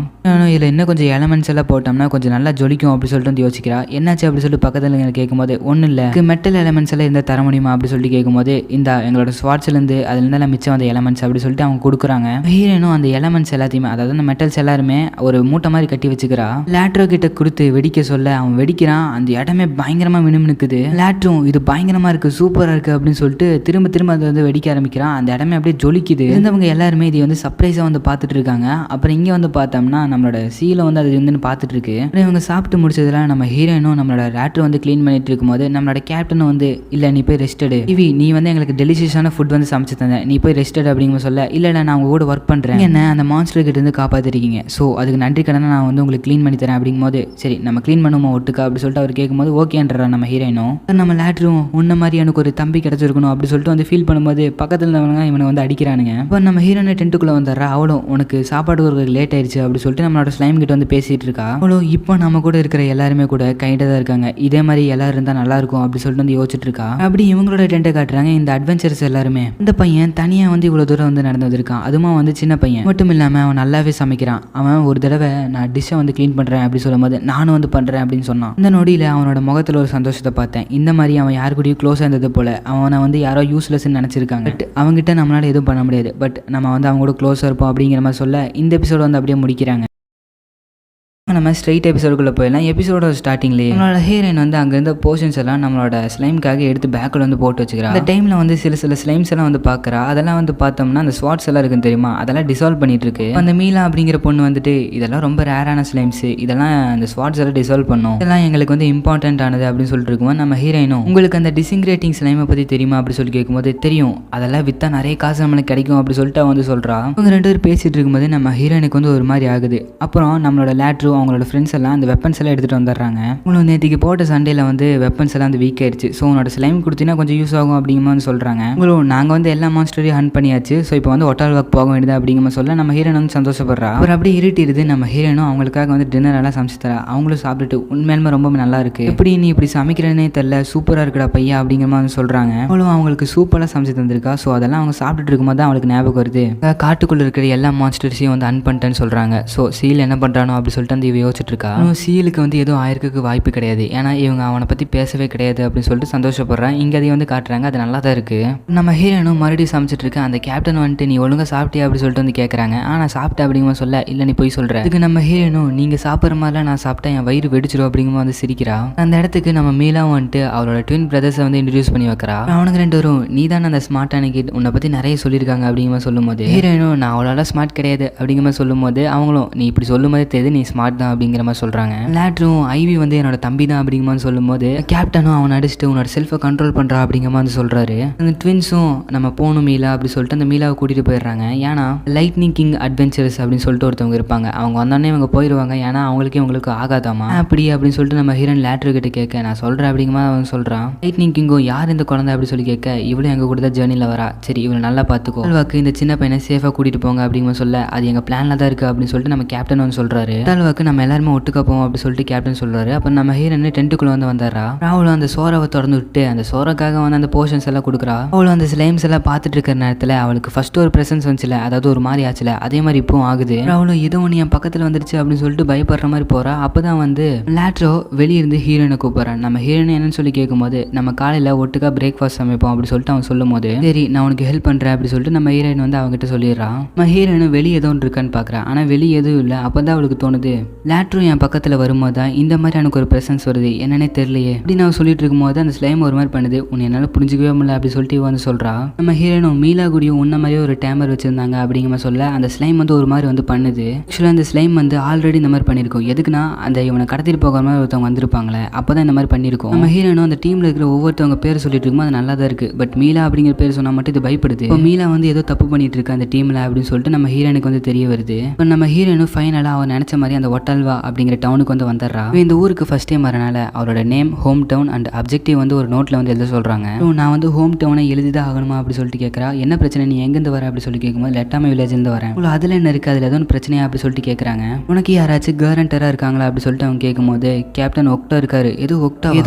இதுல இன்னும் கொஞ்சம் எலமெண்ட்ஸ் எல்லாம் போட்டோம்னா கொஞ்சம் நல்லா ஜொலிக்கும் அப்படி சொல்லிட்டு வந்து யோசிக்கிறா. என்னாச்சு அப்படி சொல்லிட்டு பக்கத்துல கேட்கும்போது ஒன்றும் இல்லை மெட்டல் எலமெண்ட்ஸ் எல்லாம் இருந்தால் தர முடியுமா அப்படி சொல்லிட்டு கேட்கும்போது இந்த எங்களோட ஸ்வாட்ஸ்லேருந்து அதுல இருந்தாலும் மிச்சம் அந்த எலமெண்ட்ஸ் அப்படி சொல்லிட்டு அவங்க கொடுக்குறாங்க. ஹீரோனும் அந்த எலமெண்ட்ஸ் எல்லாத்தையுமே அதாவது அந்த மெட்டல்ஸ் எல்லாருமே ஒரு மூட்டை மாதிரி கட்டி வச்சுக்கிறா. லேட்ரோ கிட்ட கொடுத்து வெடிக்க சொல்ல அவன் வெடிக்கிறான், அந்த இடமே பயங்கரமா மினுமினுக்குது. லேட்ரோ இது பயங்கரமா இருக்கு சூப்பரா இருக்கு அப்படின்னு சொல்லிட்டு திரும்ப திரும்ப அதை வந்து வெடிக்க ஆரம்பிக்கிறான், அந்த இடமே அப்படியே ஜொலிக்குது. இருந்தவங்க எல்லாருமே இதை வந்து சர்ப்ரைஸா வந்து பார்த்துட்டு இருக்காங்க. அப்புறம் இங்க வந்து பார்த்தோம்னா நம்மளோட சீல வந்து அது வந்து பார்த்துட்டு இருக்கு. இவங்க சாப்பிட்டு முடிச்சதுல நம்ம ஹீரோயினும் நம்மளோட லேட்ரோ வந்து க்ளீன் பண்ணிட்டு இருக்கும்போது நம்மளோட கேப்டனும் வந்து இல்ல நீ போய் ரெஸ்ட் எடு, இவி நீ வந்து எங்களுக்கு டெலிஷியஸான ஃபுட் வந்து சமைச்சு தந்த, நீ போய் ரெஸ்ட் எடு அப்படிங்கிற சொல்ல இல்ல நான் உங்க கூட ஒர்க் பண்றேன், என்ன அந்த மான்ஸ்டர் கிட்ட இருந்து காப்பாத்திருக்கீங்க, ஸோ அதுக்கு நன்றி கடனை நான் வந்து உங்களுக்கு க்ளீன் பண்ணி தரேன் அப்படிங்கும்போது சரி நம்ம க்ளீன் பண்ணுவோமா ஒட்டுக்கா அப்படி சொல்லிட்டு அவர் கேட்கும்போது ஓகேன்றா நம்ம ஹீரோயினும். நம்ம லேட்ரும் உன்ன மாதிரி எனக்கு ஒரு தம்பி கிடைச்சிருக்கணும் அப்படி சொல்லிட்டு வந்து ஃபீல் பண்ணும்போது பக்கத்தில் இருந்தவங்க இவனை வந்து அடிக்கிறானுங்க. இப்போ நம்ம ஹீரோயினை டென்ட்டுக்குள்ள வந்துடுறா. அவளும் உனக்கு சாப்பாடு ஒரு லேட் ஆயிடுச்சு அப்படி சொல்லிட்டு நம்மளோட ஸ்லைம் கிட்ட வந்து பேசிட்டு இருக்கா. அவளும் இப்போ நம்ம கூட இருக்கிற எல்லாருமே கூட கைண்டா தான் இருக்காங்க, இதே மாதிரி எல்லாரும் இருந்தா நல்லா இருக்கும் அப்படி சொல்லிட்டு வந்து யோசிச்சுட்டு இருக்கா. அப்படி இவங்களோட டென்ட்டை காட்டுறாங்க. இந்த அட்வென்ச்சர்ஸ் எல்லாருமே இந்த பையன் தனியா வந்து இவ்வளவு தூரம் வந்து நடந்து வந்திருக்கான், அதுமா வந்து சின்ன பையன் மட்டும் இல்லாம அவன் நல்லாவே சமைக்கிறான். அவன் ஒரு தடவை நான் டிஷ்ஷை வந்து க்ளீன் பண்றேன் அப்படி சொல்லும்போது நானும் வந்து பண்றேன் அப்படின்னு சொன்னான். இந்த நொடியில அவனோட முகத்துல ஒரு சந்தோஷத்தை பார்த்தேன். இந்த மாதிரி அவன் யாரு கூடயும் க்ளோஸா இருந்தது போல அவனை வந்து யாரோ யூஸ்லெஸ் நினைச்சிருக்காங்க, பட் அவங்ககிட்ட நம்மளால எதுவும் பண்ண முடியாது, பட் நம்ம வந்து அவங்க கூட க்ளோஸா இருப்போம் அப்படிங்கிற மாதிரி சொல்ல இந்த எபிசோட் வந்து அப்படியே முடிக்கிறாங்க. நம்ம ஸ்ட்ரைட் எபிசோடுக்குள்ளே போயிடலாம். எபிசோட ஸ்டார்டிங்லேயே நம்மளோட ஹீரோயின் வந்து அங்கே இருந்த போர்ஷன்ஸ் எல்லாம் நம்மளோட ஸ்லைம்காக எடுத்து பேக்கில் வந்து போட்டு வச்சுக்கிறா. அந்த டைமில் வந்து சில ஸ்லைம்ஸ் எல்லாம் வந்து பார்க்குறா. அதெல்லாம் வந்து பார்த்தோம்னா அந்த ஸ்வாட்ஸ் எல்லாம் இருக்குன்னு தெரியுமா, அதெல்லாம் டிசால்வ் பண்ணிட்டு இருக்கு. அந்த மீலா அப்படிங்கிற பொண்ணு வந்துட்டு இதெல்லாம் ரொம்ப ரேரான ஸ்லைம்ஸ், இதெல்லாம் அந்த ஸ்வாட்ஸ் எல்லாம் டிசால்வ் பண்ணும், இதெல்லாம் எங்களுக்கு வந்து இம்பார்ட்டன்ட் ஆனது அப்படின்னு சொல்லிட்டு இருக்கும்போது நம்ம ஹீரோயினும் உங்களுக்கு அந்த டிசிங்கிரேட்டிங் ஸ்லைமை பற்றி தெரியுமா அப்படி சொல்லி கேட்கும்போது தெரியும், அதெல்லாம் விற்றா நிறைய காசு நம்மளுக்கு கிடைக்கும் அப்படி சொல்லிட்டு அவன் வந்து சொல்கிறா. அவங்க ரெண்டு பேர் பேசிட்டு இருக்கும்போது நம்ம ஹீரோயினுக்கு வந்து ஒரு மாதிரி ஆகுது. அப்புறம் நம்மளோட லேட்ரு அவங்களோட ஃப்ரெண்ட்ஸ் எல்லாம் அந்த வெப்பன்ஸ் எல்லாம் எடுத்துகிட்டு வந்துடுறாங்க. உங்களுக்கு நேற்றுக்கு போட்ட சண்டையில் வந்து வெப்பன்ஸ் எல்லாம் வந்து வீக் ஆயிடுச்சு, ஸோ உன்னோட ஸ்லைம் கொடுத்தீங்கன்னா கொஞ்சம் யூஸ் ஆகும் அப்படிங்கிற மாதிரி சொல்கிறாங்க. உங்களுக்கு நாங்கள் வந்து எல்லா மான்ஸ்டரையும் ஹண்ட் பண்ணியாச்சு, ஸோ இப்போ வந்து ஒட்டால் வாக் போக வேண்டியது அப்படிங்கிற மாதிரி சொல்ல நம்ம ஹீரோயின் வந்து சந்தோஷப்படுறா. அப்புறம் அப்படியே இருட்டிடுது. நம்ம ஹீரோயினும் அவங்களுக்காக வந்து டின்னர் எல்லாம் சமைச்சு தரா. அவங்களும் சாப்பிட்டுட்டு உண்மையிலுமே ரொம்ப நல்லா இருக்கு, எப்படி நீ இப்படி சமைக்கிறேன்னே தெரியல, சூப்பராக இருக்குடா பையா அப்படிங்கிற மாதிரி சொல்கிறாங்க. அவளும் அவங்களுக்கு சூப்பராக சமைச்சு தந்திருக்கா. ஸோ அதெல்லாம் அவங்க சாப்பிட்டுட்டு இருக்கும்போது தான் அவங்களுக்கு ஞாபகம் வருது காட்டுக்குள்ளே இருக்கிற எல்லா மான்ஸ்டர்ஸையும் வந்து ஹண்ட் பண்ணிட்டேன்னு சொல்கிறாங்க. ஸோ சீல் என்ன பண்ணுறானோ அப்படி சொல்லிட்டு வந்து யோசிச்சுட்டு இருக்கா. சீலுக்கு வந்து எதுவும் ஆயிருக்க வாய்ப்பு கிடையாது, ஏன்னா இவங்க அவனை பற்றி பேசவே கிடையாது அப்படின்னு சொல்லிட்டு சந்தோஷப்படுறான். இங்கே அதையும் வந்து காட்டுறாங்க, அது நல்லா தான் இருக்கு. நம்ம ஹீரோனும் மறுபடியும் சமைச்சிட்டு இருக்கு. அந்த கேப்டன் வந்துட்டு நீ ஒழுங்காக சாப்பிட்டியா அப்படி சொல்லிட்டு வந்து கேட்குறாங்க. ஆனால் சாப்பிட்டேன் அப்படிங்கிற சொல்ல இல்லை நீ போய் சொல்கிற. இதுக்கு நம்ம ஹீரோனும் நீங்கள் சாப்பிட்ற மாதிரிலாம் நான் சாப்பிட்டேன் என் வயிறு வெடிச்சிடும் அப்படிங்கிற வந்து சிரிக்கிறா. அந்த இடத்துக்கு நம்ம மீலா வந்துட்டு அவளோட ட்வின் பிரதர்ஸை வந்து இன்ட்ரடியூஸ் பண்ணி வைக்கிறா. அவனுக்கு ரெண்டு வரும் நீ தானே அந்த ஸ்மார்ட்டான கிட், உன்னை பற்றி நிறைய சொல்லியிருக்காங்க அப்படிங்கிற மாதிரி சொல்லும் போது ஹீரோனும் நான் அவ்வளோ ஸ்மார்ட் கிடையாது அப்படிங்கிற மாதிரி சொல்லும் போது அவங்களும் நீ இப்படி சொல்லும் போதே தெரியுது நீ ஸ்மார்ட் தான் அப்படிங்கிற மாதிரி சொல்கிறாங்க. லேட்ரும் ஐவி வந்து என்னோட தம்பி தான் அப்படிங்கிற மாதிரி சொல்லும் போது கேப்டனும் அவனை அடிச்சுட்டு உன்னோட செல்ஃபை கண்ட்ரோல் பண்ணுறா அப்படிங்கிற மாதிரி சொல்கிறாரு. அந்த ட்வின்ஸும் நம்ம போகணும் மீலா அப்படி சொல்லிட்டு அந்த மீலாவை கூட்டிகிட்டு போயிடுறாங்க. ஏன்னா லைட்னிங் கிங் அட்வென்ச்சர்ஸ் அப்படின்னு சொல்லிட்டு ஒருத்தவங்க இருப்பாங்க, அவங்க வந்தோடனே இவங்க போயிடுவாங்க, ஏன்னா அவங்களுக்கு ஆகாதாமா அப்படி அப்படின்னு சொல்லிட்டு நம்ம ஹீரோயின் லேட்ரு கிட்ட கேட்க நான் சொல்கிறேன் அப்படிங்கிற மாதிரி அவன் சொல்கிறான். லைட்னிங் கிங்கும் யார் இந்த குழந்தை அப்படி சொல்லி கேட்க இவளும் எங்கள் கூட தான் ஜேர்னியில் வரா, சரி இவளை நல்லா பார்த்துக்கோ, அல்வாக்கு இந்த சின்ன பையனை சேஃபாக கூட்டிகிட்டு போங்க அப்படிங்கிற சொல்ல அது எங்கள் பிளானில் தான் இருக்குது அப்படின்னு சொல்லிட்டு நம்ம கேப்டன் வந்து சொல்கிறாரு. அல்வாக்கு நம்ம எல்லாருமே ஒட்டுக்கா போவோம் அப்படி சொல்லிட்டு கேப்டன் சொல்கிறாரு. அப்போ நம்ம ஹீரோயின் டென்ட்டுக்குள்ள வந்து வந்தாரா. அவளும் அந்த சோறாவை திறந்து விட்டு அந்த சோறக்காக வந்து அந்த போர்ஷன்ஸ் எல்லாம் கொடுக்குறா. அவளும் அந்த ஸ்லைம்ஸ் எல்லாம் பார்த்துட்டு இருக்கிற நேரத்தில் அவளுக்கு ஃபர்ஸ்ட் ஒரு பிரசன்ஸ் வந்துச்சுல, அதாவது ஒரு மாதிரி ஆச்சுல, அதே மாதிரி இப்பவும் ஆகுது. அவளும் ஏதோ ஒன்று என் பக்கத்தில் வந்துருச்சு அப்படின்னு சொல்லிட்டு பயப்படுற மாதிரி போறா. அப்பதான் வந்து லேட்ரோ வெளியிருந்து ஹீரோயினை கூப்பிடுறான். நம்ம ஹீரோயின் என்னன்னு சொல்லி கேட்கும்போது நம்ம காலையில் ஒட்டுக்கா பிரேக்ஃபாஸ்ட் சமைப்போம் அப்படி சொல்லிட்டு அவன் சொல்லும் போது சரி நான் உனக்கு ஹெல்ப் பண்றேன் அப்படி சொல்லிட்டு நம்ம ஹீரோயின் வந்து அவங்ககிட்ட சொல்லிடுறான். நம்ம ஹீரோயின் வெளியே ஏதோ ஒன்று இருக்கான்னு பார்க்குறான், ஆனால் வெளியே எதுவும் இல்லை. அப்பதான் அவளுக்கு தோணுது லேட்ரோ என் பக்கத்தில் வரும்போது தான் இந்த மாதிரி எனக்கு ஒரு பிரசன்ஸ் வருது, என்னன்னே தெரியலையே அப்படின்னு நான் சொல்லிட்டு இருக்கும்போது அந்த ஸ்லைம் ஒரு மாதிரி பண்ணுது, உன்னை என்னால் புரிஞ்சிக்கவே முடியல அப்படி சொல்லிட்டு வந்து சொல்றா. நம்ம ஹீரோனும் மீலா கூடியும் உன்ன மாதிரியே ஒரு டேமர் வச்சிருந்தாங்க அப்படிங்கிற சொல்ல அந்த ஸ்லைம் வந்து ஒரு மாதிரி வந்து பண்ணுது. ஆக்சுவலாக அந்த ஸ்லைம் வந்து ஆல்ரெடி இந்த மாதிரி பண்ணியிருக்கும், எதுக்குன்னா அந்த இவனை கடத்திட்டு போகிற மாதிரி ஒருத்தவங்க வந்திருப்பாங்களே அப்போதான் இந்த மாதிரி பண்ணியிருக்கோம். நம்ம ஹீரோனும் அந்த டீமில் இருக்கிற ஒவ்வொருத்தவங்க பேர் சொல்லிட்டு இருக்கும்போது அது நல்லா தான் இருக்கு, பட் மீலா அப்படிங்கிற பேர் சொன்னால் மட்டும் இது பயப்படுது. இப்போ மீலா வந்து ஏதோ தப்பு பண்ணிட்டு இருக்கு அந்த டீமில் அப்படின்னு சொல்லிட்டு நம்ம ஹீரோனுக்கு வந்து தெரிய வருது. இப்போ நம்ம ஹீரோனும் ஃபைனலாக அவன் நினைச்ச மாதிரி அந்த ஒட்டால் கட்டால்வா அப்படிங்கிற டவுனுக்கு வந்து வந்துடுறா. இந்த ஊருக்கு ஃபர்ஸ்ட் டைம் வரனால அவரோட name, home town and objective வந்து ஒரு நோட்ல வந்து எழுத சொல்றாங்க. நான் வந்து ஹோம் டவுனை எழுதிதான் ஆகணுமா அப்படி சொல்லிட்டு கேட்கறா. என்ன பிரச்சனை, நீ எங்கேருந்து வர அப்படி சொல்லி கேட்கும்போது லெட்டாமை வில்லேஜ் இருந்து வரேன். அதுல என்ன இருக்கு, அதுல எதுவும் பிரச்சனையா அப்படி சொல்லிட்டு கேட்கறாங்க. உனக்கு யாராச்சும் கேரண்டரா இருக்காங்களா அப்படி சொல்லிட்டு அவங்க கேட்கும்போது கேப்டன் ஒக்டா இருக்காரு. ஏதோ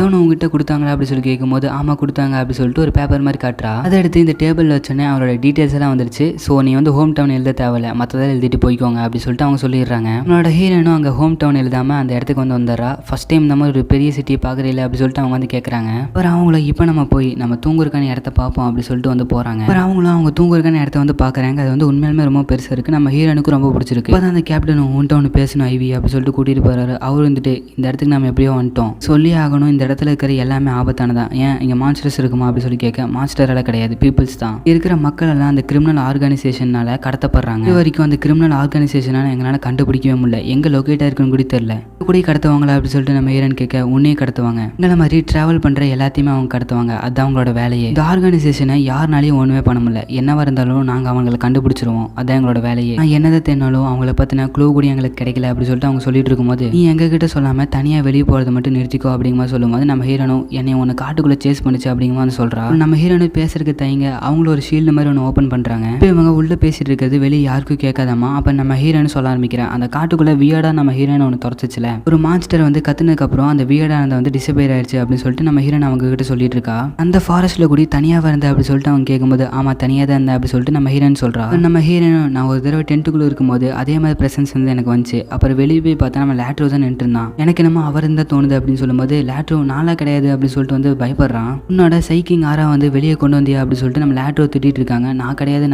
உங்ககிட்ட கொடுத்தாங்களா அப்படி சொல்லி கேட்கும்போது ஆமா கொடுத்தாங்க அப்படி சொல்லிட்டு ஒரு பேப்பர் மாதிரி காட்டுறா. அதை எடுத்து இந்த டேபிள் வச்சோன்னே அவரோட டீடைல்ஸ் எல்லாம் வந்துருச்சு. ஸோ நீ வந்து ஹோம் டவுன் எழுத தேவையில்ல, மற்றதை எழுதிட்டு போய்க்கோங்க அப்படி சொல்லிட்டு அவங்க சொல்லிடுறாங்க. அவனோட ஹீரோனும் அங்கே ஹோம் டவுன் எழுதாம அந்த இடத்துக்கு வந்து வந்துடுறா. ஃபர்ஸ்ட் டைம் நம்ம ஒரு பெரிய சிட்டியை பார்க்குறீங்களா அப்படி சொல்லிட்டு அவங்க வந்து கேட்குறாங்க. அப்புறம் அவங்கள இப்போ நம்ம போய் நம்ம தூங்குறக்கான இடத்த பார்ப்போம் அப்படி சொல்லிட்டு வந்து போகிறாங்க. அப்புறம் அவங்களும் அவங்க தூங்குறக்கான இடத்த வந்து பார்க்குறாங்க. அது வந்து உண்மையிலுமே ரொம்ப பெருசாக இருக்குது. நம்ம ஹீரோனுக்கு ரொம்ப பிடிச்சிருக்கு. இப்போ அந்த கேப்டனும் உன்ட்ட ஒன்று பேசணும் ஐவி அப்படி சொல்லிட்டு கூட்டிகிட்டு போகிறாரு. அவர் வந்துட்டு இந்த இடத்துக்கு நம்ம எப்படியோ வந்துட்டோம், சொல்லி ஆகணும், இந்த இடத்துல இருக்கிற எல்லாமே ஆபத்தானதான், ஏன் இங்கே மான்ஸ்டர்ஸ் இருக்குமா அப்படி சொல்லி கேட்க மான்ஸ்டரெல்லாம் கிடையாது, பீப்புள்ஸ் தான். இருக்கிற மக்கள் எல்லாம் அந்த கிரிமினல் ஆர்கனைசேஷனால கடத்தப்படுறாங்க. இது வரைக்கும் அந்த கிரிமினல் ஆர்கனைசேஷனால எங்களால் கண்டுபிடிக்கவே முடியல, எங்கே லொக்கேட்டாக இருக்குன்னு கூட தெரியல. கூட கடத்துவாங்களா அப்படி சொல்லிட்டு நம்ம ஹீரோன் கேட்க உன்னையே கடத்துவாங்க, எங்களை மாதிரி டிராவல் பண்ணுற எல்லாத்தையுமே அவங்க கடத்துவாங்க, அதுதான் அவங்களோட வேலையே. இந்த ஆர்கனைசேஷனை யாருனாலையும் ஒன்றுமே பண்ண முடியல, என்னவா இருந்தாலும் நாங்கள் அவங்களை கண்டுபிடிச்சிருவோம், அதான் எங்களோட வேலையே. நான் என்னதை தேனாலும் அவங்கள பற்றின க்ளூ கூட எங்களுக்கு கிடைக்கல அப்படி சொல்லிட்டு அவங்க சொல்லிட்டு இருக்கும்போது நீ எங்ககிட்ட சொல்லாமல் தனியாக வெளியே போகிறத மட்டும் நிறுத்திக்கோ அப்படிங்கிற மாதிரி சொல்லும்போது நம்ம ஹீரோனும் என்னை ஒன்று காட்டுக்குள்ளே சேஸ் பண்ணிச்சு அப்படிங்கிற மாதிரி சொல்கிறா. நம்ம ஹீரோனு பேசுறதுக்கு தயங்க அவங்கள ஒரு ஷீல்டு மாதிரி ஒன்று ஓப்பன் பண்ணுறாங்க. இப்போ இவங்க உள்ள பேசிட்டு இருக்கிறது வெளியே யாருக்கும் கேட்காதாமா. அப்போ நம்ம ஹீரோனு சொல்ல ஆரம்பிக்கிறேன், அந்த காட்டுக்குள்ளே வியர்டா நம்ம ஹீரோனை ஒன்று துரத்துச்சுல, ஒரு மான்ஸ்டர் வந்து கத்துனதுக்கப்புறம் அந்த வியர்டானதை வந்து டிசப்பேர் ஆயிடுச்சு அப்படின்னு சொல்லிட்டு நம்ம ஹீரோன் அவங்க கிட்ட சொல்லிட்டு இருக்கா. அந்த ஃபாரஸ்ட்ல கூட தனியாக இருந்த அப்படி சொல்லிட்டு அவங்க கேட்கும்போது ஆமா தனியாக தான் இருந்தேன் அப்படி சொல்லிட்டு நம்ம ஹீரோன் சொல்றா. நம்ம ஹீரோனும் நான் ஒரு தடவை டென்ட்டுக்குள்ள இருக்கும்போது அதே மாதிரி பிரசன்ஸ் வந்து எனக்கு வந்துச்சு. அப்புறம் வெளியே போய் பார்த்தா நம்ம லேட்ரோ தான் நின்று இருந்தான், எனக்கு நம்ம அவர் இருந்தால் தோணுது அப்படின்னு சொல்லும்போது லேட்ரோ நாளா கிடையாது அப்படின்னு சொல்லிட்டு வந்து பயப்படுறான். உன்னோட சைக்கிங் ஆரா வந்து வெளியே கொண்டு வந்தியா அப்படி சொல்லிட்டு நம்ம லேட்ரோ திட்டிட்டு இருக்காங்க. நான் கிடையாது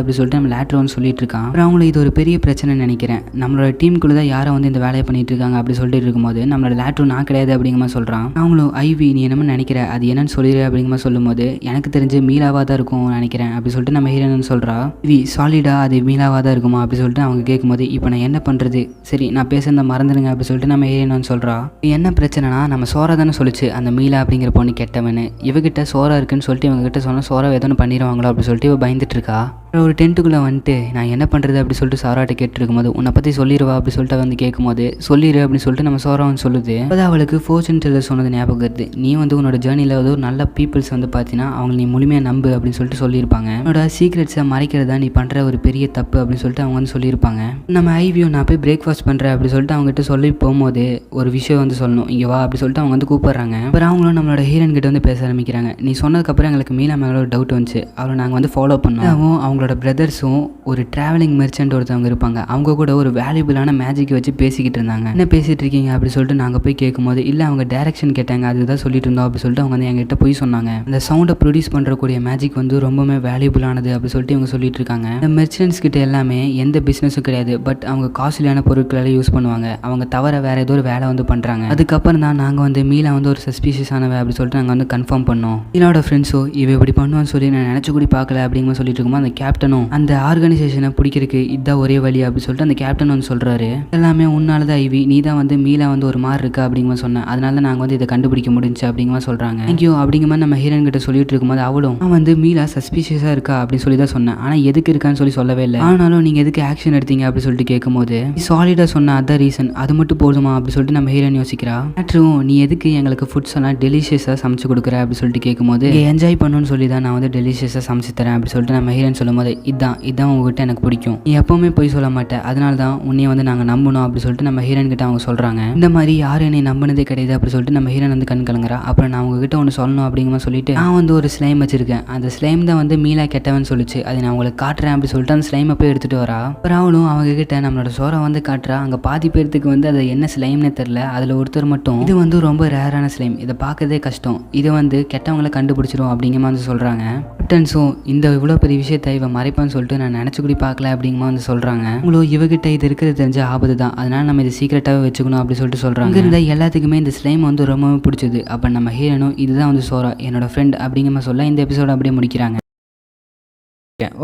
அப்படி சொல்லிட்டு நம்ம லேட்ரோன்னு சொல்லிட்டு இருக்கான். அப்புறம் அவங்களுக்கு இது ஒரு பெரிய பிரச்சனை நினைக்கிறேன், நம்மளோட டீமுக்குள்ள தான் யாரை வந்து இந்த வேலையை பண்ணிட்டு இருக்காங்க அப்படி சொல்லிட்டு இருக்கும்போது நம்மளோட லேட்ரோ நான் கிடையாது அப்படிங்கிற மாதிரி சொல்றான். அவங்களும் ஐவி நீ என்னமோ நினைக்கிற, அது என்னன்னு சொல்லிடு அப்படிங்கிற மாதிரி சொல்லும்போது எனக்கு தெரிஞ்சு மீலாவா தான் இருக்கும் நினைக்கிறேன் அப்படி சொல்லிட்டு நம்ம ஹீரோன்னு சொல்றா. வி சாலிடா அது மீலாவா தான் இருக்குமா அப்படி சொல்லிட்டு அவங்க கேட்கும்போது இப்போ நான் என்ன பண்றது, சரி நான் பேசுறத மறந்துடுங்க அப்படி சொல்லிட்டு நம்ம ஹீரோன்னு சொல்றா. என்ன பிரச்சனைனா நம்ம சோரா தானே சொல்லிச்சு அந்த மீலா அப்படிங்கிற பொண்ணு கெட்டவனு, இவகிட்ட சோரா இருக்குன்னு சொல்லிட்டு இவங்க கிட்ட சொன்னா சோரா எதோ பண்ணிடுவாங்களோ அப்படி சொல்லிட்டு இவ பயந்துட்டு இருக்கா. ஒரு டென்ட்டுக்குள்ளே வந்துட்டு நான் என்ன பண்ணுறது அப்படி சொல்லிட்டு சாராட்ட கேட்டுருக்கும்போது உன்னை பற்றி சொல்லிடுவா அப்படி சொல்லிட்டு வந்து கேட்கும்போது சொல்லிடு அப்படின்னு சொல்லிட்டு நம்ம சோரான்னு சொல்லுது. அது அவளுக்கு ஃபோர்ச்சூன் டெல்லர் சொன்னது ஞாபகம் வருது, நீ வந்து உன்னோட ஜேர்னியில் ஒரு நல்ல பீப்புள்ஸ் வந்து பார்த்தீங்கன்னா அவங்க நீ முழுமையாக நம்பு அப்படின்னு சொல்லிட்டு சொல்லியிருப்பாங்க, உன்னோட சீக்ரெட்ஸை மறைக்கிறதா நீ பண்ணுற ஒரு பெரிய தப்பு அப்படின்னு சொல்லிட்டு அவங்க வந்து சொல்லியிருப்பாங்க. நம்ம ஐவியோ நான் போய் பிரேக்ஃபாஸ்ட் பண்ணுறேன் அப்படி சொல்லிட்டு அவங்ககிட்ட சொல்லி போகும்போது ஒரு விஷயம் வந்து சொல்லணும் இங்கே வா அப்படி சொல்லிட்டு அவங்க வந்து கூப்பிடுறாங்க. அப்புறம் அவங்களும் நம்மளோட ஹீரோன் கிட்ட வந்து பேச ஆரம்பிக்கிறாங்க. நீ சொன்னதுக்கப்புறம் எங்களுக்கு மீனா மேலே ஒரு டவுட் வந்துச்சு, அவளை நாங்கள் வந்து ஃபாலோ பண்ணோம். அவங்களோட பிரதர்ஸும் ஒரு டிராவலிங் மெர்ச்சன்ட் ஒருத்தவங்க இருப்பாங்க, அவங்க கூட ஒரு வேல்யூபிளான மேஜிக் வச்சு பேசிக்கிட்டு இருந்தாங்க. என்ன பேசிட்டு இருக்கீங்க அப்படி சொல்லிட்டு நாங்கள் போய் கேட்கும்போது இல்லை அவங்க டைரக்ஷன் கேட்டாங்க அதுதான் சொல்லிட்டு இருந்தோம் அப்படி சொல்லிட்டு அவங்க வந்து எங்ககிட்ட போய் சொன்னாங்க. அந்த சவுண்டை ப்ரொடியூஸ் பண்ணுறக்கூடிய மேஜிக் வந்து ரொம்பவே வேல்யூபிளானது அப்படி சொல்லிட்டு இவங்க சொல்லிட்டு இருக்காங்க. இந்த மெர்ச்சன்ட்ஸ் கிட்ட எல்லாமே எந்த பிஸ்னஸும் கிடையாது, பட் அவங்க காஸ்ட்லியான பொருட்களை யூஸ் பண்ணுவாங்க, அவங்க தவிர வேற ஏதோ ஒரு வேலை வந்து பண்ணுறாங்க. அதுக்கப்புறம் தான் நாங்கள் வந்து மீலா வந்து ஒரு சஸ்பீஷியஸானவை அப்படி சொல்லிட்டு நாங்கள் வந்து கன்ஃபார்ம் பண்ணோம். மீலாவோட ஃப்ரெண்ட்ஸோ இவ இப்படி பண்ணுவான்னு சொல்லி நான் நினச்சி கூட பார்க்கல அப்படிங்கிற சொல்லிட்டு இருக்கும்போது அந்த கேப்டனும் அந்த ஆர்கனைசேஷனை பிடிக்கிறதுக்கு இதுதான் ஒரே வழி அப்படி சொல்லிட்டு அந்த கேப்டன் வந்து சொல்றாரு. எல்லாமே உன்னால தான் ஐவி, நீ தான் வந்து மீலா வந்து ஒரு மாதிரி இருக்கா அப்படிங்கிற சொன்னேன், அதனால தான் நாங்கள் வந்து இதை கண்டுபிடிக்க முடிஞ்சு அப்படிங்கிற சொல்றாங்க. தேங்க்யூ அப்படிங்கிற மாதிரி நம்ம ஹீரோயின் கிட்ட சொல்லிட்டு இருக்கும்போது அவளும் நான் வந்து மீலா சஸ்பீஷியஸா இருக்கா அப்படின்னு சொல்லி தான் சொன்னேன், ஆனால் எதுக்கு இருக்கான்னு சொல்லவே இல்லை, ஆனாலும் நீங்க எதுக்கு ஆக்ஷன் எடுத்தீங்க அப்படி சொல்லிட்டு கேட்கும்போது சாலிடா சொன்ன அதான் ரீசன், அது மட்டும் போதுமா அப்படி சொல்லிட்டு நம்ம ஹீரோயின் யோசிக்கிறா. மற்றும் நீ எதுக்கு எங்களுக்கு ஃபுட்ஸ் எல்லாம் டெலிஷியஸா சமைச்சு கொடுக்குற அப்படி சொல்லிட்டு கேட்கும்போது என்ஜாய் பண்ணணும்னு சொல்லி தான் நான் வந்து டெலிஷியஸா சமைச்சு தரேன் அப்படி சொல்லிட்டு நம்ம ஹீரோயின் சொல்லும்போது இதான் உங்ககிட்ட எனக்கு பிடிக்கும், நீ எப்பவுமே போய் சொல்ல மாட்டேன், அதனால தான் உன்னைய வந்து நாங்கள் நம்பணும் அப்படி சொல்லிட்டு நம்ம ஹீரோயின் கிட்ட அவங்க சொல்றாங்க. இந்த மாதிரி யாரும் என்னை நம்பினதே கிடையாது அப்படி சொல்லிட்டு நம்ம ஹீரோயின் வந்து கண் கலங்குறா. அப்புறம் நான் உங்ககிட்ட ஒன்று சொல்லணும் அப்படிங்கிற சொல்லிட்டு நான் வந்து ஒரு ஸ்லைம் வச்சிருக்கேன், அந்த ஸ்லைம் தான் வந்து மீலா கெட்டவன் சொல்லிச்சு, அதை நான் உங்களுக்கு காட்டுறேன் அப்படி சொல்லிட்டு அந்த ஸ்லைமை போய் எடுத்துட்டு வரா. அப்புறம் அவளும் அவங்க கிட்ட நம்மளோட சோரை வந்து காட்டுறா. அங்கே பாதி பேருக்கு வந்து அது என்ன ஸ்லைம்னு தெரியல, அதில் ஒருத்தர் மட்டும் இது வந்து ரொம்ப ரேரான ஸ்லைம், இதை பார்க்கறதே கஷ்டம், இது வந்து கெட்டவங்களை கண்டுபிடிச்சிரும் அப்படிங்கிற மாதிரி சொல்றாங்க. கேப்டன்ஸும் இந்த இவ்வளோ பெரிய விஷயத்தை இவன் மறைப்பான்னு சொல்லிட்டு நான் நினச்சி கூட பார்க்கல அப்படிங்கமா வந்து சொல்கிறாங்க. உங்களும் இவகிட்ட இது இருக்கிறது தெரிஞ்ச ஆபத்து தான், அதனால நம்ம இது சீக்கிரட்டாகவே வச்சுக்கணும் அப்படி சொல்லிட்டு சொல்கிறாங்க. இருந்த எல்லாத்துக்குமே இந்த ஸ்லைம் வந்து ரொம்பவே பிடிச்சது. அப்போ நம்ம ஹீரோனும் இதுதான் வந்து சோரா என்னோட ஃப்ரெண்ட் அப்படிங்கிற சொல்ல இந்த எபிசோட அப்படியே முடிக்கிறாங்க.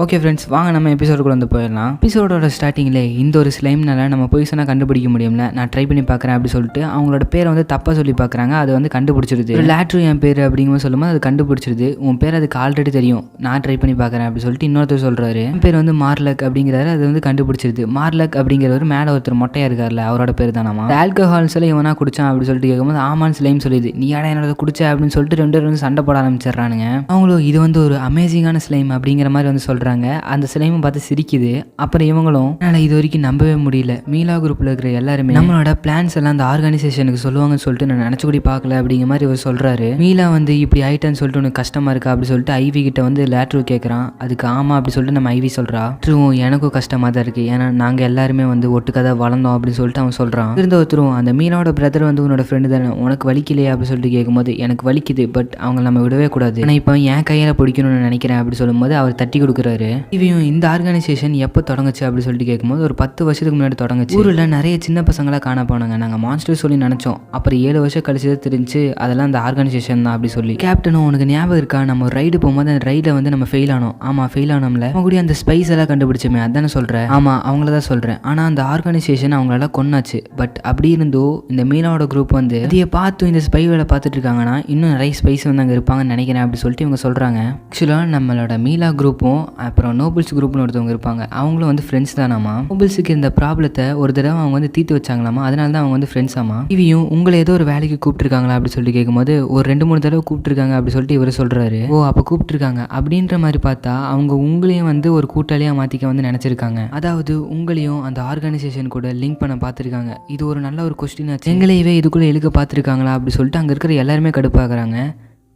ஓகே ஃப்ரெண்ட்ஸ், வாங்க நம்ம எபிசோடுக்குள்ள வந்து போயிடலாம். எபிசோடோட ஸ்டார்டிங்கில் இந்த ஒரு ஸ்லைம்னால நம்ம பொய்சனாக கண்டுபிடிக்க முடியும்ல, நான் ட்ரை பண்ணி பார்க்குறேன் அப்படி சொல்லிட்டு அவங்களோட பேரை வந்து தப்பாக சொல்லி பார்க்குறாங்க. அது வந்து கண்டுபிடிச்சிருது. லேட்ரு என் பேர் அப்படிங்கும்போது சொல்லும்போது அது கண்டுபிடிச்சிருது. உன் பேர் அதுக்கு ஆல்ரெடி தெரியும், நான் ட்ரை பண்ணி பார்க்குறேன் அப்படி சொல்லிட்டு இன்னொருத்தர் சொல்கிறாரு. என் பேர் வந்து மார்லக் அப்படிங்கிறாரு. அது வந்து கண்டுபிடிச்சிருது. மார்லக் அப்படிங்கிறவர் மேலே ஒருத்தர் மொட்டையாக இருக்கார்ல, அவரோட பேர் தானாமா. ஆல்கஹால்ஸ் எல்லாம் இவனா குடிச்சான் அப்படி சொல்லிட்டு கேட்கும்போது ஆமான்னு ஸ்லைம் சொல்லிது. நீ யாரா என்னோட குடிச்ச அப்படின்னு சொல்லிட்டு ரெண்டு பேரும் வந்து சண்டை போட ஆரம்பிச்சிடுறானுங்க. அவங்களும் இது வந்து ஒரு அமேசிங்கான ஸ்லைம் அப்படிங்கிற மாதிரி வந்து சொல்கிறாங்க. அந்த ஸ்லைமை பார்த்து சிரிக்குது. அப்புறம் இவங்களும் என்னால் இது வரைக்கும் நம்பவே முடியல, மீலா குரூப்பில் இருக்கிற எல்லாருமே நம்மளோட பிளான்ஸ் எல்லாம் அந்த ஆர்கனைசேஷனுக்கு சொல்லுவாங்கன்னு சொல்லிட்டு நான் நினச்சி கூட பார்க்கல அப்படிங்கிற மாதிரி இவர் சொல்கிறாரு. மீலா வந்து இப்படி ஆயிட்டேன்னு சொல்லிட்டு உனக்கு கஷ்டமாக இருக்கா அப்படி சொல்லிட்டு ஐவி கிட்ட வந்து லேட்ரு கேட்குறான். அதுக்கு ஆமா அப்படி சொல்லிட்டு நம்ம ஐவி சொல்கிறா. ட்ரூவும் எனக்கும் கஷ்டமாக தான் இருக்குது, ஏன்னா நாங்கள் எல்லாருமே வந்து ஒட்டுக்கதை வளர்ந்தோம் அப்படின்னு சொல்லிட்டு அவன் சொல்கிறான். இருந்த ஒருத்தரும் அந்த மீனாவோட பிரதர் வந்து உன்னோட ஃப்ரெண்டு தானே, உனக்கு வலிக்கலையே அப்படின்னு சொல்லிட்டு கேட்கும்போது எனக்கு வலிக்குது, பட் அவங்க நம்ம விடவே கூடாது, ஆனால் இப்போ என் கையில் பிடிக்கணும்னு நினைக்கிறேன் அப்படி சொல்லும்போது அவர் தட்டி கொடுக்குறாரு. இவன் இந்த ஆர்கனைசேஷன் எப்போ தொடங்குச்சு அப்படி சொல்லிட்டு கேட்கும்போது ஒரு 10 வருஷத்துக்கு முன்னாடி தொடங்குச்சு. ஊரில் நிறைய சின்ன பசங்களாக காண போனாங்க, நாங்கள் மான்ஸ்டர் சொல்லி நினச்சோம். அப்புறம் 7 வருஷம் கழிச்சு தெரிஞ்சு அதெல்லாம் அந்த ஆர்கனைசேஷன் தான் அப்படி சொல்லி. கேப்டனும் உனக்கு ஞாபகம் இருக்கா, நம்ம ஒரு ரைடு போகும்போது அந்த ரைடில் வந்து நம்ம ஃபெயில் ஆனோம். ஆமாம் ஃபெயில் ஆனோம்ல, அவங்க கூட அந்த ஸ்பைஸ் எல்லாம் கண்டுபிடிச்சோமே அதானே சொல்கிறேன். ஆமாம் அவங்கள தான் சொல்கிறேன். ஆனால் அந்த ஆர்கனைசேஷன் அவங்களால கொன்னாச்சு. பட் அப்படி இருந்தோ இந்த மீனாவோட குரூப் வந்து இதையை பார்த்து இந்த ஸ்பை வேலை பார்த்துட்டு இருக்காங்கன்னா இன்னும் நிறைய ஸ்பைஸ் வந்து அங்கே இருப்பாங்கன்னு நினைக்கிறேன் அப்படி சொல்லிட்டு இவங்க சொல்கிறாங்க. ஆக்சுவலாக நம்மளோட மீலா குரூப்பும் அப்புறம் நோபல்ஸ் குரூப்னு ஒருத்தவங்க இருப்பாங்க, அவங்களும் வந்து ஃப்ரெண்ட்ஸ் தானாமா. நோபல்ஸுக்கு இந்த ப்ராப்ளத்தை ஒரு தடவை அவங்க வந்து தீர்த்து வச்சாங்களாமா, அதனால தான் அவங்க வந்து ஃப்ரெண்ட்ஸ் ஆமா. இவையும் உங்களை ஏதோ ஒரு வேலைக்கு கூப்பிட்டுருக்காங்களா அப்படி சொல்லிட்டு கேட்கும்போது ஒரு 2-3 தடவை கூப்பிட்டுருக்காங்க அப்படி சொல்லிட்டு இவர் சொல்கிறாரு. ஓ அப்போ கூப்பிட்டுருக்காங்க அப்படின்ற மாதிரி பார்த்தா அவங்க உங்களையும் வந்து ஒரு கூட்டாளியாக மாற்றிக்க வந்து நினச்சிருக்காங்க. அதாவது உங்களையும் அந்த ஆர்கனைசேஷன் கூட லிங்க் பண்ண பார்த்துருக்காங்க. இது ஒரு நல்ல ஒரு கொஸ்டின் ஆச்சு. எங்களையவே இதுக்குள்ளே இழுக்க பார்த்துருக்காங்களா அப்படி சொல்லிட்டு அங்கே இருக்கிற எல்லாருமே கடுப்பாகிறாங்க.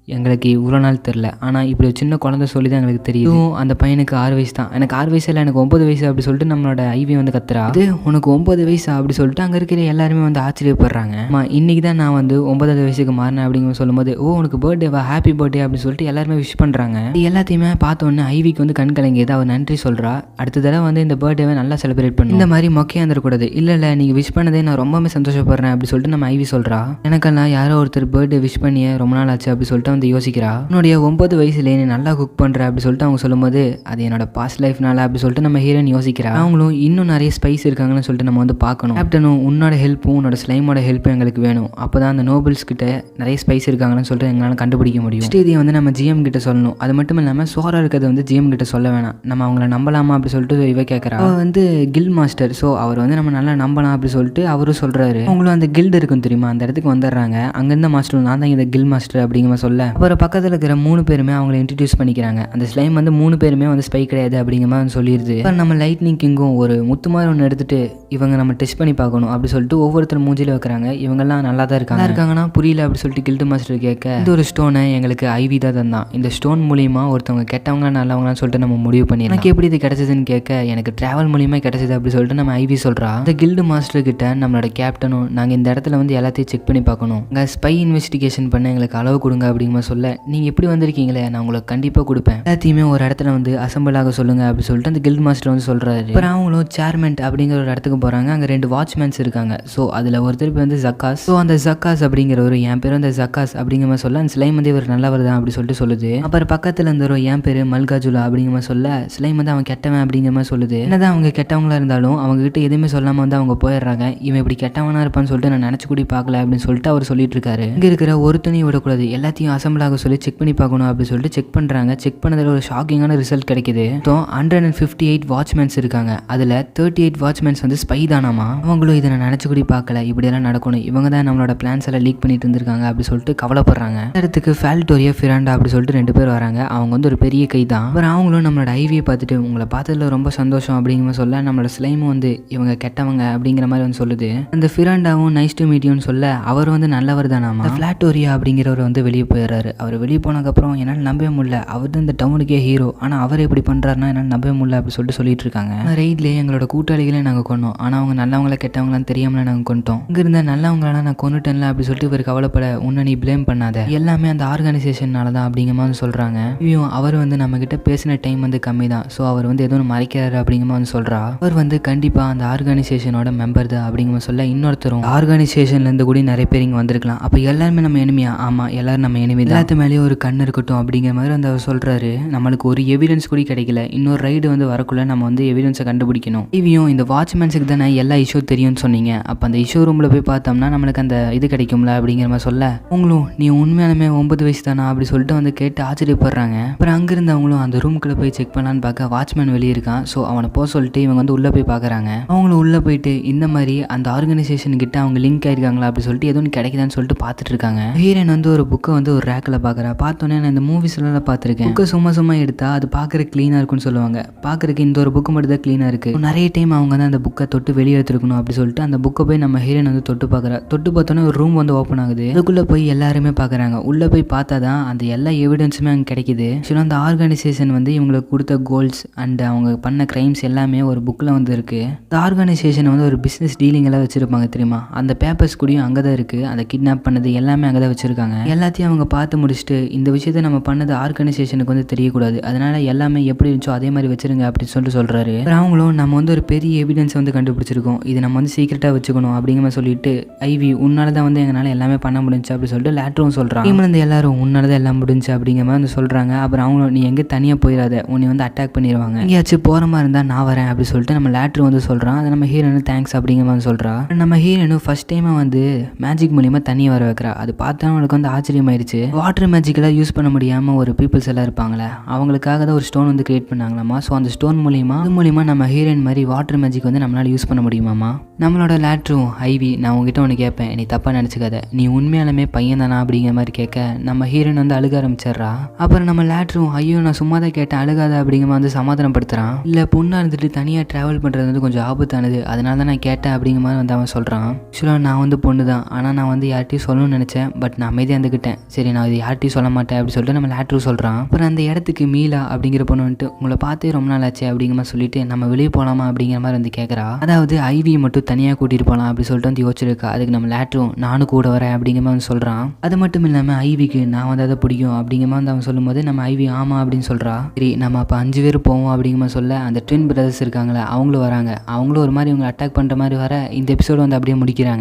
எங்களுக்கு இவ்வளோ நாள் தெரில, ஆனால் இப்படி ஒரு சின்ன குழந்தை சொல்லி தான் எங்களுக்கு தெரியும். அந்த பையனுக்கு 6 வயசு தான், எனக்கு 6 வயசு இல்லை எனக்கு 9 வயசு அப்படி சொல்லிட்டு நம்மளோட ஐவி வந்து கத்துறா. அது உனக்கு 9 வயசு அப்படி சொல்லிட்டு அங்கே இருக்கிற எல்லாருமே வந்து ஆச்சரியப்படுறாங்க. இன்னைக்கு தான் நான் வந்து 9வது வயசுக்கு மாறினேன் அப்படிங்கிற சொல்லும்போது ஓ உனக்கு பர்த்டேவா, ஹாப்பி பர்த்டே அப்படின்னு சொல்லிட்டு எல்லாருமே விஷ் பண்ணுறாங்க. எல்லாத்தையுமே பார்த்தோன்னே ஐவிக்கு வந்து கண் கலங்கியது. அவர் நன்றி சொல்கிறா. அடுத்த தடவை வந்து இந்த பர்த்டேவை நல்லா செலிப்ரேட் பண்ணி இந்த மாதிரி மொக்கையாக வந்துடக்கூடாது. இல்லை நீங்கள் விஷ் பண்ணதே நான் ரொம்பவே சந்தோஷப்படுறேன் அப்படி சொல்லிட்டு நம்ம ஐவி சொல்கிறா. எனக்கெல்லாம் யாரோ ஒருத்தர் பர்த்டே விஷ் பண்ணிய ரொம்ப நாள் ஆச்சு அப்படி சொல்லிட்டு வந்து யோசிக்கிறா. உன்னுடைய 9 வயசுல நீ நல்லா குக் பண்ற அப்படி சொல்லிட்டு அவங்க சொல்லும்போது அது என்னோட பாஸ்ட் லைஃப்னால அப்படி சொல்லிட்டு நம்ம ஹீரோயின் யோசிக்கிறா. அவங்களும் இன்னும் நிறைய ஸ்பைஸ் இருக்காங்கன்னு சொல்லிட்டு நம்ம வந்து பார்க்கணும். கேப்டனும் உன்னோட ஹெல்ப்பும் உன்னோட ஸ்லைமோட ஹெல்ப்பும் எங்களுக்கு வேணும், அப்போதான் அந்த நோபல்ஸ் கிட்ட நிறைய ஸ்பைஸ் இருக்காங்கன்னு சொல்லிட்டு எங்களால் கண்டுபிடிக்க முடியும். இதை வந்து நம்ம ஜிஎம் கிட்ட சொல்லணும். அது மட்டும் இல்லாமல் சோரா இருக்கிறது வந்து ஜிஎம் கிட்ட சொல்ல வேணாம், நம்ம அவங்கள நம்பலாமா அப்படி சொல்லிட்டு இவ கேட்கறா. அவ வந்து கில் மாஸ்டர், ஸோ அவர் வந்து நம்ம நல்லா நம்பலாம் அப்படி சொல்லிட்டு அவரும் சொல்றாரு. அவங்களும் அந்த கில்டு இருக்கும் தெரியுமா, அந்த இடத்துக்கு வந்துடுறாங்க. அங்கிருந்த மாஸ்டர் நான் தான் இந்த கில் மாஸ்டர் அப்படிங்கிற சொல்ல அப்புறம் பக்கத்தில் இருக்கிற 3 பேருமே அவங்களை இன்ட்ரடியூஸ் பண்ணிக்கிறாங்க. அந்த ஸ்லைம் வந்து 3 பேருமே வந்து ஸ்பை கிடையாது அப்படிங்கிற மாதிரி சொல்லிடுது. இப்போ நம்ம லைட்னிங் கிங்கும் ஒரு முத்து மாதிரி ஒன்று எடுத்துட்டு இவங்க நம்ம டெஸ்ட் பண்ணி பார்க்கணும் அப்படி சொல்லிட்டு ஒவ்வொருத்தரும் மூஞ்சில வைக்கிறாங்க. இவங்கெல்லாம் நல்லா தான் இருக்காங்கன்னா புரியல அப்படி சொல்லிட்டு கில்டு மாஸ்டர் கேட்க இந்த ஒரு ஸ்டோனை எங்களுக்கு ஐவி தான் தந்தான், இந்த ஸ்டோன் மூலியமா ஒருத்தவங்க கெட்டவங்க நல்லவங்களான்னு சொல்லிட்டு நம்ம முடிவு பண்ணி எனக்கு எப்படி இது கிடைச்சதுன்னு கேட்க எனக்கு டிராவல் மூலியமா கிடைச்சது அப்படி சொல்லிட்டு நம்ம ஐவி சொல்றா. இந்த கில்டு மாஸ்டர் கிட்ட நம்மளோட கேப்டனும் நாங்கள் இந்த இடத்துல வந்து எல்லாத்தையும் செக் பண்ணி பார்க்கணும், அங்கே ஸ்பை இன்வெஸ்டிகேஷன் பண்ண எங்களுக்கு அளவு கொடுங்க அப்படிங்கிற சொல்ல நீங்கள் எப்படி வந்திருக்கீங்களே நான் உங்களுக்கு கண்டிப்பாக கொடுப்பேன், எல்லாத்தையுமே ஒரு இடத்துல வந்து அசம்பிள் ஆக சொல்லுங்க அப்படி சொல்லிட்டு அந்த கில்ட் மாஸ்டர் வந்து சொல்றாரு. அப்புறம் அவங்களும் சேர்மெண்ட் அப்படிங்கிற ஒரு இடத்துக்கு போறாங்க. அங்கே 2 வாட்ச்மேன்ஸ் இருக்காங்க. ஸோ அதில் ஒருத்தர் வந்து ஜக்காஸ். ஸோ அந்த ஜக்காஸ் அப்படிங்கிறவர் என் பேர் வந்து ஜக்காஸ் அப்படிங்கிற மாதிரி சொல்ல அந்த ஸ்லைம் வந்து இவர் நல்லவர் தான் அப்படி சொல்லிட்டு சொல்லுது. அப்புறம் பக்கத்தில் இருந்தவரும் என் பேர் மல்காஜுலா அப்படிங்கிற மாதிரி சொல்ல ஸ்லைம் வந்து அவன் கெட்டவன் அப்படிங்கிற மாதிரி சொல்லுது. என்னதான் அவங்க கெட்டவங்களா இருந்தாலும் அவங்க கிட்ட எதுவுமே சொல்லாம வந்து அவங்க போயிடுறாங்க. இவன் இப்படி கெட்டவனா இருப்பான்னு சொல்லிட்டு நான் நினைச்சு கூட பார்க்கல அப்படின்னு சொல்லிட்டு அவர் சொல்லிட்டு இருக்காரு. இங்க இருக்கிற ஒரு துணியை விடக்கூடாது, எல்லாத்தையும் அசம்பிள் ஆக சொல்லி செக் பண்ணி பார்க்கணும் அப்படி சொல்லிட்டு செக் பண்ணுறாங்க. செக் பண்ணதில் ஒரு ஷாக்கிங்கான ரிசல்ட் கிடைக்குது. 158 வாட்ச்மேன்ஸ் இருக்காங்க, அதில் 38 வாட்ச்மேன்ஸ் வந்து ஸ்பை தானாமா. அவங்களும் இதை நான் நினச்சி கூட பார்க்கல, இப்படியெல்லாம் நடக்கணும், இவங்க தான் நம்மளோட பிளான்ஸ் எல்லாம் லீக் பண்ணிட்டு இருந்திருக்காங்க அப்படி சொல்லிட்டு கவலைப்படுறாங்க. இடத்துக்கு ஃபால்டோரியா ஃபிராண்டா அப்படி சொல்லிட்டு 2 பேர் வராங்க. அவங்க வந்து ஒரு பெரிய கை தான். அப்புறம் அவங்களும் நம்மளோட ஐவியை பார்த்துட்டு உங்களை பார்த்ததுல ரொம்ப சந்தோஷம் அப்படிங்கிற சொல்ல நம்மளோட ஸ்லைமும் வந்து இவங்க கெட்டவங்க அப்படிங்கிற மாதிரி வந்து சொல்லுது. அந்த ஃபிராண்டாவும் நைஸ் டு மீட் யூன்னு சொல்ல அவர் வந்து நல்லவர் தானாமா. ஃபிளாட்டோரியா அப்படிங்கிறவர் வந்து வெளியே போயிடுறாரு. அவர் வெளியே போனதுக்கப்புறம் என்னால் நம்பவே முடியல, அவர் தான் இந்த டவுனுக்கே ஹீரோ, ஆனால் அவர் எப்படி பண்ணுறாருன்னா என்னால் நம்பவே முடியல அப்படி சொல்லிட்டு இருக்காங்க. ரைட்லேயே எங்களோட கூட்டாளிகளே நாங்கள் கொண்டோம், ஆனால் அவங்க நல்லவங்கள கெட்டவங்களான்னு தெரியாமல நாங்கள் கொண்டோம், இங்கே இருந்த நல்லவங்களாம் நான் கொண்டுட்டேன்ல அப்படி சொல்லிட்டு இவர் கவலைப்பட உன்னை நீ பிளேம் பண்ணாத, எல்லாமே அந்த ஆர்கனைசேஷனால தான் அப்படிங்கிற மாதிரி சொல்கிறாங்க. இவன் அவர் வந்து நம்ம கிட்ட பேசின டைம் வந்து கம்மி தான், ஸோ அவர் வந்து எதுவும் மறைக்கிறாரு அப்படிங்கிற மாதிரி சொல்கிறா. அவர் வந்து கண்டிப்பாக அந்த ஆர்கனைசேஷனோட மெம்பர் தான் அப்படிங்கிற மாதிரி சொல்ல இன்னொருத்தரும் ஆர்கனைசேஷன்லேருந்து கூட நிறைய பேர் இங்கே வந்திருக்கலாம், அப்போ எல்லாருமே நம்ம எனிமியா, ஆமாம் எல்லாரும் நம்ம எனிமி உண்மை எல்லாத்து மேலேயும் ஒரு கண் இருக்கட்டும் அப்படிங்கிற மாதிரி வந்து அவர் சொல்கிறாரு. நம்மளுக்கு ஒரு எவிடன்ஸ் கூட கிடைக்கல, இன்னொரு ரைடு வந்து வரக்குள்ள நம்ம வந்து எவிடன்ஸை கண்டுபிடிக்கணும். ஐவியும் இந்த வாட்ச்மேன்ஸுக்கு தானே எல்லா இஷ்யூ தெரியும்னு சொன்னீங்க, அப்போ அந்த இஷ்யூ ரூமில் போய் பார்த்தோம்னா நம்மளுக்கு அந்த இது கிடைக்கும்ல அப்படிங்கிற மாதிரி சொல்ல, அவங்களும் நீ உண்மையாலுமே 9 வயசு தானா அப்படி சொல்லிட்டு வந்து கேட்டு ஆச்சரியப்படுறாங்க. அப்புறம் அங்கிருந்து அவங்களும் அந்த ரூம்குள்ளே போய் செக் பண்ணலான்னு பார்க்க வாட்ச்மேன் வெளியே இருக்கான். ஸோ அவனை போக சொல்லிட்டு இவங்க வந்து உள்ளே போய் பார்க்குறாங்க. அவங்களும் உள்ளே போயிட்டு இந்த மாதிரி அந்த ஆர்கனைசேஷன் கிட்ட அவங்க லிங்க் ஆயிருக்காங்களா அப்படி சொல்லிட்டு எதுவும் கிடைக்குதான்னு சொல்லிட்டு பார்த்துட்டு இருக்காங்க. ஹீரோயின் வந்து ஒரு புக்கை வந்து ஒரு ரேக்கில் பார்க்குறா. பார்த்தோன்னே நான் இந்த மூவிஸ்லாம் பார்த்துருக்கேன், புக்கை சும்மா எடுத்தா அது பார்க்குற க்ளீனாக இருக்குன்னு சொல்லுவாங்க. பார்க்குறதுக்கு இந்த ஒரு புக்கு மட்டும் தான் க்ளீனாக இருக்குது. நிறைய டைம் அவங்க வந்து அந்த புக்கை தொட்டு வெளியே எடுத்துருக்கணும் அப்படி சொல்லிட்டு அந்த புக்கை போய் நம்ம ஹீரோயின் வந்து தொட்டு பார்க்குறா. தொட்டு பார்த்தோன்னே ஒரு ரூம் வந்து ஓப்பன் ஆகுது. அதுக்குள்ளே போய் எல்லாருமே பார்க்குறாங்க. உள்ளே போய் பார்த்தா தான் அந்த எல்லா எவிடன்ஸுமே அங்கே கிடைக்குது. ஆக்சுவலாக அந்த ஆர்கனைசேஷன் வந்து இவங்களுக்கு கொடுத்த கோல்ஸ் அண்ட் அவங்க பண்ண கிரைம்ஸ் எல்லாமே ஒரு புக்கில் வந்து இருக்குது. இந்த ஆர்கனைசேஷன் வந்து ஒரு பிஸ்னஸ் டீலிங் எல்லாம் வச்சுருப்பாங்க தெரியுமா, அந்த பேப்பர்ஸ் கூடயும் அங்கே தான் இருக்குது. அதை கிட்னாப் பண்ணது எல்லாமே அங்கே தான் வச்சுருக்காங்க. எல்லாத்தையும் அவங்க பார்த்து முடிச்சுட்டு இந்த விஷயத்தை நம்ம பண்ணது ஆர்கனைசேஷனுக்கு வந்து தெரியக்கூடாது, அதனால எல்லாமே எப்படி இருந்துச்சோ அதே மாதிரி வச்சிருங்க அப்படின்னு சொல்லிட்டு சொல்கிறாரு. அவங்களும் நம்ம வந்து ஒரு பெரிய எவிடன்ஸ் வந்து கண்டுபிடிச்சிருக்கோம், இது நம்ம வந்து சீக்கிரட்டாக வச்சுக்கணும் அப்படிங்கிற மாதிரி சொல்லிட்டு ஐவி உன்னால தான் வந்து எங்களால் எல்லாமே பண்ண முடிஞ்சு அப்படி சொல்லிட்டு லேட்டரும் சொல்கிறான். டீமில் இருந்து எல்லாரும் உன்னால தான் எல்லாம் முடிஞ்சு அப்படிங்கிற மாதிரி வந்து சொல்கிறாங்க. அப்புறம் அவங்களும் நீ எங்கே தனியாக போயிடாத, உன்னை வந்து அட்டாக் பண்ணிடுவாங்க, எங்கேயாச்சும் போகிற மாதிரி இருந்தால் நான் வரேன் அப்படி சொல்லிட்டு நம்ம லேட்டர் வந்து சொல்கிறான். அதை நம்ம ஹீரோனு தேங்க்ஸ் அப்படிங்கிற மாதிரி சொல்கிறா. நம்ம ஹீரோனு ஃபர்ஸ்ட் டைமாக வந்து மேஜிக் மூலியமாக தண்ணியை வர வைக்கிறா. அது பார்த்தா அவனுக்கு வந்து ஆச்சரியமாயிருச்சு. வாட்டர் மேஜிக்கெல்லாம் யூஸ் பண்ண முடியாமல் ஒரு பீப்புள்ஸ் எல்லாம் இருப்பாங்களே, அவங்களுக்காக தான் ஒரு ஸ்டோன் வந்து கிரியேட் பண்ணாங்களாமா. ஸோ அந்த ஸ்டோன் மூலியமாக நம்ம ஹீரோயின் மாதிரி வாட்டர் மேஜிக் வந்து நம்மளால் யூஸ் பண்ண முடியுமாமா. நம்மளோட லேட்டரும் ஐவி நான் உங்ககிட்ட ஒன்று கேட்பேன், நீ தப்பாக நினச்சிக்காத, நீ உண்மையாலுமே பையன் தானா அப்படிங்கிற மாதிரி கேட்க நம்ம ஹீரோயின் வந்து அழுக ஆரம்பிச்சிடுறா. அப்புறம் நம்ம லேட்டரும் ஐயோ நான் சும்மா தான் கேட்டேன் அழுகாத அப்படிங்கிற மாதிரி வந்து சமாதானப்படுத்துறான். இல்லை பொண்ணாக இருந்துட்டு தனியாக ட்ராவல் பண்ணுறது வந்து கொஞ்சம் ஆபத்தானது, அதனால தான் நான் கேட்டேன் அப்படிங்கிற மாதிரி வந்து அவன் சொல்கிறான். ஆக்சுவலாக நான் வந்து பொண்ணு தான், ஆனால் நான் வந்து யார்ட்டையும் சொல்லணும்னு நினச்சேன், பட் நான் அமைதியாக இருந்துக்கிட்டேன், சரி நான் இது யார்ட்டையும் சொல்ல மாட்டேன் அப்படி சொல்லிட்டு நம்ம லேட்டரும் சொல்கிறான். அப்புறம் அந்த இடத்துக்கு மீலா அப்படிங்கிற பொண்ணு வந்துட்டு உங்களை பார்த்தே ரொம்ப நாள் ஆச்சு அப்படிங்கிற மாதிரி சொல்லிட்டு நம்ம வெளியே போகலாமா அப்படிங்கிற மாதிரி வந்து கேட்குறா. அதாவது ஐவி மட்டும் தனியாக கூட்டிகிட்டு போகலாம் அப்படி சொல்லிட்டு வந்து யோசிச்சிருக்கா. அதுக்கு நம்ம லேட்டரும் நானும் கூட வரேன் அப்படிங்கிற மாதிரி வந்து சொல்கிறான். அது மட்டும் இல்லாமல் ஐவிக்கு நான் வந்து அதை பிடிக்கும் அப்படிங்கிற மாதிரி வந்து அவன் சொல்லும்போது நம்ம ஐவி ஆமாம் அப்படின்னு சொல்கிறா. சரி நம்ம அப்போ 5 பேர் போவோம் அப்படிங்கிற மாதிரி சொல்ல அந்த ட்வின் பிரதர்ஸ் இருக்காங்களே அவங்களும் வராங்க. அவங்களும் ஒரு மாதிரி இவங்களை அட்டாக் பண்ணுற மாதிரி வர இந்த எபிசோடு வந்து அப்படியே முடிக்கிறாங்க.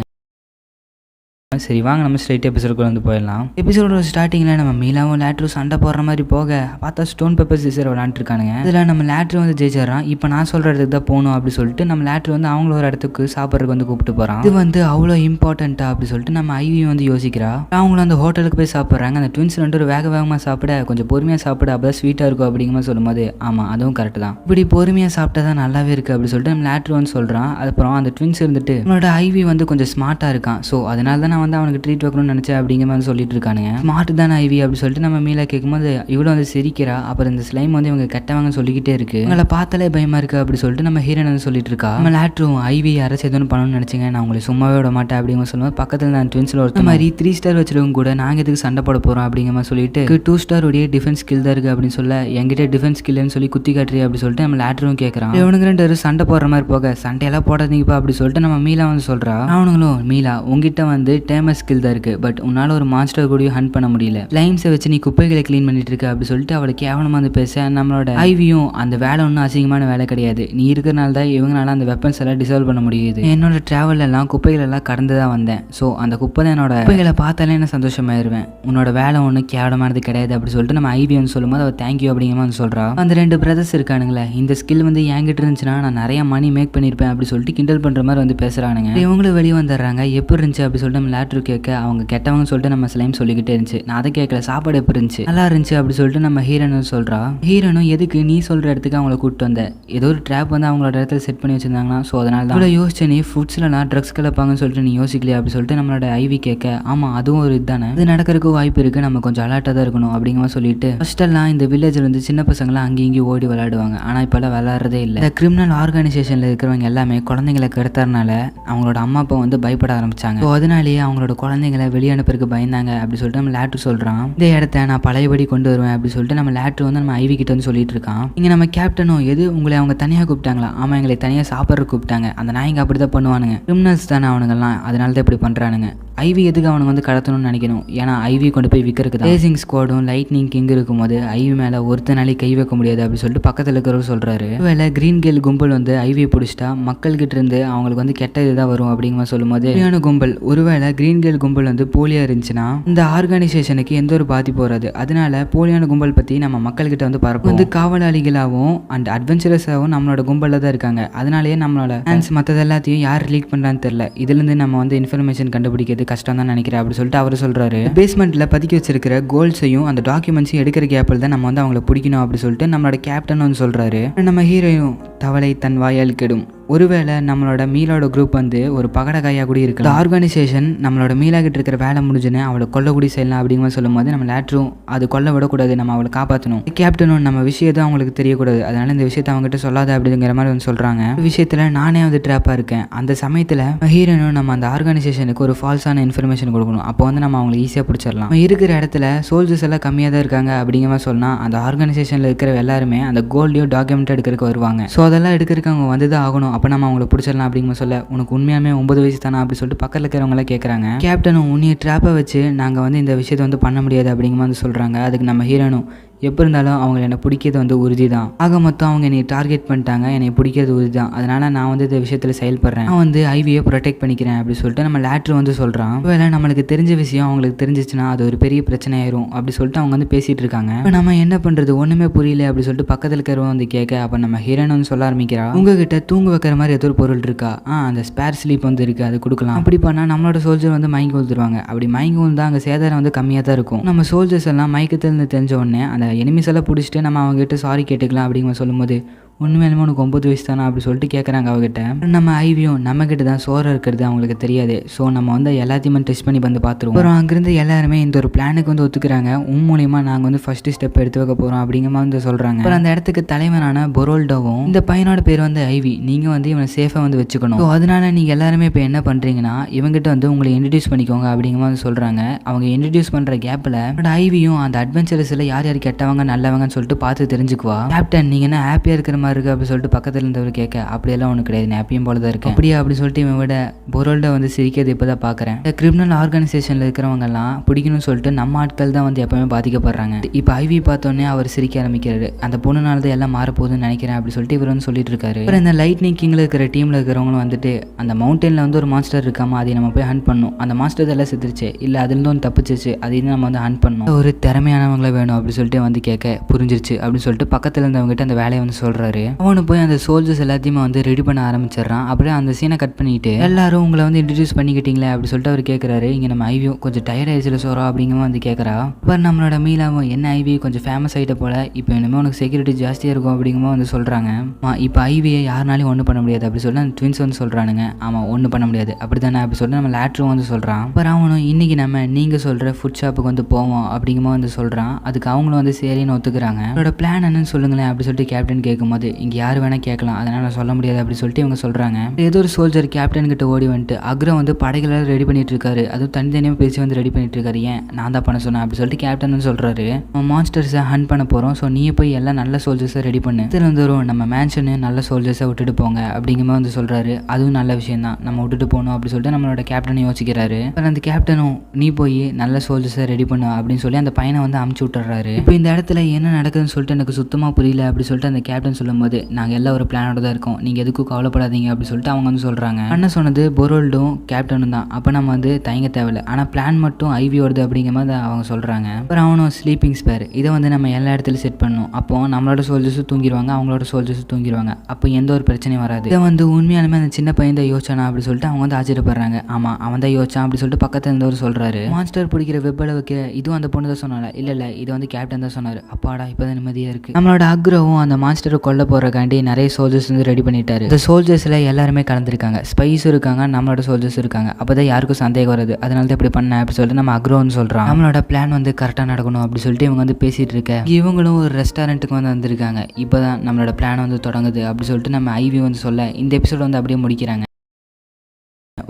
சரி வாங்க நம்ம ஸ்ட்ரைட் எபிசோடுக்குள்ள வந்து போயிடலாம். எபிசோடோட ஸ்டார்டிங்கில் நம்ம மீலாவும் லேட்டரும் சண்டை போடுற மாதிரி போக பார்த்தா ஸ்டோன் பேப்பர் சிசர் விளாண்டுருக்கானுங்க. இதில் நம்ம லேட்டர் வந்து ஜெயிச்சிடறான். இப்போ நான் சொல்கிற இடத்துக்கு தான் போகணும் அப்படி சொல்லிட்டு நம்ம லேட்டர் வந்து அவங்கள ஒரு இடத்துக்கு சாப்பிட்றதுக்கு வந்து கூப்பிட்டு போகிறான். இது வந்து அவ்வளோ இம்பார்ட்டண்ட்டா அப்படி சொல்லிட்டு நம்ம ஐவி வந்து யோசிக்கிறா. அவங்களும் அந்த ஹோட்டலுக்கு போய் சாப்பிட்றாங்க. அந்த ட்வின்ஸ் 2 பேரும் வேகமாக சாப்பிட கொஞ்சம் பொறுமையாக சாப்பிட அப்போ ஸ்வீட்டாக இருக்கும் அப்படிங்கிற மாதிரி சொல்லும்போது ஆமாம் அதுவும் கரெக்ட் தான், இப்படி பொறுமையாக சாப்பிட்டா தான் நல்லாவே இருக்குது அப்படி சொல்லிட்டு நம்ம லேட்டர் வந்து சொல்கிறான். அதுக்கப்புறம் அந்த ட்வின்ஸ் இருந்துட்டு நம்மளோட ஐவி வந்து கொஞ்சம் ஸ்மார்ட்டாக இருக்கான், ஸோ அதனால தான் வந்து அவனுக்கு ட்ரீட் வைக்கணும்னு நினச்சேன் அப்படிங்கிற மாதிரி சொல்லிட்டு இருக்கானுங்க. ஸ்மார்ட் தான் ஐவி அப்படி சொல்லிட்டு நம்ம மீலா கேட்கும்போது இவ்வளோ வந்து சிரிக்கிறா. அப்புறம் இந்த ஸ்லைம் வந்து இவங்க கெட்டவங்க சொல்லிக்கிட்டே இருக்கு, உங்களை பார்த்தாலே பயமா இருக்கு அப்படி சொல்லிட்டு நம்ம ஹீரோயின் வந்து சொல்லிட்டு இருக்கா. நம்ம லேட்டரும் ஐவி அரசு எதுவும் பண்ணணும்னு நினைச்சீங்க, நான் உங்களை சும்மாவே விட மாட்டேன் அப்படிங்கிற சொல்லும்போது பக்கத்தில் நான் ட்வின்ஸில் ஒருத்த மாதிரி 3 ஸ்டார் வச்சிருக்கவங்க கூட நாங்கள் எதுக்கு சண்டை போட போகிறோம் அப்படிங்கிற மாதிரி சொல்லிட்டு 2 ஸ்டார் உடைய டிஃபென்ஸ் ஸ்கில் தான் இருக்குது அப்படின்னு சொல்ல என்கிட்ட டிஃபென்ஸ் ஸ்கில்னு சொல்லி குத்தி காட்டுறீ அப்படி சொல்லிட்டு நம்ம லேட்டரும் கேட்குறான். இவனுக்கு 2 பேரும் சண்டை போடுற மாதிரி போக சண்டையெல்லாம் போடாதீங்கப்பா அப்படி சொல்லிட்டு நம்ம மீலா வந்து சொல்கிறா. அவனுங்களும் மீலா உங்ககிட்ட வந்து டேமஸ் ஸ்கில் தான் இருக்குது, பட் உன்னால் ஒரு மாஸ்டர் கூட ஹண்ட் பண்ண முடியல, லைம்ஸை வச்சு நீ குப்பைகளை க்ளீன் பண்ணிட்டு இருக்க அப்படி சொல்லிட்டு அவளை கேவலமாக வந்து பேச நம்மளோட ஐவியும் அந்த வேலை ஒன்றும் அசிங்கமான வேலை கிடையாது, நீ இருக்கிறனால தான் இவங்களால அந்த வெப்பன்ஸ் எல்லாம் டிசால்வ் பண்ண முடியுது, என்னோட ட்ராவல் எல்லாம் குப்பைகள் எல்லாம் கடந்து தான் வந்தேன், ஸோ அந்த குப்பை தான் என்னோட குப்பைகளை பார்த்தாலே என்ன சந்தோஷமாயிருவேன், உன்னோட வேலை ஒன்றும் கேவலமானது கிடையாது அப்படி சொல்லிட்டு நம்ம ஐவி வந்து சொல்லும்போது அவள் தேங்க்யூ அப்படிங்கிற மாதிரி சொல்கிறா. அந்த 2 பிரதர்ஸ் இருக்கானுங்களே இந்த ஸ்கில் வந்து என்கிட்ட இருந்துச்சுன்னா நான் நிறைய மணி மேக் பண்ணியிருப்பேன் அப்படி சொல்லிட்டு கிண்டல் பண்ணுற மாதிரி வந்து பேசுகிறானுங்க. இவங்களும் வெளியே வந்துடுறாங்க. எப்படி இருந்துச்சு அப்படி சொல்லிட்டு நம்ம லேட்டர் கேட்க அவங்க கெட்டவங்க சொல்லிட்டு நம்ம ஸ்லைம் சொல்லிக்கிட்டே இருந்துச்சு. நான் அதை கேட்கல, சாப்பாடு எப்படி இருந்துச்சு, நல்லா இருந்துச்சு அப்படி சொல்லிட்டு நம்ம ஹீரோனும் சொல்கிறா. ஹீரோனும் எதுக்கு நீ சொல்கிற இடத்துக்கு அவங்கள கூப்பிட்டு வந்த, ஏதோ ஒரு ட்ராப் வந்து அவங்களோட இடத்துல செட் பண்ணி வச்சிருந்தாங்கன்னா ஸோ அதனால தான் யோசிச்சு நீ ஃபுட்ஸ்லாம் ட்ரக்ஸ் கலப்பாங்கன்னு சொல்லிட்டு நீ யோசிக்கலையா அப்படி சொல்லிட்டு நம்மளோட ஐவி கேட்க ஆமாம் அதுவும் ஒரு இதுதானே, இது நடக்கிறதுக்கு வாய்ப்பு இருக்குது, நம்ம கொஞ்சம் அலர்ட்டாக தான் இருக்கணும் அப்படிங்கிற சொல்லிட்டு ஃபர்ஸ்டெல்லாம் இந்த வில்லேஜில் வந்து சின்ன பசங்களாம் அங்கேயும் இங்கேயும் ஓடி விளையாடுவாங்க, ஆனால் இப்போல்லாம் விளையாடுறதே இல்லை. இந்த கிரிமினல் ஆர்கனைசேஷனில் இருக்கிறவங்க எல்லாமே குழந்தைங்களை கெடுத்தறனால அவங்களோட அம்மா அப்பா வந்து பயப்பட ஆரம்பிச்சாங்க, ஸோ அதனாலேயே அவங்களோட குழந்தைங்களை வெளியே அனுப்புறதுக்கு பயந்தாங்க அப்படி சொல்லிட்டு நம்ம லேட்டர் சொல்கிறான். இந்த இடத்த நான் பழையபடி கொண்டு வருவேன் அப்படி சொல்லிட்டு நம்ம லேட்டர் வந்து நம்ம ஐவி கிட்ட வந்து சொல்லிட்டு இருக்கான். இங்கே நம்ம கேப்டனும் எது உங்களை அவங்க தனியாக கூப்பிட்டாங்களா, ஆமாம் எங்களை தனியாக சாப்பிட்ற கூப்பிட்டாங்க, அந்த நாய்ங்க அப்படி தான் பண்ணுவானுங்க, கிரிமினல்ஸ் தானே அவனுங்கெல்லாம், அதனால தான் இப்படி பண்ணுறானுங்க, ஐவி எதுக்கு அவனுக்கு வந்து கடத்தணும்னு நினைக்கணும், ஏன்னா ஐவி கொண்டு போய் விற்கிறதுக்கு தான். ரேசிங் ஸ்குவாடும் லைட்னிங் கிங் இருக்கும்போது ஐவி மேலே ஒருத்தனாலே கை வைக்க முடியாது அப்படின்னு சொல்லிட்டு பக்கத்தில் இருக்கிறவர் சொல்கிறாரு. ஒருவேளை கிரீன் கேல் கும்பல் வந்து ஐவியை பிடிச்சிட்டா மக்கள்கிட்ட இருந்து அவங்களுக்கு வந்து கெட்ட இதுதான் வரும் அப்படிங்கிற சொல்லும்போது சரியான கும்பல், ஒருவேளை கிரீன் கேல் கும்பல் வந்து போலியாக இருந்துச்சுன்னா இந்த ஆர்கனைசேஷனுக்கு எந்த ஒரு பாதிப்பு வராது. அதனால போலியான கும்பல் பற்றி நம்ம மக்கள்கிட்ட வந்து பரப்பும். வந்து காவலாளிகளாகவும் அண்ட் அட்வென்ச்சரஸாகவும் நம்மளோட கும்பலில் தான் இருக்காங்க. அதனாலேயே நம்மளோட ஃபேன்ஸ் மற்றது எல்லாத்தையும் யார் லீக் பண்ணுறான்னு தெரியல. இதுலேருந்து நம்ம வந்து இன்ஃபர்மேஷன் கண்டுபிடிக்கிறது கஷ்டம் தான் நினைக்கிறேன் அப்படி சொல்லிட்டு அவர் சொல்கிறாரு. பேஸ்மெண்ட்டில் பதுக்கி வச்சிருக்கிற கோல்ஸையும் அந்த டாக்குமெண்ட்ஸையும் எடுக்கிற கேப்பில் தான் நம்ம வந்து அவங்கள பிடிக்கணும் அப்படி சொல்லிட்டு நம்மளோட கேப்டன் வந்து சொல்கிறாரு. நம்ம ஹீரோயும் தவளை தன் வாயால் கெடும். ஒருவேளை நம்மளோட மீலோட குரூப் வந்து ஒரு பகடகாயாக கூட இருக்கு. ஆர்கனைசேஷன் நம்மளோட மீலாகிட்டு இருக்கிற வேலை முடிஞ்சுன்னு அவளை கொல்லக்கூடி செய்யலாம் அப்படிங்கிற சொல்லும் போது நம்ம லேட்டரும் அது கொல்ல விடக்கூடாது, நம்ம அவளை காப்பாற்றணும். கேப்டனும் நம்ம விஷயத்தை அவங்களுக்கு தெரியக்கூடாது, அதனால இந்த விஷயத்தை அவங்ககிட்ட சொல்லாத அப்படிங்கிற மாதிரி வந்து சொல்றாங்க. விஷயத்துல நானே வந்து ட்ராப்பா இருக்கேன். அந்த சமயத்துல ஹீரோனும் நம்ம அந்த ஆர்கனைசேஷனுக்கு ஒரு ஃபால்ஸான இன்ஃபர்மேஷன் கொடுக்கணும். அப்போ வந்து நம்ம அவங்களை ஈஸியாக பிடிச்சிடலாம். இருக்கிற இடத்துல சோல்ஜர்ஸ் எல்லாம் கம்மியாக தான் இருக்காங்க அப்படிங்கிற மாதிரி சொன்னா அந்த ஆர்கனைசேஷன்ல இருக்கிற எல்லாருமே அந்த கோல்டையோ டாக்குமெண்ட் எடுக்கிறதுக்கு வருவாங்க. ஸோ அதெல்லாம் எடுக்கிறதுக்கு அவங்க வந்து தான் ஆகணும். அப்போ நம்ம அவங்கள பிடிச்சிடலாம் அப்படிங்கிற சொல்ல, உனக்கு உண்மையாமே 9 வயசு தானே அப்படி சொல்லிட்டு பக்கத்தில் இருக்கிறவங்கள கேட்குறாங்க. கேப்டனும் உன்னைய ட்ராப்பை வச்சு நாங்கள் வந்து இந்த விஷயத்தை வந்து பண்ண முடியாது அப்படிங்கிற மாதிரி சொல்கிறாங்க. அதுக்கு நம்ம ஹீரோனும் எப்போ இருந்தாலும் அவங்க என்னை பிடிக்கிறது வந்து உறுதி தான். ஆக மொத்தம் அவங்க என்னை டார்கெட் பண்ணிட்டாங்க, என்னை பிடிக்கிறது உறுதி தான். அதனால நான் வந்து இந்த விஷயத்தில் செயல்படுறேன், நான் வந்து ஐவியை ப்ரொடெக்ட் பண்ணிக்கிறேன் அப்படி சொல்லிட்டு நம்ம லேட்டர் வந்து சொல்கிறான். வேலை நம்மளுக்கு தெரிஞ்ச விஷயம் அவங்களுக்கு தெரிஞ்சிச்சுன்னா அது ஒரு பெரிய பிரச்சனை ஆயிரும் அப்படி சொல்லிட்டு அவங்க வந்து பேசிட்டு இருக்காங்க. இப்போ நம்ம என்ன பண்ணுறது ஒன்றுமே புரியல அப்படி சொல்லிட்டு பக்கத்தில் இருக்கிறவங்க வந்து கேட்க, அப்போ நம்ம ஹீரோன் வந்து சொல்ல ஆரம்பிக்கிறா, உங்ககிட்ட தூங்க வைக்கிற மாதிரி ஏதோ ஒரு பொருள் இருக்கா? அந்த ஸ்பேர் ஸ்லீப் வந்து இருக்குது, அது கொடுக்கலாம். அப்படி பண்ணால் நம்மளோட சோல்ஜர் வந்து மயங்கி விழுந்துருவாங்க. அப்படி மயங்கி விழுந்தா அங்கே சேதாரம் வந்து கம்மியாக தான் இருக்கும். நம்ம சோல்ஜர்ஸ் எல்லாம் மயக்கத்திலிருந்து தெரிஞ்ச உடனே அந்த எனிமிஸ் எல்லாம் பிடிச்சிட்டு நம்ம அவங்ககிட்ட சாரி கேட்டுக்கலாம் அப்படிங்கிற சொல்லும்போது, உண்மையிலுமே உனக்கு 9 வயசு தானே அப்படி சொல்லிட்டு கேட்குறாங்க அவகிட்ட. நம்ம ஐவியும் நம்மக்கிட்ட தான் சோறு இருக்கிறது அவங்களுக்கு தெரியாது, ஸோ நம்ம வந்து எல்லாத்தையுமே டெஸ்ட் பண்ணி வந்து பார்த்துருவோம். அப்புறம் அங்கேருந்து எல்லாருமே இந்த ஒரு பிளானுக்கு வந்து ஒத்துக்கிறாங்க. மூலியமா நாங்கள் வந்து ஃபர்ஸ்ட் ஸ்டெப் எடுத்து வைக்க போகிறோம் அப்படிங்கிற மாதிரி வந்து சொல்கிறாங்க. அப்புறம் அந்த இடத்துக்கு தலைவனான பொரோல்டோவும், இந்த பையனோட பேர் வந்து ஐவி, நீங்கள் வந்து இவனை சேஃபாக வந்து வச்சுக்கணும், ஸோ அதனால நீங்கள் எல்லாருமே இப்போ என்ன பண்ணுறீங்கன்னா இவங்ககிட்ட வந்து உங்களை இன்ட்ரடியூஸ் பண்ணிக்கோங்க அப்படிங்கிற மாதிரி சொல்கிறாங்க. அவங்க இன்ட்ரடியூஸ் பண்ணுற கேப்பில் ஐவியும் அந்த அட்வென்ச்சரஸில் யார் யார் கெட்டவங்க நல்லவங்கன்னு சொல்லிட்டு பார்த்து தெரிஞ்சுக்குவா. கேப்டன் நீங்கள் என்ன ஹாப்பியாக இருக்கிற மாதிரி இருக்கு அப்படி சொல்லிட்டு பக்கத்தில் இருந்தவர் கேட்க, அப்படியெல்லாம் ஒன்று கிடையாது, நான் ஹாப்பியும் போல தான் இருக்கேன் அப்படியே அப்படி சொல்லிட்டு இவன் விட பொரோல்டோ வந்து சிரிக்கிறது இப்போ தான் பார்க்குறேன். இந்த கிரிமினல் ஆர்கனைசேஷனில் இருக்கிறவங்கலாம் பிடிக்கணும்னு சொல்லிட்டு நம்ம ஆட்கள் தான் வந்து எப்பவுமே பாதிக்கப்படுறாங்க. இப்போ ஐவி பார்த்தோன்னே அவர் சிரிக்க ஆரம்பிக்கிறாரு. அந்த பொண்ணுனால தான் எல்லாம் மாறப்போகுதுன்னு நினைக்கிறேன் அப்படி சொல்லிட்டு இவர் வந்து சொல்லிட்டு இருக்காரு. அப்புறம் இந்த லைட்னிங் கிங்கில் இருக்கிற டீமில் இருக்கிறவங்களும் வந்துட்டு அந்த மவுண்டனில் வந்து ஒரு மாஸ்டர் இருக்காமா, அதை நம்ம போய் ஹண்ட் பண்ணணும். அந்த மாஸ்டர் எல்லாம் செத்துருச்சு, இல்லை அதுலேருந்து ஒன்று தப்பிச்சிச்சு, அதையும் நம்ம வந்து ஹண்ட் பண்ணணும். ஒரு திறமையானவங்கள வேணும் அப்படி சொல்லிட்டு வந்து கேட்க, புரிஞ்சிருச்சு அப்படின்னு சொல்லிட்டு பக்கத்தில் இருந்தவங்ககிட்ட அந்த வேலையை வந்து சொல்கிறாரு. அவனு போய் அந்த சோல்ஜர்ஸ் எல்லாத்தையுமே வந்து ரெடி பண்ண ஆரம்பிச்சிடறான். அப்படியே அந்த சீனை கட் பண்ணிட்டு எல்லாரும் உங்களை வந்து இன்ட்ரடியூஸ் பண்ணிக்கிட்டீங்களே அப்படி சொல்லிட்டு அவர் கேட்குறாரு. இங்கே நம்ம ஐவியும் கொஞ்சம் டயர்ட் ஆயிடுச்சுல சோரா அப்படிங்கிற வந்து கேட்குறா. அப்புறம் நம்மளோட மீலாவும் என்ன ஐவி கொஞ்சம் ஃபேமஸ் ஆகிட்ட போல, இப்போ இனிமேல் உனக்கு செக்யூரிட்டி ஜாஸ்தியாக இருக்கும் அப்படிங்கிற வந்து சொல்கிறாங்க. இப்போ ஐவியை யாருனாலையும் ஒன்றும் பண்ண முடியாது அப்படி சொல்லிட்டு அந்த ட்வின்ஸ் வந்து சொல்கிறானுங்க. ஆமாம் ஒன்றும் பண்ண முடியாது அப்படி தானே அப்படி சொல்லிட்டு நம்ம லேட்டரும் வந்து சொல்கிறான். அப்புறம் அவனும் இன்னைக்கு நம்ம நீங்கள் சொல்கிற ஃபுட் ஷாப்புக்கு வந்து போவோம் அப்படிங்கிற வந்து சொல்கிறான். அதுக்கு அவங்களும் வந்து சரின்னு ஒத்துக்கிறாங்க. அவரோட பிளான் என்னன்னு சொல்லுங்களேன் அப்படி சொல்லிட்டு கேப்டன் கேட்கும்போது, இங்கே யார் வேணா கேட்கலாம், அதனால நான் சொல்ல முடியாது அப்படி சொல்லிட்டு இவங்க சொல்றாங்க. ஏதோ ஒரு சோல்ஜர் கேப்டன் கிட்ட ஓடி வந்துட்டு அக்ரம் வந்து படைகளை ரெடி பண்ணிட்டு இருக்காரு, அதுவும் தனித்தனியாக பேசி வந்து ரெடி பண்ணிட்டு இருக்காரு, ஏன் நான் தான் பண்ண சொன்னேன் அப்படி சொல்லிட்டு கேப்டன் வந்து சொல்றாரு. மான்ஸ்டர்ஸை ஹண்ட் பண்ண போறோம், ஸோ நீயே போய் எல்லாம் நல்ல சோல்ஜர்ஸை ரெடி பண்ணு, திருந்தரும் நம்ம மேன்ஷனு நல்ல சோல்ஜர்ஸை விட்டுட்டு போங்க அப்படிங்கிற மாதிரி வந்து சொல்றாரு. அதுவும் நல்ல விஷயம் தான், நம்ம விட்டுட்டு போகணும் அப்படி சொல்லிட்டு நம்மளோட கேப்டன் யோசிக்கிறாரு. அந்த கேப்டனும் நீ போய் நல்ல சோல்ஜர்ஸை ரெடி பண்ணு அப்படின்னு சொல்லி அந்த பையனை வந்து அமுச்சு விட்டுறாரு. இப்போ இந்த இடத்துல என்ன நடக்குதுன்னு சொல்லிட்டு எனக்கு சுத்தமா புரியல அப்படி சொல்லிட்டு அந்த கேப்டன் சொல்லும்போது, நாங்கள் எல்லாம் ஒரு பிளானோட தான் இருக்கோம், நீங்கள் எதுக்கும் கவலைப்படாதீங்க அப்படி சொல்லிட்டு அவங்க வந்து சொல்கிறாங்க. அண்ணன் சொன்னது பொரோல்டும் கேப்டனும் தான், அப்போ நம்ம வந்து தயங்க தேவையில்லை, ஆனால் பிளான் மட்டும் ஐவியோடது அப்படிங்கிற மாதிரி அவங்க சொல்கிறாங்க. அப்புறம் அவனும் ஸ்லீப்பிங் ஸ்பேர் இதை வந்து நம்ம எல்லா இடத்துலையும் செட் பண்ணணும், அப்போ நம்மளோட சோல்ஜர்ஸும் தூங்கிடுவாங்க, அவங்களோட சோல்ஜர்ஸும் தூங்கிடுவாங்க, அப்போ எந்த ஒரு பிரச்சனையும் வராது. இதை வந்து உண்மையாலுமே அந்த சின்ன பையன் தான் யோசிச்சானா அப்படி சொல்லிட்டு அவங்க வந்து ஆச்சரியப்படுறாங்க. ஆமாம் அவன் தான் யோசிச்சான் அப்படி சொல்லிட்டு பக்கத்தில் இருந்தவர் சொல்கிறாரு. மான்ஸ்டர் பிடிக்கிற வெப் அளவுக்கு இதுவும் அந்த பொண்ணு தான் சொன்னால, இல்லை இது வந்து கேப்டன் தான் சொன்னார். அப்பாடா இப்போ தான் நிம்மதியாக இருக்குது. நம்மளோட அக்ரோவும் அந்த மான்ஸ்டரை கொல்ல போகிறக்காண்டி நிறைய சோல்ஜர்ஸ் வந்து ரெடி பண்ணிட்டாரு. இந்த சோல்ஜர்ஸில் எல்லாருமே கலந்துருக்காங்க, ஸ்பைஸும் இருக்காங்க, நம்மளோட சோல்ஜர்ஸ் இருக்காங்க, அப்போ தான் யாருக்கும் சந்தேகம் வருது, அதனால தான் இப்படி பண்ணேன் அப்படி சொல்லிட்டு நம்ம அக்ரோன்னு சொல்கிறான். நம்மளோட பிளான் வந்து கரெக்டாக நடக்கணும் அப்படி சொல்லிட்டு இவங்க வந்து பேசிகிட்டு இருக்க, இவங்களும் ஒரு ரெஸ்டாரண்ட்டுக்கு வந்து வந்திருக்காங்க, இப்போ தான் நம்மளோட பிளான் வந்து தொடங்குது அப்படி சொல்லிட்டு நம்ம ஐவி வந்து சொல்ல இந்த எபிசோட் வந்து அப்படியே முடிக்கிறாங்க.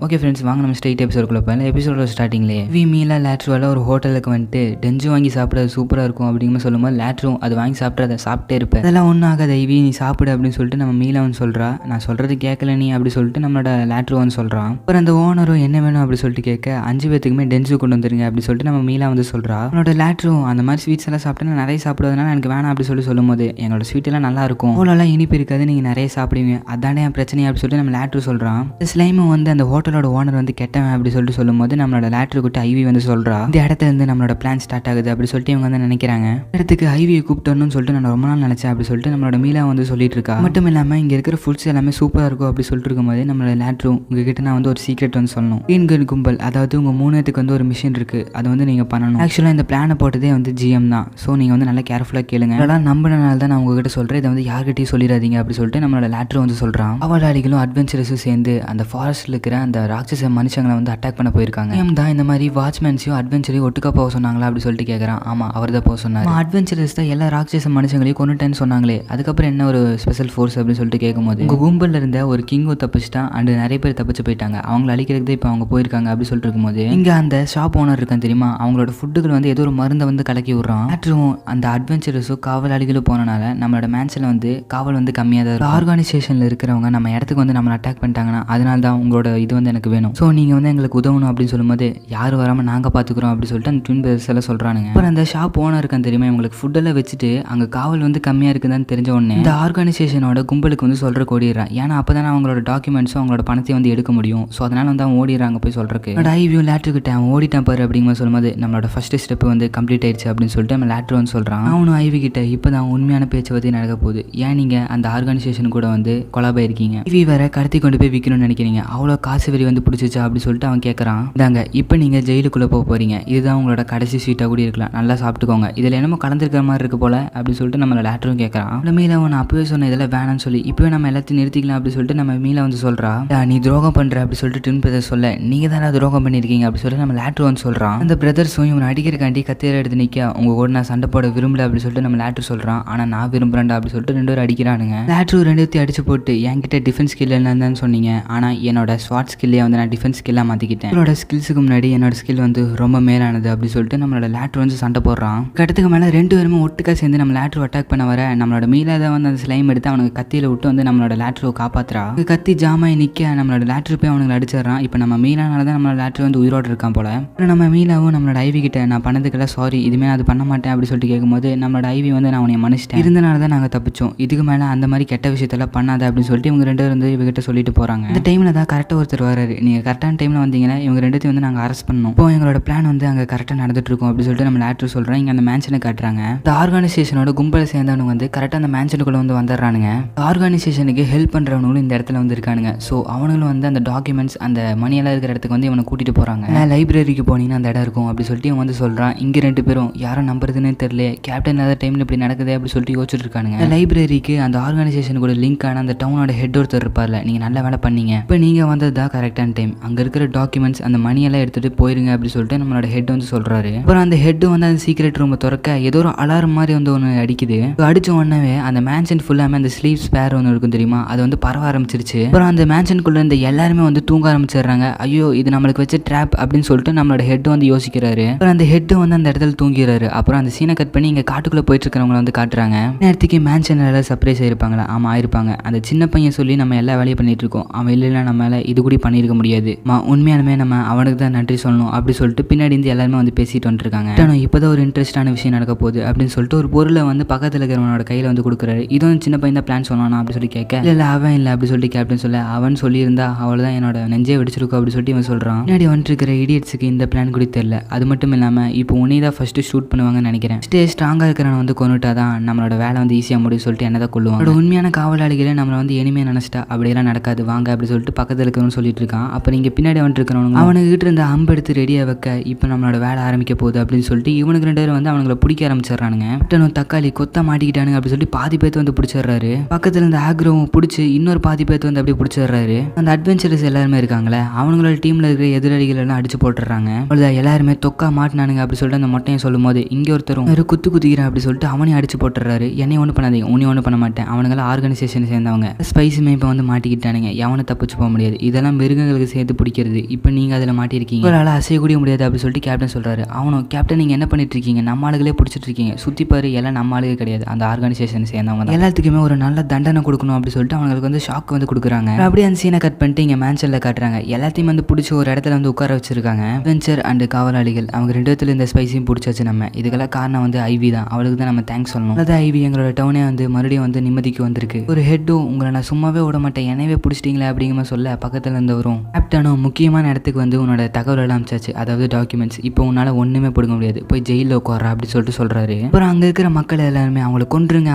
ஓகே ஃப்ரெண்ட்ஸ், வாங்க நம்ம ஸ்ட்ரெயிட் எபிசோடுக்குள்ள போகலாம். எபிசோட ஸ்டார்டிங்லேயே மீலா லேட்ருவால ஒரு ஹோட்டலுக்கு வந்துட்டு டெஞ்சு வாங்கி சாப்பிட்றது சூப்பராக இருக்கும் அப்படிங்கிற சொல்லும்போது லேட்ரும் அது வாங்கி சாப்பிட்டு அதை சாப்பிட்டே இருப்பேன். அதெல்லாம் ஒன்றும் ஆகாது ஐவி, நீ சாப்பிடு அப்படின்னு சொல்லிட்டு நம்ம மீலா வந்து சொல்கிறா. நான் சொல்கிறது கேட்கல நீ அப்படி சொல்லிட்டு நம்மளோட லேட்ரு வந்து சொல்கிறான். அப்புறம் அந்த ஓனரும் என்ன வேணும் அப்படி சொல்லிட்டு கேட்க 5 பேத்துக்குமே டென்சு கொண்டு வந்துருங்க அப்படி சொல்லிட்டு நம்ம மீலா வந்து சொல்கிறா. அவனோட லேட்ரும் அந்த மாதிரி ஸ்வீட்ஸ் எல்லாம் சாப்பிட்டு நான் நிறைய சாப்பிடுவதனால எனக்கு வேணாம் அப்படி சொல்லும்போது எங்களோட ஸ்வீட் எல்லாம் நல்லா இருக்கும், அவ்வளோலாம் இனிப்பு இருக்காது, நீங்கள் நிறைய சாப்பிடுவீங்க, அதானே என் பிரச்சனை அப்படி சொல்லிட்டு நம்ம லேட்ரு சொல்கிறான். ஸ்லைமும் வந்து அந்த ஹோட்டலோட ஓனர் வந்து கெட்டவன் அப்படி சொல்லிட்டு சொல்லும்போது நம்மளோட லேட்ரு கிட்ட ஐவி வந்து சொல்கிறா. இந்த இடத்துல இருந்து நம்மளோட பிளான் ஸ்டார்ட் ஆகுது அப்படி சொல்லிட்டு இவங்க வந்து நினைக்கிறாங்க. இடத்துக்கு ஐவியை கூப்பிட்டோன்னு சொல்லிட்டு நான் ரொம்ப நாள் நினச்சேன் அப்படி சொல்லிட்டு நம்மளோட மீலா வந்து சொல்லிட்டு இருக்கா. மட்டும் இல்லாமல் இங்கே இருக்கிற ஃபுட்ஸ் எல்லாமே சூப்பராக இருக்கும் அப்படி சொல்லிட்டு இருக்கும்போது நம்மளோட லேட்ரு உங்ககிட்ட நான் வந்து ஒரு சீக்ரெட் வந்து சொல்லணும். கிரீன் கன் கும்பல், அதாவது உங்கள் 3 பேத்துக்கு வந்து ஒரு மிஷின் இருக்குது, அதை வந்து நீங்கள் பண்ணணும். ஆக்சுவலாக இந்த பிளானை போட்டதே வந்து GM தான். ஸோ நீங்கள் வந்து நல்லா கேர்ஃபுல்லாக கேளுங்க, அதெல்லாம் நம்பினால தான் நான் உங்ககிட்ட சொல்கிறேன், இதை வந்து யார்கிட்டையும் சொல்லிடாதீங்க அப்படி சொல்லிட்டு நம்மளோட லேட்ரு வந்து சொல்கிறான். அவளாளிகளும் அட்வென்ச்சரஸும் சேர்ந்து அந்த ஃபாரஸ்ட்டில் இருக்கிற அந்த ராட்சச மனுஷங்களை வந்து அட்டாக் பண்ண போயிருக்காங்க. GM தான் இந்த மாதிரி வாட்ச்மேன்ஸையும் அட்வென்ச்சரையும் ஒட்டுக்கா போக சொன்னாங்களா அப்படி சொல்லிட்டு கேட்குறான். ஆமாம், அவர் தான் போக சொன்னார். அட்வென்ச்சரஸ் தான் எல்லா ராட்சச மனுஷங்களையும் கொண்டுட்டேன்னு சொன்னாங்களே, அதுக்கப்புறம் என்ன ஒரு ஸ்பெஷல் ஃபோர்ஸ் அப்படின்னு சொல்லிட்டு கேட்கும்போது உங்கள் கும்பலில் இருந்த ஒரு கிங்கும் தப்பிச்சிட்டான் அண்டு நிறைய பேர் தப்பிச்சு போயிட்டாங்க, அவங்களை அழிக்கிறதுக்கு இப்போ அவங்க போயிருக்காங்க அப்படி சொல்லிட்டு இருக்கும்போது இங்கே அந்த ஷாப் ஓனர் இருக்கான் தெரியுமா, அவங்களோட ஃபுட்டுகள் வந்து ஏதோ ஒரு மருந்தை வந்து கலக்கி விடுறான். மற்றும் அந்த அட்வென்ச்சரஸும் காவலாளிகளும் போனனால நம்மளோட மேன்ஷனில் வந்து காவல் வந்து கம்மியாக தான் இருக்கும். ஆர்கனைசேஷனில் இருக்கிறவங்க நம்ம இடத்துக்கு வந்து நம்மளை அட்டாக் பண்ணிட்டாங்கன்னா அதனால தான் உங்களோட இது வந்து எனக்கு வேணும், ஸோ நீங்கள் வந்து எங்களுக்கு உதவணும் அப்படின்னு சொல்லும்போது யாரும் வராமல் நாங்கள் பார்த்துக்குறோம் அப்படி சொல்லிட்டு அந்த ட்வின் பிரதர்ஸ் எல்லாம் சொல்கிறானுங்க. அப்புறம் அந்த ஷாப் ஓனர் இருக்கான் தெரியுமா, இவங்களுக்கு ஃபுட்டெல்லாம் வச்சுட்டு அங்கே காவல் வந்து கம்மியாக இருக்குதுன்னு தெரிஞ்ச உடனே இந்த ஆர்கனைசேஷனோட கும்பலுக்கு வந்து சொல்கிற ஓடிடுறான். ஏன்னா அப்போ தானே அவங்களோட டாக்குமெண்ட்ஸும் அவங்களோட பணத்தை வந்து எடுக்க முடியும். ஸோ அதனால வந்து அவன் ஓடிடுறாங்க போய் சொல்கிறக்கு. ஐவியூ லேட்ருக்கிட்ட அவன் ஓடிட்டான் பாரு அப்படிங்கிற சொல்லும்போது நம்மளோட ஃபர்ஸ்ட் ஸ்டெப் வந்து கம்ப்ளீட் ஆயிடுச்சு அப்படின்னு சொல்லிட்டு நம்ம லேட்ரு வந்து சொல்கிறான். அவனும் ஐவி கிட்ட இப்போ தான் உண்மையான பேச்சு பற்றி நடக்க போகுது, ஏன் நீங்கள் அந்த ஆர்கனைசேஷன் கூட வந்து கொலாபாக இருக்கீங்க, ஐவி வேற கடத்தி கொண்டு போய் விற்கணும்னு நினைக்கிறீங்க, அவ்வளோ காசு வெறி வந்து பிடிச்சிச்சா அப்படி சொல்லிட்டு அவன் கேட்குறான். இதாங்க இப்போ நீங்கள் ஜெயிலுக்குள்ளே போக போகிறீங்க, இதுதான் உங்களோட கடைசி ஸ்வீட்டாக கூட இருக்கலாம், நல்லா சாப்பிட்டுக்கோங்க, இதில் என்னமோ கலந்துருக்கிற மாதிரி இருக்கு போல அப்படி சொல்லிட்டு நம்ம லேட்டரும் கேட்குறான். நம்ம மீல அவன் அப்பவே சொன்ன இதெல்லாம் வேணான்னு சொல்லி இப்போவே நம்ம எல்லாத்தையும் நிறுத்திக்கலாம் அப்படி சொல்லிட்டு நம்ம மீல வந்து சொல்கிறா. நீ துரோகம் பண்ணுற அப்படி சொல்லிட்டு ட்வின் பிரதர்ஸ் சொல்ல நீங்கள் தானே துரோகம் பண்ணியிருக்கீங்க அப்படி சொல்லிட்டு நம்ம லேட்ரு வந்து சொல்கிறான். அந்த பிரதர்ஸும் இவன் அடிக்கிறக்காண்டி கத்தியில எடுத்து நிற்க உங்கள் கூட நான் சண்டை போட விரும்பல அப்படி சொல்லிட்டு நம்ம லேட்ரு சொல்கிறான். ஆனால் நான் விரும்புகிறேன்டா அப்படி சொல்லிட்டு 2 பேரும் அடிக்கிறானுங்க. லேட்ரு 2 அடிச்சு போட்டு என்கிட்ட டிஃபென்ஸ் ஸ்கில் என்னன்னு சொன்னீங்க, ஆனால் என்னோட ஸ்வாட் ஸ்கில்லே வந்து நான் டிஃபென்ஸ் ஸ்கில்லாக மாற்றிக்கிட்டேன், என்னோட ஸ்கில்ஸுக்கு முன்னாடி என்னோட ஸ்கில் வந்து ரொம்ப மேலானது அப்படி சொல்லிட்டு நம்மளோட லேட்ரு வந்து சண்டை போடுறான். கட்டத்துக்கு மேலே 2 பேருமே ஒட்டுக்கா சேர்ந்து நம்ம லேட்ரு அட்டாக் பண்ண வர நம்மளோட மீலாத வந்து அந்த ஸ்லைம் எடுத்து அவனுக்கு கத்தியில் விட்டு வந்து நம்மளோட லேட்ருவை காப்பாற்றுறா. கத்தி ஜாமாய் நிற்க நம்மளோட லேட்ரு போய் அவனுக்கு அடிச்சிடறான். இப்போ நம்ம மீலானால தான் நம்மளோட லேட்ரு வந்து உயிரோடு இருக்கான் போல. நம்ம மீலாவும் நம்மளோட ஐவி கிட்ட நான் பண்ணதுக்கெல்லாம் சாரி, இதுமே அது பண்ண மாட்டேன் அப்படி சொல்லிட்டு கேட்கும்போது நம்மளோட ஐவி வந்து நான் உன்னை மன்னிச்சிட்டேன், இருந்தனால தான் நாங்கள் தப்பிச்சோம், இதுக்கு மேலே அந்த மாதிரி கெட்ட விஷயத்தெல்லாம் பண்ணாத அப்படின்னு சொல்லிட்டு இவங்க 2 பேரும் வந்து இவகிட்ட சொல்லிட்டு போகிறாங்க. இந்த டைமில் தான் கரெக்டாக ஒருத்தர் வராரு, நீங்கள் கரெக்டான டைமில் வந்தீங்கன்னா இவங்க 2 வந்து நாங்கள் அரெஸ்ட் பண்ணோம், இப்போ எங்களோட பிளான் வந்து அங்கே கரெக்டாக நடந்துட்டு இருக்கும் அப்படி சொல்லிட்டு நம்ம லேட்ரு சொல்கிறோம். இங்கே அந்த மேன்ஷனை காட்டுறாங்க. இந்த ஆர்கனைசேஷனோட கும்பலை சேர்ந்தவங்க வந்து கரெக்டாக அந்த மேன்ஷனுக்குள்ளே வந்து வந்துடுறானுங்க. ஆர்கனைசேஷனுக்கு ஹெல்ப் பண்ணுறவங்களும் இந்த இடத்துல வந்து இருக்கானுங்க. ஸோ அவனுங்களும் வந்து அந்த டாக்குமெண்ட்ஸ் அந்த மணியெல்லாம் இருக்கிற இடத்துக்கு வந்து இவனை கூட்டிகிட்டு போகிறாங்க. லைப்ரரிக்கு போனீங்கன்னா அந்த இடம் இருக்கும் அப்படி சொல்லிட்டு இவன் வந்து சொல்கிறான். இங்கே 2 பேரும் யாரும் நம்புறதுன்னு தெரியல, கேப்டன் இல்லாத டைமில் இப்படி நடக்குது அப்படி சொல்லிட்டு யோசிச்சுட்டு இருக்கானுங்க. லைப்ரரிக்கு அந்த ஆர்கனைசேஷனுக்கு லிங்கான அந்த டவுனோட ஹெட் ஒருத்தர் இருப்பார்ல, நீங்கள் நல்ல வேலை பண்ணீங்க, இப்போ நீங்கள் வந்தது தான் கரெக்டான டைம், அங்கே இருக்கிற டாக்குமெண்ட்ஸ் அந்த மணியெல்லாம் எடுத்துகிட்டு போயிருங்க அப்படி சொல்லிட்டு நம்மளோட ஹெட் வந்து சொல்கிறாரு. அப்புறம் அந்த ஹெட் வந்து அந்த சீக்ரெட் ரூமை திறக்க ஏதோ ஒரு அலாரம் மாதிரி வந்து ஒன்று அடிக்குது. அடிச்ச உடனே அந்த மேன்ஷன் ஃபுல்லாமே அந்த ஸ்லீப் ஸ்பேர் ஒன்று இருக்கும் தெரியுமா, அது வந்து பரவ ஆரம்பிச்சிருச்சு. அப்புறம் அந்த மேன்ஷனுக்குள்ள இந்த எல்லாருமே வந்து தூங்க ஆரம்பிச்சிடுறாங்க. ஐயோ இது நம்மளுக்கு வச்ச ட்ராப் அப்படின்னு சொல்லிட்டு நம்மளோட ஹெட் வந்து யோசிக்கிறாரு. அப்புறம் அந்த ஹெட் வந்து அந்த இடத்துல தூங்கிறாரு. அப்புறம் அந்த சீனை கட் பண்ணி இங்கே காட்டுக்குள்ளே போயிட்டு இருக்கிறவங்களை வந்து காட்டுறாங்க. நேரத்துக்கு மேன்ஷன் எல்லாம் சர்ப்ரைஸ் ஆயிருப்பாங்களா, ஆமாம் ஆயிருப்பாங்க. அந்த சின்ன பையன் சொல்லி நம்ம எல்லா வேலையும் பண்ணிட்டு இருக்கோம், அவன் இல்லைன்னா நம்மளால இது கூட பண்ணியிருக்க முடியாது, உண்மையாலுமே நம்ம அவனுக்கு தான் நன்றி சொல்லணும் அப்படி சொல்லிட்டு பின்னாடி இருந்து எல்லாருமே வந்து பேசிட்டு வந்துருக்காங்க. இப்போதான் ஒரு இன்ட்ரெஸ்டான விஷயம் நடக்க போகுது அப்படின்னு சொல்லிட்டு ஒரு பொருளை வந்து பக்கத்தில் இருக்கிறவனோட கையில் வந்து கொடுக்குறாரு. இதுவும் சின்ன பையன் தான் பிளான் சொன்னானா அப்படி சொல்லி கேட்க இல்லை அவன் இல்லை அப்படி சொல்லிட்டு கேப்டன் சொல்ல அவன் சொல்லியிருந்தா அவ்வளோதான் என்னோட நெஞ்சே வெடிச்சிருக்கும் அப்படி சொல்லிட்டு இவன் சொல்கிறான். முன்னாடி வந்துட்டு இருக்கிற இடியட்ஸுக்கு இந்த பிளான் கூட தெரியல. அது மட்டும் இல்லாமல் இப்போ உன்னை தான் ஃபஸ்ட்டு ஷூட் பண்ணுவாங்கன்னு நினைக்கிறேன். ஸ்ட்ராங்காக இருக்கிறவன் வந்து கொண்டுட்டா தான் நம்மளோட வேலை வந்து ஈஸியாக முடியும் சொல்லிட்டு என்ன தான் கொள்ளுவாங்க. உண்மையான காவலாளிகளை நம்மளை வந்து இனிமே நினச்சிட்டா அப்படியெல்லாம் நடக்காது வாங்க அப்படி சொல்லிட்டு பக்கத்தில் இருக்கிறவனு சொல்லிட்டு இருக்கான். அப்புறம் இங்கே பின்னாடி வந்துட்டு இருக்கிறவங்க அவனுக்கிட்ட இருந்த அம்பு எடுத்து ரெடியாக வைக்க இப்போ நம்மளோட வேலை ஆரம்பிக்க போகுது அப்படின்னு சொல்லிட்டு இவனுக்கு 2 பேரும் வந்து அவங்களை பிடிக்க ஆரம்பிச்சிடறானுங்க. கேப்டனும் தக்காளி கொத்த மாட்டிக்கிட்டானுங்க அப்படி சொல்லி பாதி பேத்து வந்து பிடிச்சிடுறாரு. பக்கத்தில் இந்த ஆக்ரோவும் பிடிச்சி இன்னொரு பாதி பேத்து வந்து அப்படியே பிடிச்சிடுறாரு. அந்த அட்வென்ச்சரஸ் எல்லாருமே இருக்காங்களே அவங்களோட டீமில் இருக்கிற எதிரடிகள் எல்லாம் அடிச்சு போட்டுறாங்க. அவ்வளோதான் எல்லாருமே தொக்கா மாட்டினானுங்க அப்படி சொல்லிட்டு அந்த மொட்டையை சொல்லும் போது இங்கே ஒருத்தரும் குத்திக்கிறேன் அப்படி சொல்லிட்டு அவனையும் அடிச்சு போட்டுறாரு. என்னையும் ஒன்றும் பண்ணாதீங்க, உன்னையும் ஒன்றும் பண்ண மாட்டேன், அவனுங்களாம் ஆர்கனைசேஷன் சேர்ந்தவங்க, ஸ்பைஸுமே இப்போ வந்து மாட்டிக்கிட்டானுங்க, எவனை தப்பிச்சு போக முடியாது, இதெல்லாம் மிருகங்களுக்கு சேர்த்து பிடிக்கிறது. இப்போ நீங்கள் அதில் மாட்டியிருக்கீங்க, உங்களால் அசையக்கூடிய முடியாது அப்படின்னு சொல்லிட்டு கேப்டன் சொல்கிறாரு. அவனும் கேப்டன் நீங்கள் என்ன பண்ணிட்டு இருக்கீங்க, நம்ம ஆளுகளே பிடிச்சிட்டு இருக்கீங்க, சுற்றி பாரு எல்லாம் நம்ம ஆளுக கிடையாது, அந்த ஆர்கனைசேஷன் சேர்ந்தவங்க தான், எல்லாத்துக்குமே ஒரு நல்ல தண்டனை கொடுக்கணும் அப்படின்னு சொல்லிட்டு அவங்களுக்கு வந்து ஷாக் வந்து கொடுக்குறாங்க. அப்படியே அந்த சீனை கட் பண்ணிட்டு இங்கே மேன்ஷனில் காட்டுறாங்க. எல்லாத்தையும் வந்து பிடிச்சி ஒரு இடத்துல வந்து உட்கார வச்சிருக்காங்க. வெஞ்சர் அண்ட் காவலாளிகள் அவங்க 2 இடத்துல இந்த ஸ்பைஸையும் பிடிச்சாச்சு. நம்ம இதுக்கெல்லாம் காரணம் வந்து ஐவி தான், அவளுக்கு தான் நம்ம தேங்க்ஸ் சொல்லணும். அதான் ஐவி எங்களோட டவுனே வந்து மறுபடியும் வந்து நிம்மதிக்கு வந்திருக்கு. ஒரு ஹெட்டும் உங்களை நான் சும்மாவே விட மாட்டேன், எனவே பிடிச்சிட்டீங்களே அப்படிங்கிற சொல்ல பக்கத்தில் இருந்து வரும். கேப்டனும் முக்கியமான இடத்துக்கு வந்து உன்னோட தகவல் எல்லாம் அமிச்சாச்சு, அதாவது டாக்குமெண்ட்ஸ். இப்போ உன்னால் ஒன்றுமே பிடிக்க முடியாது, போய் ஜெயிலில் உட்கார அப்படி சொல்லிட்டு சொல்கிறாரு. அப்புறம் அங்கே இருக்கிற மக்கள் எல்லாருமே அவங்கள கொன்றுங்க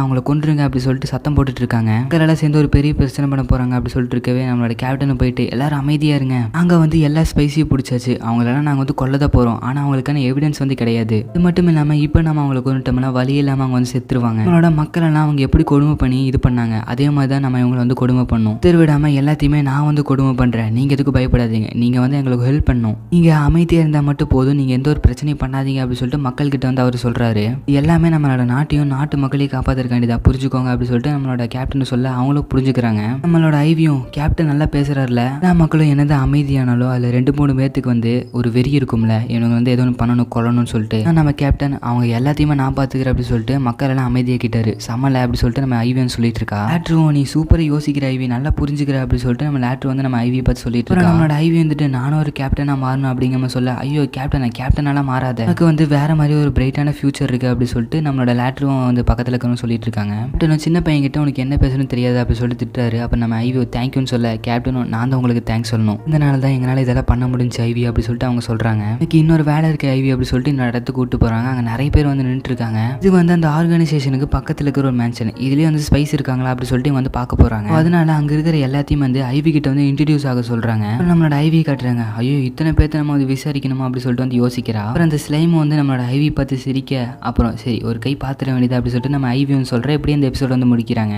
அப்படி சொல்லிட்டு சத்தம் போட்டுட்டு இருக்காங்க. மக்களெல்லாம் சேர்ந்து ஒரு பெரிய பிரச்சனை பண்ண போகிறாங்க அப்படி சொல்லிட்டு இருக்கவே நம்மளோட கேப்டனை போயிட்டு எல்லாரும் அமைதியாக இருங்க, நாங்கள் வந்து எல்லா ஸ்பைஸையும் பிடிச்சாச்சு, அவங்களெல்லாம் நாங்கள் வந்து கொல்லதான் போகிறோம், ஆனால் அவங்களுக்கான எவிடன்ஸ் வந்து கிடையாது. இது மட்டும் இல்லாமல் இப்போ நம்ம அவங்களை கொண்டுட்டோம்னா வழி இல்லாமல் அவங்க வந்து செத்துருவாங்க. நம்மளோட மக்களெல்லாம் அவங்க எப்படி கொடுமை பண்ணி இது பண்ணாங்க அதே மாதிரி தான் நம்ம இவங்களை வந்து கொடுமை பண்ணணும். திருவிடாமல் எல்லாத்தையுமே நான் வந்து கொடுமை பண்ணுறேன், நீங்கள் எதுக்கு பயப்படாதீங்க, நீங்கள் வந்து எங்களுக்கு ஹெல்ப் பண்ணணும், நீங்கள் அமைதியாக இருந்தால் மட்டும் போதும், நீங்கள் எந்த ஒரு பிரச்சனையும் பண்ணாதீங்க அப்படின்னு சொல்லிட்டு மக்கள்கிட்ட வந்து அவர் சொல்கிறாரு. எல்லாமே நம்மளோட நாட்டையும் நாட்டு மக்களையும் காப்பாற்றுறக்காண்டிதான், புரிஞ்சுக்கோங்க அப்படின்னு சொல்லிட்டு நம்மளோட கேப்டன் சொல்ல அவங்களும் புரிஞ்சுக்கிறாங்க. நம்மளோட ஐவியும் கேப்டன் நல்லா பேசுகிறாருல, எல்லா மக்களும் என்னது அமைதியானாலும் அதில் 2-3 பேர்த்துக்கு வந்து ஒரு வெறி இருக்கும்ல, இவங்க வந்து ஏதோ ஒன்று பண்ணணும் கொல்லணும்னு சொல்லிட்டு நம்ம கேப்டன் அவங்க எல்லாத்தையுமே நான் பார்த்துக்கிறேன் அப்படி சொல்லிட்டு மக்கள் எல்லாம் அமைதியாக்கிட்டாரு. சமலை அப்படி சொல்லிட்டு நம்ம ஐவின்னு சொல்லிட்டு இருக்கா. லேட்ரும் நீ சூப்பராக யோசிக்கிற ஐவி, நல்லா புரிஞ்சுக்கிற அப்படி சொல்லிட்டு நம்ம லேட்ரு வந்து நம்ம ஐவியை பார்த்து சொல்லிட்டு இருக்கோம். நம்மளோட ஐவி வந்துட்டு நானும் ஒரு கேப்டனாக மாறணும் அப்படிங்கிற சொல்ல, ஐயோ கேப்டனாலாம் மாறாத, எனக்கு வந்து வேற மாதிரி ஒரு பிரைட்டான ஃபியூச்சர் இருக்கு அப்படி சொல்லிட்டு நம்மளோட லேட்ரும் வந்து பக்கத்தில் இருக்கணும்னு சொல்லிட்டு இருக்காங்க. கேப்டன் சின்ன பையன் கிட்ட உனக்கு என்ன பேசணும்னு தெரியாது அப்படி சொல்லிட்டு திட்டாரு. அப்போ நம்ம ஐவி தேங்க்யூன்னு சொல்ல, கேப்டனும் நான் தான் உங்களுக்கு தேங்க்ஸ் சொல்லணும், இதனால தான் எங்களால் இதெல்லாம் பண்ண முடிஞ்சு ஐவி அப்படி சொல்லிட்டு அவங்க சொல்கிறாங்க. எனக்கு இன்னொரு வேலை இருக்கு ஐவி அப்படி சொல்லிட்டு இன்னொரு இடத்துக்கு கூப்பிட்டு போகிறாங்க. அங்கே நிறைய பேர் வந்து நின்றுட்டு இருக்காங்க. இது வந்து அந்த ஆர்கனைசேஷனுக்கு பக்கத்தில் இருக்கிற ஒரு மேன்ஷன், இதுலேயே வந்து ஸ்பைஸ் இருக்காங்களா அப்படி சொல்லிட்டு வந்து பார்க்க போகிறாங்க. அதனால அங்கே இருக்கிற எல்லாத்தையும் வந்து ஐவி கிட்ட வந்து இன்ட்ரடியூஸ் ஆக சொல்கிறாங்க. நம்மளோட ஐவி காட்டுறாங்க. ஐயோ இத்தனை பேர்த்த நம்ம வந்து விசாரிக்கணுமா அப்படி சொல்லிட்டு வந்து யோசிக்கிறா. அப்புறம் அந்த ஸ்லைம் வந்து நம்மளோட ஐவி பார்த்து சிரிக்க, அப்புறம் சரி ஒரு கை பாத்திர வேண்டியது அப்படி சொல்லிட்டு நம்ம ஐவி வந்து சொல்கிறேன். இப்படி அந்த எபிசோட் வந்து முடிக்கிறாங்க.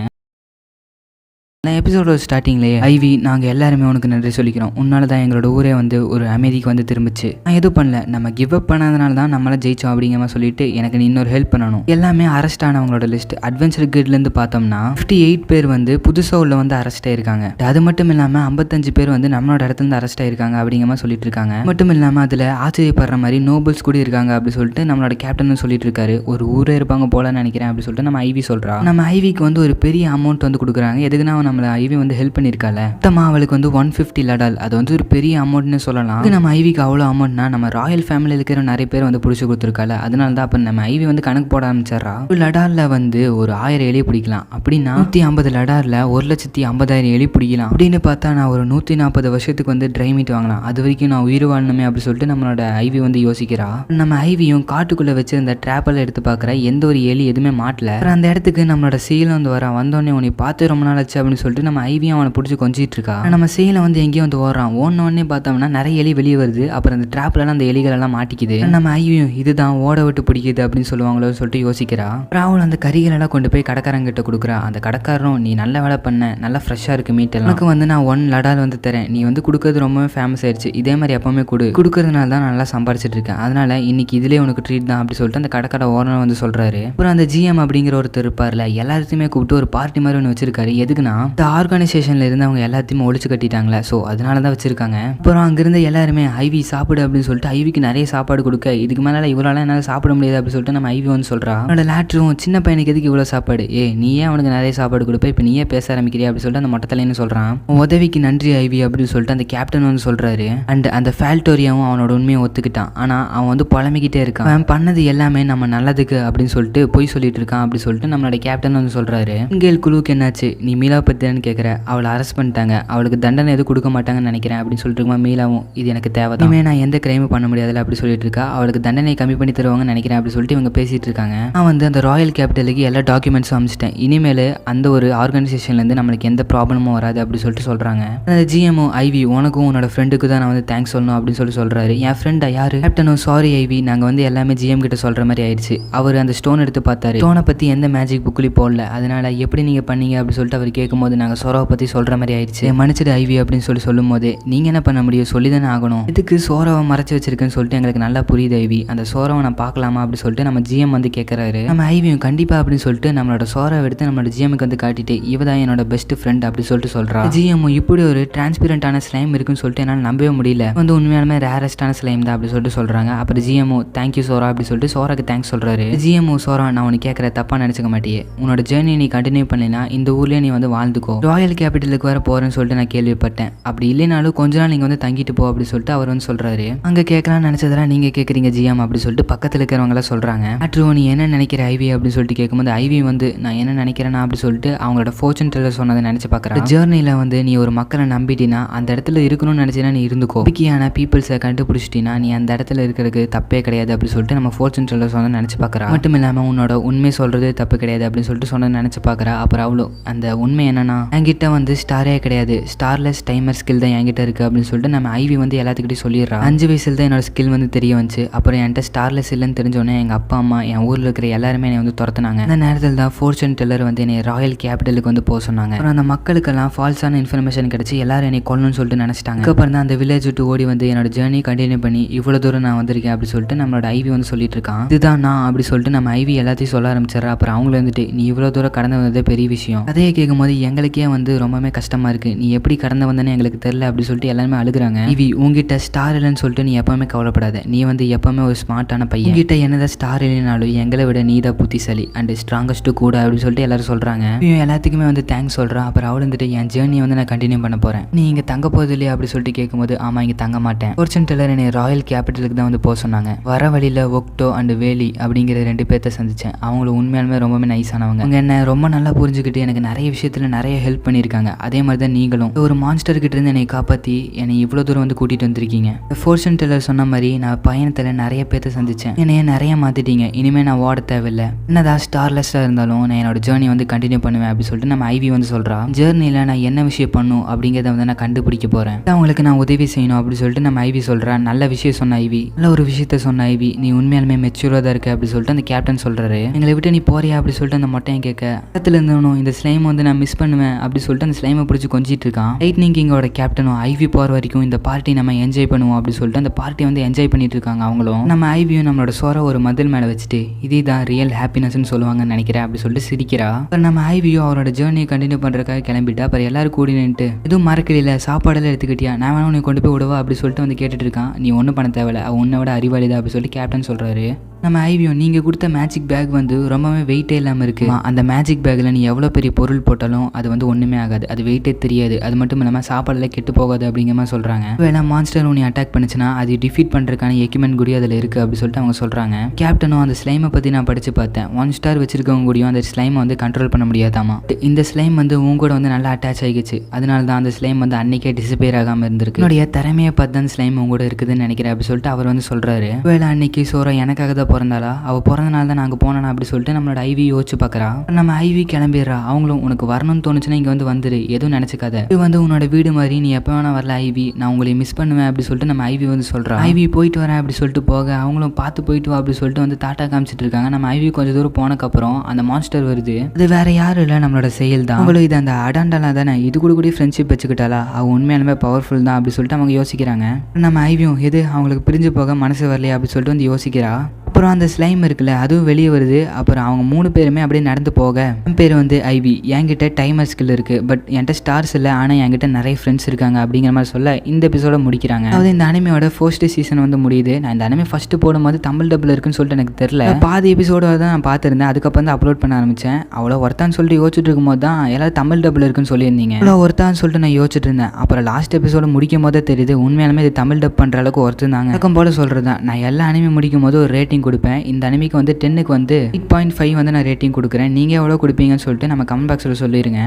எபிசோட ஸ்டார்டிங்லேயே ஐவி நாங்கள் எல்லாருமே உனக்கு நன்றி சொல்லிக்கிறோம், உன்னால தான் எங்களோட ஊரே வந்து ஒரு அமைதிக்கு வந்து திரும்பிச்சு, நான் எதுவும் பண்ணல, நம்ம கிவ் அப் பண்ணாதனால தான் நம்மளால ஜெயிச்சோம் அப்படிங்கிற மாதிரி சொல்லிட்டு எனக்கு நீ இன்னொரு ஹெல்ப் பண்ணணும். எல்லாமே அரெஸ்ட் ஆனவங்களோட லிஸ்ட் அட்வென்ச்சர் கிட்லேருந்து பார்த்தோம்னா 58 பேர் வந்து புதுசாக உள்ள வந்து அரெஸ்ட் ஆயிருக்காங்க. அது மட்டும் இல்லாமல் 55 பேர் வந்து நம்மளோட இடத்துல இருந்து அரெஸ்ட் ஆயிருக்காங்க அப்படிங்கிற மாதிரி சொல்லிட்டு இருக்காங்க. மட்டும் இல்லாமல் அதில் ஆச்சரியப்படுற மாதிரி நோபல்ஸ் கூட இருக்காங்க அப்படி சொல்லிட்டு நம்மளோட கேப்டன் சொல்லிட்டு இருக்காரு. ஒரு ஊரே இருப்பாங்க போலன்னு நினைக்கிறேன் அப்படி சொல்லிட்டு நம்ம ஐவி சொல்றா. நம்ம ஐவிக்கு வந்து ஒரு பெரிய அமௌண்ட் வந்து கொடுக்குறாங்க. எதுக்குன்னா நம்மள ஐவி வந்து ஹெல்ப் பண்ணியிருக்கால, மொத்தமா அவளுக்கு வந்து 150 லடால், அது வந்து ஒரு பெரிய அமௌண்ட்னு சொல்லலாம். நம்ம ஐவிக்கு அவ்வளோ அமௌண்ட்னா நம்ம ராயல் ஃபேமிலியில் இருக்கிற நிறைய பேர் வந்து பிடிச்சி கொடுத்துருக்கால, அதனால தான் அப்போ நம்ம ஐவி வந்து கணக்கு போட ஆரம்பிச்சிடறா. ஒரு லடாரில் வந்து ஒரு 1000 எலி பிடிக்கலாம் அப்படின்னா 150 லடாரில் 1,50,000 எலி பிடிக்கலாம் அப்படின்னு பார்த்தா நான் ஒரு 140 வருஷத்துக்கு வந்து ட்ரை மீட் வாங்கலாம், அது வரைக்கும் நான் உயிர் வாழணுமே அப்படி சொல்லிட்டு நம்மளோட ஐவி வந்து யோசிக்கிறா. நம்ம ஐவியும் காட்டுக்குள்ளே வச்சிருந்த ட்ராப்பெல்லாம் எடுத்து பார்க்குற, எந்த ஒரு எலி எதுவுமே மாட்டல. அந்த இடத்துக்கு நம்மளோட சீலம் வந்து வந்தோடனே உன்னை பார்த்து ரொம்ப நாள் ஆச்சு அப்படின்னு சொல்லிட்டு நம்ம ஐவியும் அவனை பிடிச்சி கொஞ்சிட்டு இருக்கா. நம்ம சீலை வந்து எங்கேயும் வந்து ஓடுறான். ஓடனே பார்த்தோம்னா நிறைய எலி வெளியே வருது. அப்புறம் அந்த ட்ராப்லாம் அந்த எலிகள் எல்லாம் மாட்டிக்குது. நம்ம ஐவியும் இதுதான் ஓட விட்டு பிடிக்குது அப்படின்னு சொல்லுவாங்களோ சொல்லிட்டு யோசிக்கிறா. ராகுல் அந்த கறிகள் எல்லாம் கொண்டு போய் கடைக்காரங்கிட்ட கொடுக்குறா. அந்த கடைக்காரரும் நீ நல்ல வேலை பண்ண, நல்லா ஃப்ரெஷ்ஷாக இருக்கு மீட் எல்லாம், எனக்கு வந்து நான் 1 லடால் வந்து தரேன், நீ வந்து கொடுக்கறது ரொம்பவே ஃபேமஸ் ஆயிடுச்சு, இதே மாதிரி எப்பவுமே கொடுக்கறதுனால தான் நல்லா சம்பாரிச்சிட்டு இருக்கேன், அதனால இன்னைக்கு இதுலேயே உனக்கு ட்ரீட் தான் அப்படி சொல்லிட்டு அந்த கடைக்கார ஓனர் வந்து சொல்றாரு. அப்புறம் அந்த ஜிஎம் அப்படிங்கிற ஒருத்தர் இருப்பார்ல, எல்லாத்தையுமே கூப்பிட்டு ஒரு பார்ட்டி மாதிரி ஒன்று வச்சிருக்காரு. எதுக்குன்னா இந்த ஆர்கனைசேஷன்ல இருந்து அவங்க எல்லாத்தையுமே ஒழிச்சு கட்டிட்டாங்களே, ஸோ அதனால தான் வச்சிருக்காங்க. அப்புறம் அங்கிருந்த எல்லாருமே ஐவி சாப்பிடு அப்படின்னு சொல்லிட்டு ஐவிக்கு நிறைய சாப்பாடு கொடுக்க, இதுக்கு மேலே இவ்வளோலாம் என்னால் சாப்பிட முடியாது அப்படின்னு சொல்லிட்டு நம்ம ஐவி வந்து சொல்றா. அவனோட லேட்ரும் சின்ன பையனுக்கு எதுக்கு இவ்வளோ சாப்பாடு, நீயே அவனுக்கு நிறைய சாப்பாடு கொடுப்ப, இப்போ நீயே பேச ஆரம்பிக்கிறியா அப்படி சொல்லிட்டு அந்த மொட்டத்தலைன்னு சொல்றான். உதவிக்கு நன்றி ஐவி அப்படின்னு சொல்லிட்டு அந்த கேப்டன் வந்து சொல்றாரு. அண்ட் அந்த ஃபால்டோரியாவும் அவனோட உண்மையை ஒத்துக்கிட்டான். ஆனால் அவன் வந்து புலம்பிக்கிட்டே இருக்கான், அவன் பண்ணது எல்லாமே நம்ம நல்லதுக்கு அப்படின்னு சொல்லிட்டு பொய் சொல்லிட்டு இருக்கான் அப்படி சொல்லிட்டு நம்மளோட கேப்டன் வந்து சொல்றாரு. இங்கேல் குழுவுக்கு என்னாச்சு, நீ மீலா பத்தின்னு கேட்குற, அவளை அரெஸ்ட் பண்ணிட்டாங்க, அவளுக்கு தண்டனை எதுவும் கொடுக்க மாட்டாங்கன்னு நினைக்கிறேன் அப்படின்னு சொல்லிட்டு இருக்கா. மீலாவும் இது எனக்கு தேவை தான், நான் எந்த கிரைமும் பண்ண முடியாதுல அப்படி சொல்லிட்டு இருக்கா. அவளுக்கு தண்டனை கம்மி பண்ணி தருவாங்கன்னு நினைக்கிறேன் அப்படி சொல்லிட்டு இவங்க பேசிட்டு இருக்காங்க. நான் வந்து அந்த ராயல் கேபிட்டலுக்கு எல்லா டாக்குமெண்ட்ஸும் அனுப்பிச்சிட்டேன், இனிமேல் அந்த ஒரு ஆர்கனைசேஷன்லேருந்து நம்மளுக்கு எந்த ப்ராப்ளமும் வராது அப்படி சொல்லிட்டு சொல்கிறாங்க. அந்த ஜிஎம்ஓ ஐவி உனக்கும் உன்னோட ஃப்ரெண்டுக்கு தான் நான் வந்து தேங்க்ஸ் சொல்லணும் அப்படின்னு சொல்லி சொல்கிறாரு. என் ஃப்ரெண்டா யாரு கேப்டனும், சாரி ஐவி நாங்கள் வந்து எல்லாமே ஜிஎம் கிட்ட சொல்கிற மாதிரி ஆயிடுச்சு, அவர் அந்த ஸ்டோன் எடுத்து பார்த்தாரு, ஸ்டோனை பற்றி எந்த மேஜிக் புக்லேயும் போடல, அதனால எப்படி நீங்கள் பண்ணீங்க அப்படி சொல்லிட்டு அவர் கேட்கும்போது போது நாங்கள் சோராவை பற்றி சொல்கிற மாதிரி ஆயிடுச்சு, மன்னிச்சிடு ஐவி அப்படின்னு சொல்லும் போது நீங்கள் என்ன பண்ண முடியும், சொல்லி தானே ஆகணும். இதுக்கு சோராவை மறைச்சி வச்சிருக்குன்னு சொல்லிட்டு எங்களுக்கு நல்லா புரியுது ஐவி, அந்த சோராவை நான் பார்க்கலாமா அப்படின்னு சொல்லிட்டு நம்ம ஜிஎம் வந்து கேட்குறாரு. நம்ம ஐவியும் கண்டிப்பாக அப்படின்னு சொல்லிட்டு நம்மளோட சோராவை எடுத்து நம்மளோட ஜிஎம்க்கு வந்து காட்டிட்டு இவதான் என்னோட பெஸ்ட் ஃப்ரெண்ட் அப்படி சொல்லிட்டு சொல்கிறா. ஜிஎம் இப்படி ஒரு டிரான்ஸ்பரண்டான ஸ்லைம் இருக்குன்னு சொல்லிட்டு என்னால் நம்பவே முடியல, வந்து உண்மையாலுமே ரேரஸ்டான ஸ்லைம் தான் அப்படி சொல்லிட்டு சொல்கிறாங்க. அப்புறம் ஜிஎம்ஓ தேங்க்யூ சோரா அப்படி சொல்லிட்டு சோராக்கு தேங்க்ஸ் சொல்கிறாரு. ஜிஎம்ஓ சோரா நான் உனக்கு கேட்குற தப்பாக நினச்சிக்க மாட்டியே, உன்னோட ஜேர்னி நீ கண்டினியூ பண்ணினா இந்த ஊர்லேயே நீ வந்து வாழ்ந்துக்கோ, ராயல் கேபிட்டலுக்கு வர போகிறேன்னு சொல்லிட்டு நான் கேள்விப்பட்டேன், அப்படி இல்லைனாலும் கொஞ்ச நாள் நீங்கள் வந்து தங்கிட்டு போ அப்படி சொல்லிட்டு அவர் வந்து சொல்கிறாரு. அங்கே கேட்கலாம்னு நினச்சதெல்லாம் நீங்கள் கேட்குறீங்க ஜிஎம் அப்படி சொல்லிட்டு பக்கத்தில் இருக்கிறவங்களாம் சொல்கிறாங்க. அட்ரோ நீ என்ன நினைக்கிற ஐவி அப்படின்னு சொல்லிட்டு கேட்கும்போது ஐவி வந்து நான் என்ன நினைக்கிறேன்னா அப்படி சொல்லிட்டு அவங்களோட ஃபோர்ச்சூன் டெல்லர் சொன்னதை நினச்சி பார்க்குறேன். ஜேர்னியில் வந்து நீ ஒரு மக்களை நம்பிட்டினா அந்த இடத்துல இருக்கணும்னு நினச்சினா நீ இருந்துக்கோ, முக்கியமான பீப்புள்ஸை கண்டுபிடிச்சிட்டினா நீ அந்த இடத்துல இருக்கிறதுக்கு தப்பே கிடையாது அப்படி சொல்லிட்டு நம்ம ஃபோர்ச்சூன் டெல்லர் சொன்னதை நினச்சி பார்க்குறா. மட்டும் இல்லாமல் உன்னோட உண்மை சொல்கிறது தப்பு கிடையாது அப்படின்னு சொல்லிட்டு சொன்னதை நினச்சி பார்க்குறா. அப்புறம் அவ்வளோ அந்த உண்மை என்னன்னா என்கிட்ட வந்து ஸ்டாரே கிடையாது, ஸ்டார்லெஸ் டைமர் ஸ்கில் தான் என்கிட்ட இருக்குது அப்படின்னு சொல்லிட்டு நம்ம ஐவி வந்து எல்லாத்துக்கிட்டையும் சொல்லிடுறா. 5 வயசுல தான் என்னோட ஸ்கில் வந்து தெரிய வந்துச்சு, அப்புறம் என்கிட்ட ஸ்டார்லெஸ் இல்லைன்னு தெரிஞ்சோடனே எங்கள் அப்பா அம்மா என் ஊரில் இருக்கிற எல்லாருமே என்னை வந்து துரத்துனாங்க. அந்த நேரத்தில் தான் ஃபோர்ச்சூன் டெல்லர் வந்து என்னை ராயல் கேபிட்டலுக்கு வந்து போக சொன்னாங்க. அப்புறம் அந்த மக்களுக்கெல்லாம் ஃபால்ஸான இன்ஃபர்மேஷன் கிடச்சி எல்லாரும் என்னை கொல்லணும்னு சொல்லிட்டு நினச்சிட்டாங்க. அதுக்கப்புறம் தான் அந்த வில்லேஜ் விட்டு ஓடி வந்து என்னோட ஜேர்னி கண்டினியூ பண்ணி இவ்வளோ தூரம் நான் வந்திருக்கேன் அப்படி சொல்லிட்டு நம்மளோட ஐவி வந்து சொல்லிட்டு இருக்கான். இதுதான் நான் அப்படி சொல்லிட்டு நம்ம ஐவி எல்லாத்தையும் சொல்ல ஆரம்பிச்சிடறா. அப்புறம் அவங்கள வந்துட்டு நீ இவ்வளோ தூரம் கடந்து வந்ததே பெரிய விஷயம், அதையே கேட்கும்போது எங்களுக்கே வந்து ரொம்பவே கஷ்டமாக இருக்குது, நீ எப்படி கடந்து வந்தேன்னு எங்களுக்கு தெரியல அப்படி சொல்லிட்டு எல்லாருமே அழுகுறாங்க. ஐவி உங்ககிட்ட ஸ்டார் இல்லைன்னு சொல்லிட்டு நீ எப்பவுமே கவலைப்படாத, நீ வந்து எப்பவுமே ஒரு ஸ்மார்ட்டான பையன், உங்ககிட்ட என்னதான் ஸ்டார் இல்லைனாலும் எங்களை விட நீ தான் புத்திசாலி அண்ட் ஸ்ட்ராங்கஸ்ட்டு கூட அப்படின்னு சொல்லிட்டு எல்லாரும் சொல்கிறாங்க. எல்லாத்துக்குமே வந்து தேங்க்ஸ் சொல்கிறான். அப்புறம் அவள் வந்துட்டு என் ஜேர்னியை வந்து நான் கண்டினியூ பண்ண போகிறேன், நீ இங்கே தங்க போகுது இல்லையா அப்படி சொல்லிட்டு கேட்கும்போது ஆமாம் இங்கே தங்க மாட்டேன், ஃபோர்ச்சூன் டெல்லர் என்னை ராயல் கேபிட்டலுக்கு தான் வந்து போக சொன்னாங்க. வர வழியில் ஒக்டோ அண்ட் வேலி அப்படிங்கிற 2 பேர்த்த சந்தித்தேன், அவங்களும் உண்மையாலுமே ரொம்பவே நைஸானவங்க, அவங்க என்ன ரொம்ப நல்லா புரிஞ்சுக்கிட்டு எனக்கு நிறைய விஷயத்தில் நிறைய ஹெல்ப் பண்ணியிருக்காங்க. அதே மாதிரி தான் நீங்களும் ஒரு மான்ஸ்டர் கிட்ட இருந்து என்னை காப்பாற்றி என்னை இவ்வளோ தூரம் வந்து கூட்டிகிட்டு வந்திருக்கீங்க. ஃபோர்ச்சூன் டெல்லர் சொன்ன மாதிரி நான் பயணத்தில் நிறைய பேர்த்த சந்தித்தேன், என்னைய நிறைய மாற்றிட்டீங்க, இனிமேல் நான் ஓட தேவையில்லை, என்னதான் ஸ்டார்லெஸ்ஸாக இருந்தாலும் நான் என்னோட ஜேர்னி வந்து கண்டினியூ பண்ணுவேன் அப்படி சொல்லிட்டு நம்ம ஐவி வந்து சொல்கிறா. ஜேர்னியில் நான் என்ன விஷயம் பண்ணும் அப்படிங்கிறத வந்து நான் கண்டுபிடிக்க போகிறேன், அவங்களுக்கு நான் உதவி செய்யணும் அப்படி சொல்லிட்டு நம்ம ஐவி சொல்கிறா. நல்ல விஷயம் சொன்ன ஐவி, நல்ல ஒரு விஷயத்த சொன்ன ஐவி, நீ உண்மையாலுமே மெச்சூராக தான் இருக்கு அப்படி சொல்லிட்டு அந்த கேப்டன் சொல்கிறாரு. எங்களை விட்டு நீ போறியா அப்படி சொல்லிட்டு அந்த மொட்டையை கேட்க இடத்துல இருந்தவனும் இந்த ஸ்லைம் வந்து நான் மிஸ் பண்ணுவேன் அப்படி சொல்லிட்டு அந்த ஸ்லைமை பிடிச்சி கொஞ்சிட்டு இருக்கான். லைட்னிங் கிங்கோட கேப்டனும் ஐவி போகிற வரைக்கும் இந்த பார்ட்டி நம்ம என்ஜாய் பண்ணுவோம் அப்படி சொல்லிட்டு அந்த பார்ட்டி வந்து என்ஜாய் பண்ணிட்டு இருக்காங்க. அவங்களும் நம்ம ஐவியும் நம்மளோட சோரை ஒரு மதில் மேலே வச்சுட்டு இதுதான் ரியல் ஹாப்பினஸ்ன்னு சொல்லுவாங்கன்னு நினைக்கிறேன் அப்படி சொல்லிட்டு சிரிக்கிறா. அப்புறம் நம்ம ஐவியும் அவரோட ஜேர்னியை கண்டினியூ பண்ணுறதுக்காக கிளம்பிட்டா. அப்புறம் எல்லாரும் கூடி நின்றுட்டு எதுவும் மறக்கல சாப்பாடெல்லாம் எடுத்துக்கிட்டியா, நான் வேணா உன்னை கொண்டு போய் விடுவா அப்படி சொல்லிட்டு வந்து கேட்டுட்டு இருக்கான். நீ ஒன்றும் பண்ண தேவையில்ல, அவன் உன்னை விட அறிவாளிதான் அப்படி சொல்லிட்டு கேப்டன் சொல்கிறாரு. நம்ம ஐவியும் நீங்கள் கொடுத்த மேஜிக் பேக் வந்து ரொம்பவே வெயிட்டே இல்லாமல் இருக்குது, அந்த மேஜிக் பேக்கில் நீ எவ்வளோ பெரிய பொருள் போட்டாலும் அது வந்து ஒன்றுமே ஆகாது, அது வெயிட்டே தெரியாது, அது மட்டும் இல்லாமல் சாப்பாடெல்லாம் கெட்டு போகாது அப்படிங்கிற மாதிரி சொல்கிறாங்க. வேணா மான்ஸ்டர் உன்னை அட்டாக் பண்ணிச்சுன்னா அது டிஃபீட் பண்ணுறதுக்கான எக்யூப்மெண்ட் கூட அதில் இருக்குது அப்படி சொல்லிட்டு அவங்க சொல்கிறாங்க. கேப்டனும் அந்த ஸ்லைமை பற்றி நான் படித்து பார்த்தேன், 1 ஸ்டார் வச்சிருக்கவங்க கூடயும் அந்த ஸ்லைமை வந்து கண்ட்ரோல் பண்ண முடியாதாமா, இந்த ஸ்லைம் வந்து உங்க கூட வந்து நல்லா அட்டாச் ஆகிடுச்சு, அதனால தான் அந்த ஸ்லைம் வந்து அன்னைக்கே டிஸப்பியர் ஆகாமல் இருந்திருக்கு, என்னுடைய திறமையை பார்த்து அந்த ஸ்லைம் உங்க கூட இருக்குதுன்னு நினைக்கிறேன் அப்படி சொல்லிட்டு அவர் வந்து சொல்கிறாரு. வேலை அன்னைக்கு சோரா எனக்காக தான் பிறந்தாளா, அவள் பிறந்தனால தான் நாங்கள் போனோம் அப்படி சொல்லிட்டு நம்மளோட ஐவி யோசிச்சு பார்க்குறா. நம்ம ஐவி கிளம்பிடுறா. அவங்களும் உனக்கு வரணும்னு தோணுச்சுன்னா இங்கே வந்து வந்துரு, எதுவும் நினச்சிக்காத, இது வந்து உன்னோட வீடு மாதிரி, நீ எப்போ வேணா வரல ஐவி, நான் உங்களை மிஸ் பண்ணுவேன் அப்படி சொல்லிட்டு நம்ம ஐவி வந்து சொல்கிறா. ஐவி போயிட்டு வரேன் அப்படி சொல்லிட்டு போக அவங்களும் பார்த்து போயிட்டு வா அப்படி சொல்லிட்டு வந்து டாட்டா காமிச்சிட்டு இருக்காங்க. நம்ம ஐவி கொஞ்சம் தூரம் போனக்கப்புறம் அந்த மான்ஸ்டர் வருது, அது வேற யாரும் இல்லை நம்மளோட செயல் தான். அவங்களும் இது அந்த அடாண்டலா தானே, இது கூட ஃப்ரெண்ட்ஷிப் வச்சுக்கிட்டாலா, அவள் உண்மையாலுமே பவர்ஃபுல் தான் அப்படி சொல்லிட்டு அவங்க யோசிக்கிறாங்க. நம்ம ஐவியும் எது அவங்களுக்கு பிரிஞ்சு போக மனசு வரலையா அப்படி சொல்லிட்டு வந்து யோசிக்கிறா. அப்புறம் அந்த ஸ்லைம் இருக்குல்ல அதுவும் வெளியே வருது. அப்புறம் அவங்க 3 பேருமே அப்படியே நடந்து போக என் பேர் வந்து ஐவி, என்கிட்ட டைமர் ஸ்கில் இருக்குது, பட் என்கிட்ட ஸ்டார்ஸ் இல்லை, ஆனால் என்கிட்ட நிறைய ஃப்ரெண்ட்ஸ் இருக்காங்க அப்படிங்கிற மாதிரி சொல்ல இந்த எபிசோட முடிக்கிறாங்க. அதாவது இந்த அனிமையோட ஃபர்ஸ்ட் சீசன் வந்து முடியுது. நான் இந்த அனிமே ஃபஸ்ட்டு போடும்போது தமிழ் டப்பில் இருக்குன்னு சொல்லிட்டு எனக்கு தெரியல, பாதி எபிசோட தான் நான் பார்த்துருந்தேன், அதுக்கப்புறம் தான் அப்லோட் பண்ண ஆரம்பித்தேன். அவ்வளோ ஒருத்தான்னு சொல்லிட்டு யோசிச்சுட்டு இருக்கும்போது தான் எல்லாரும் தமிழ் டப்பில் இருக்குன்னு சொல்லியிருந்தீங்க. அவ்வளோ ஒருத்தான்னு சொல்லிட்டு நான் யோசிச்சுட்டு இருந்தேன். அப்புறம் லாஸ்ட் எபிசோட முடிக்கும் போதே தெரியுது உண்மையாலுமே இது தமிழ் டப் பண்ணுற அளவுக்கு ஒருத்தாங்க. வழக்கம் போல சொல்கிறது தான், நான் எல்லா அனிமே முடிக்கும் போது ஒரு ரேட்டிங் கொடுப்பேன். இந்த அனிமைக்கு வந்து 10க்கு வந்து 8.5 வந்து நான் ரேட்டிங் கொடுக்குறேன். நீங்கள் எவ்வளோ கொடுப்பீங்கன்னு சொல்லிட்டு நம்ம கமெண்ட் பாக்ஸில் சொல்லிடுங்க.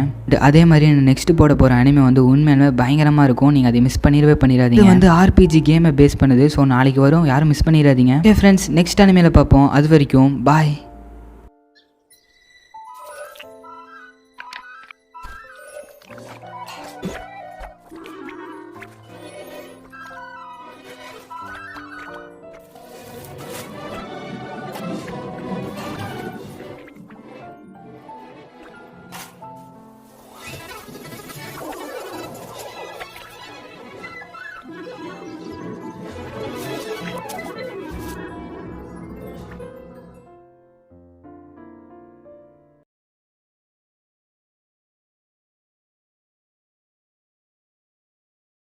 அதே மாதிரி நெக்ஸ்ட் போட போகிற அனிமே வந்து உண்மையாலுமே பயங்கரமாக இருக்கும், நீங்கள் அதை மிஸ் பண்ணிடாதீங்க. இது வந்து RPG கேமை பேஸ் பண்ணுது. ஸோ நாளைக்கு வரும், யாரும் மிஸ் பண்ணிடாதீங்க. ஃப்ரெண்ட்ஸ் நெக்ஸ்ட் அனிமேல பார்ப்போம். அது வரைக்கும் பாய்.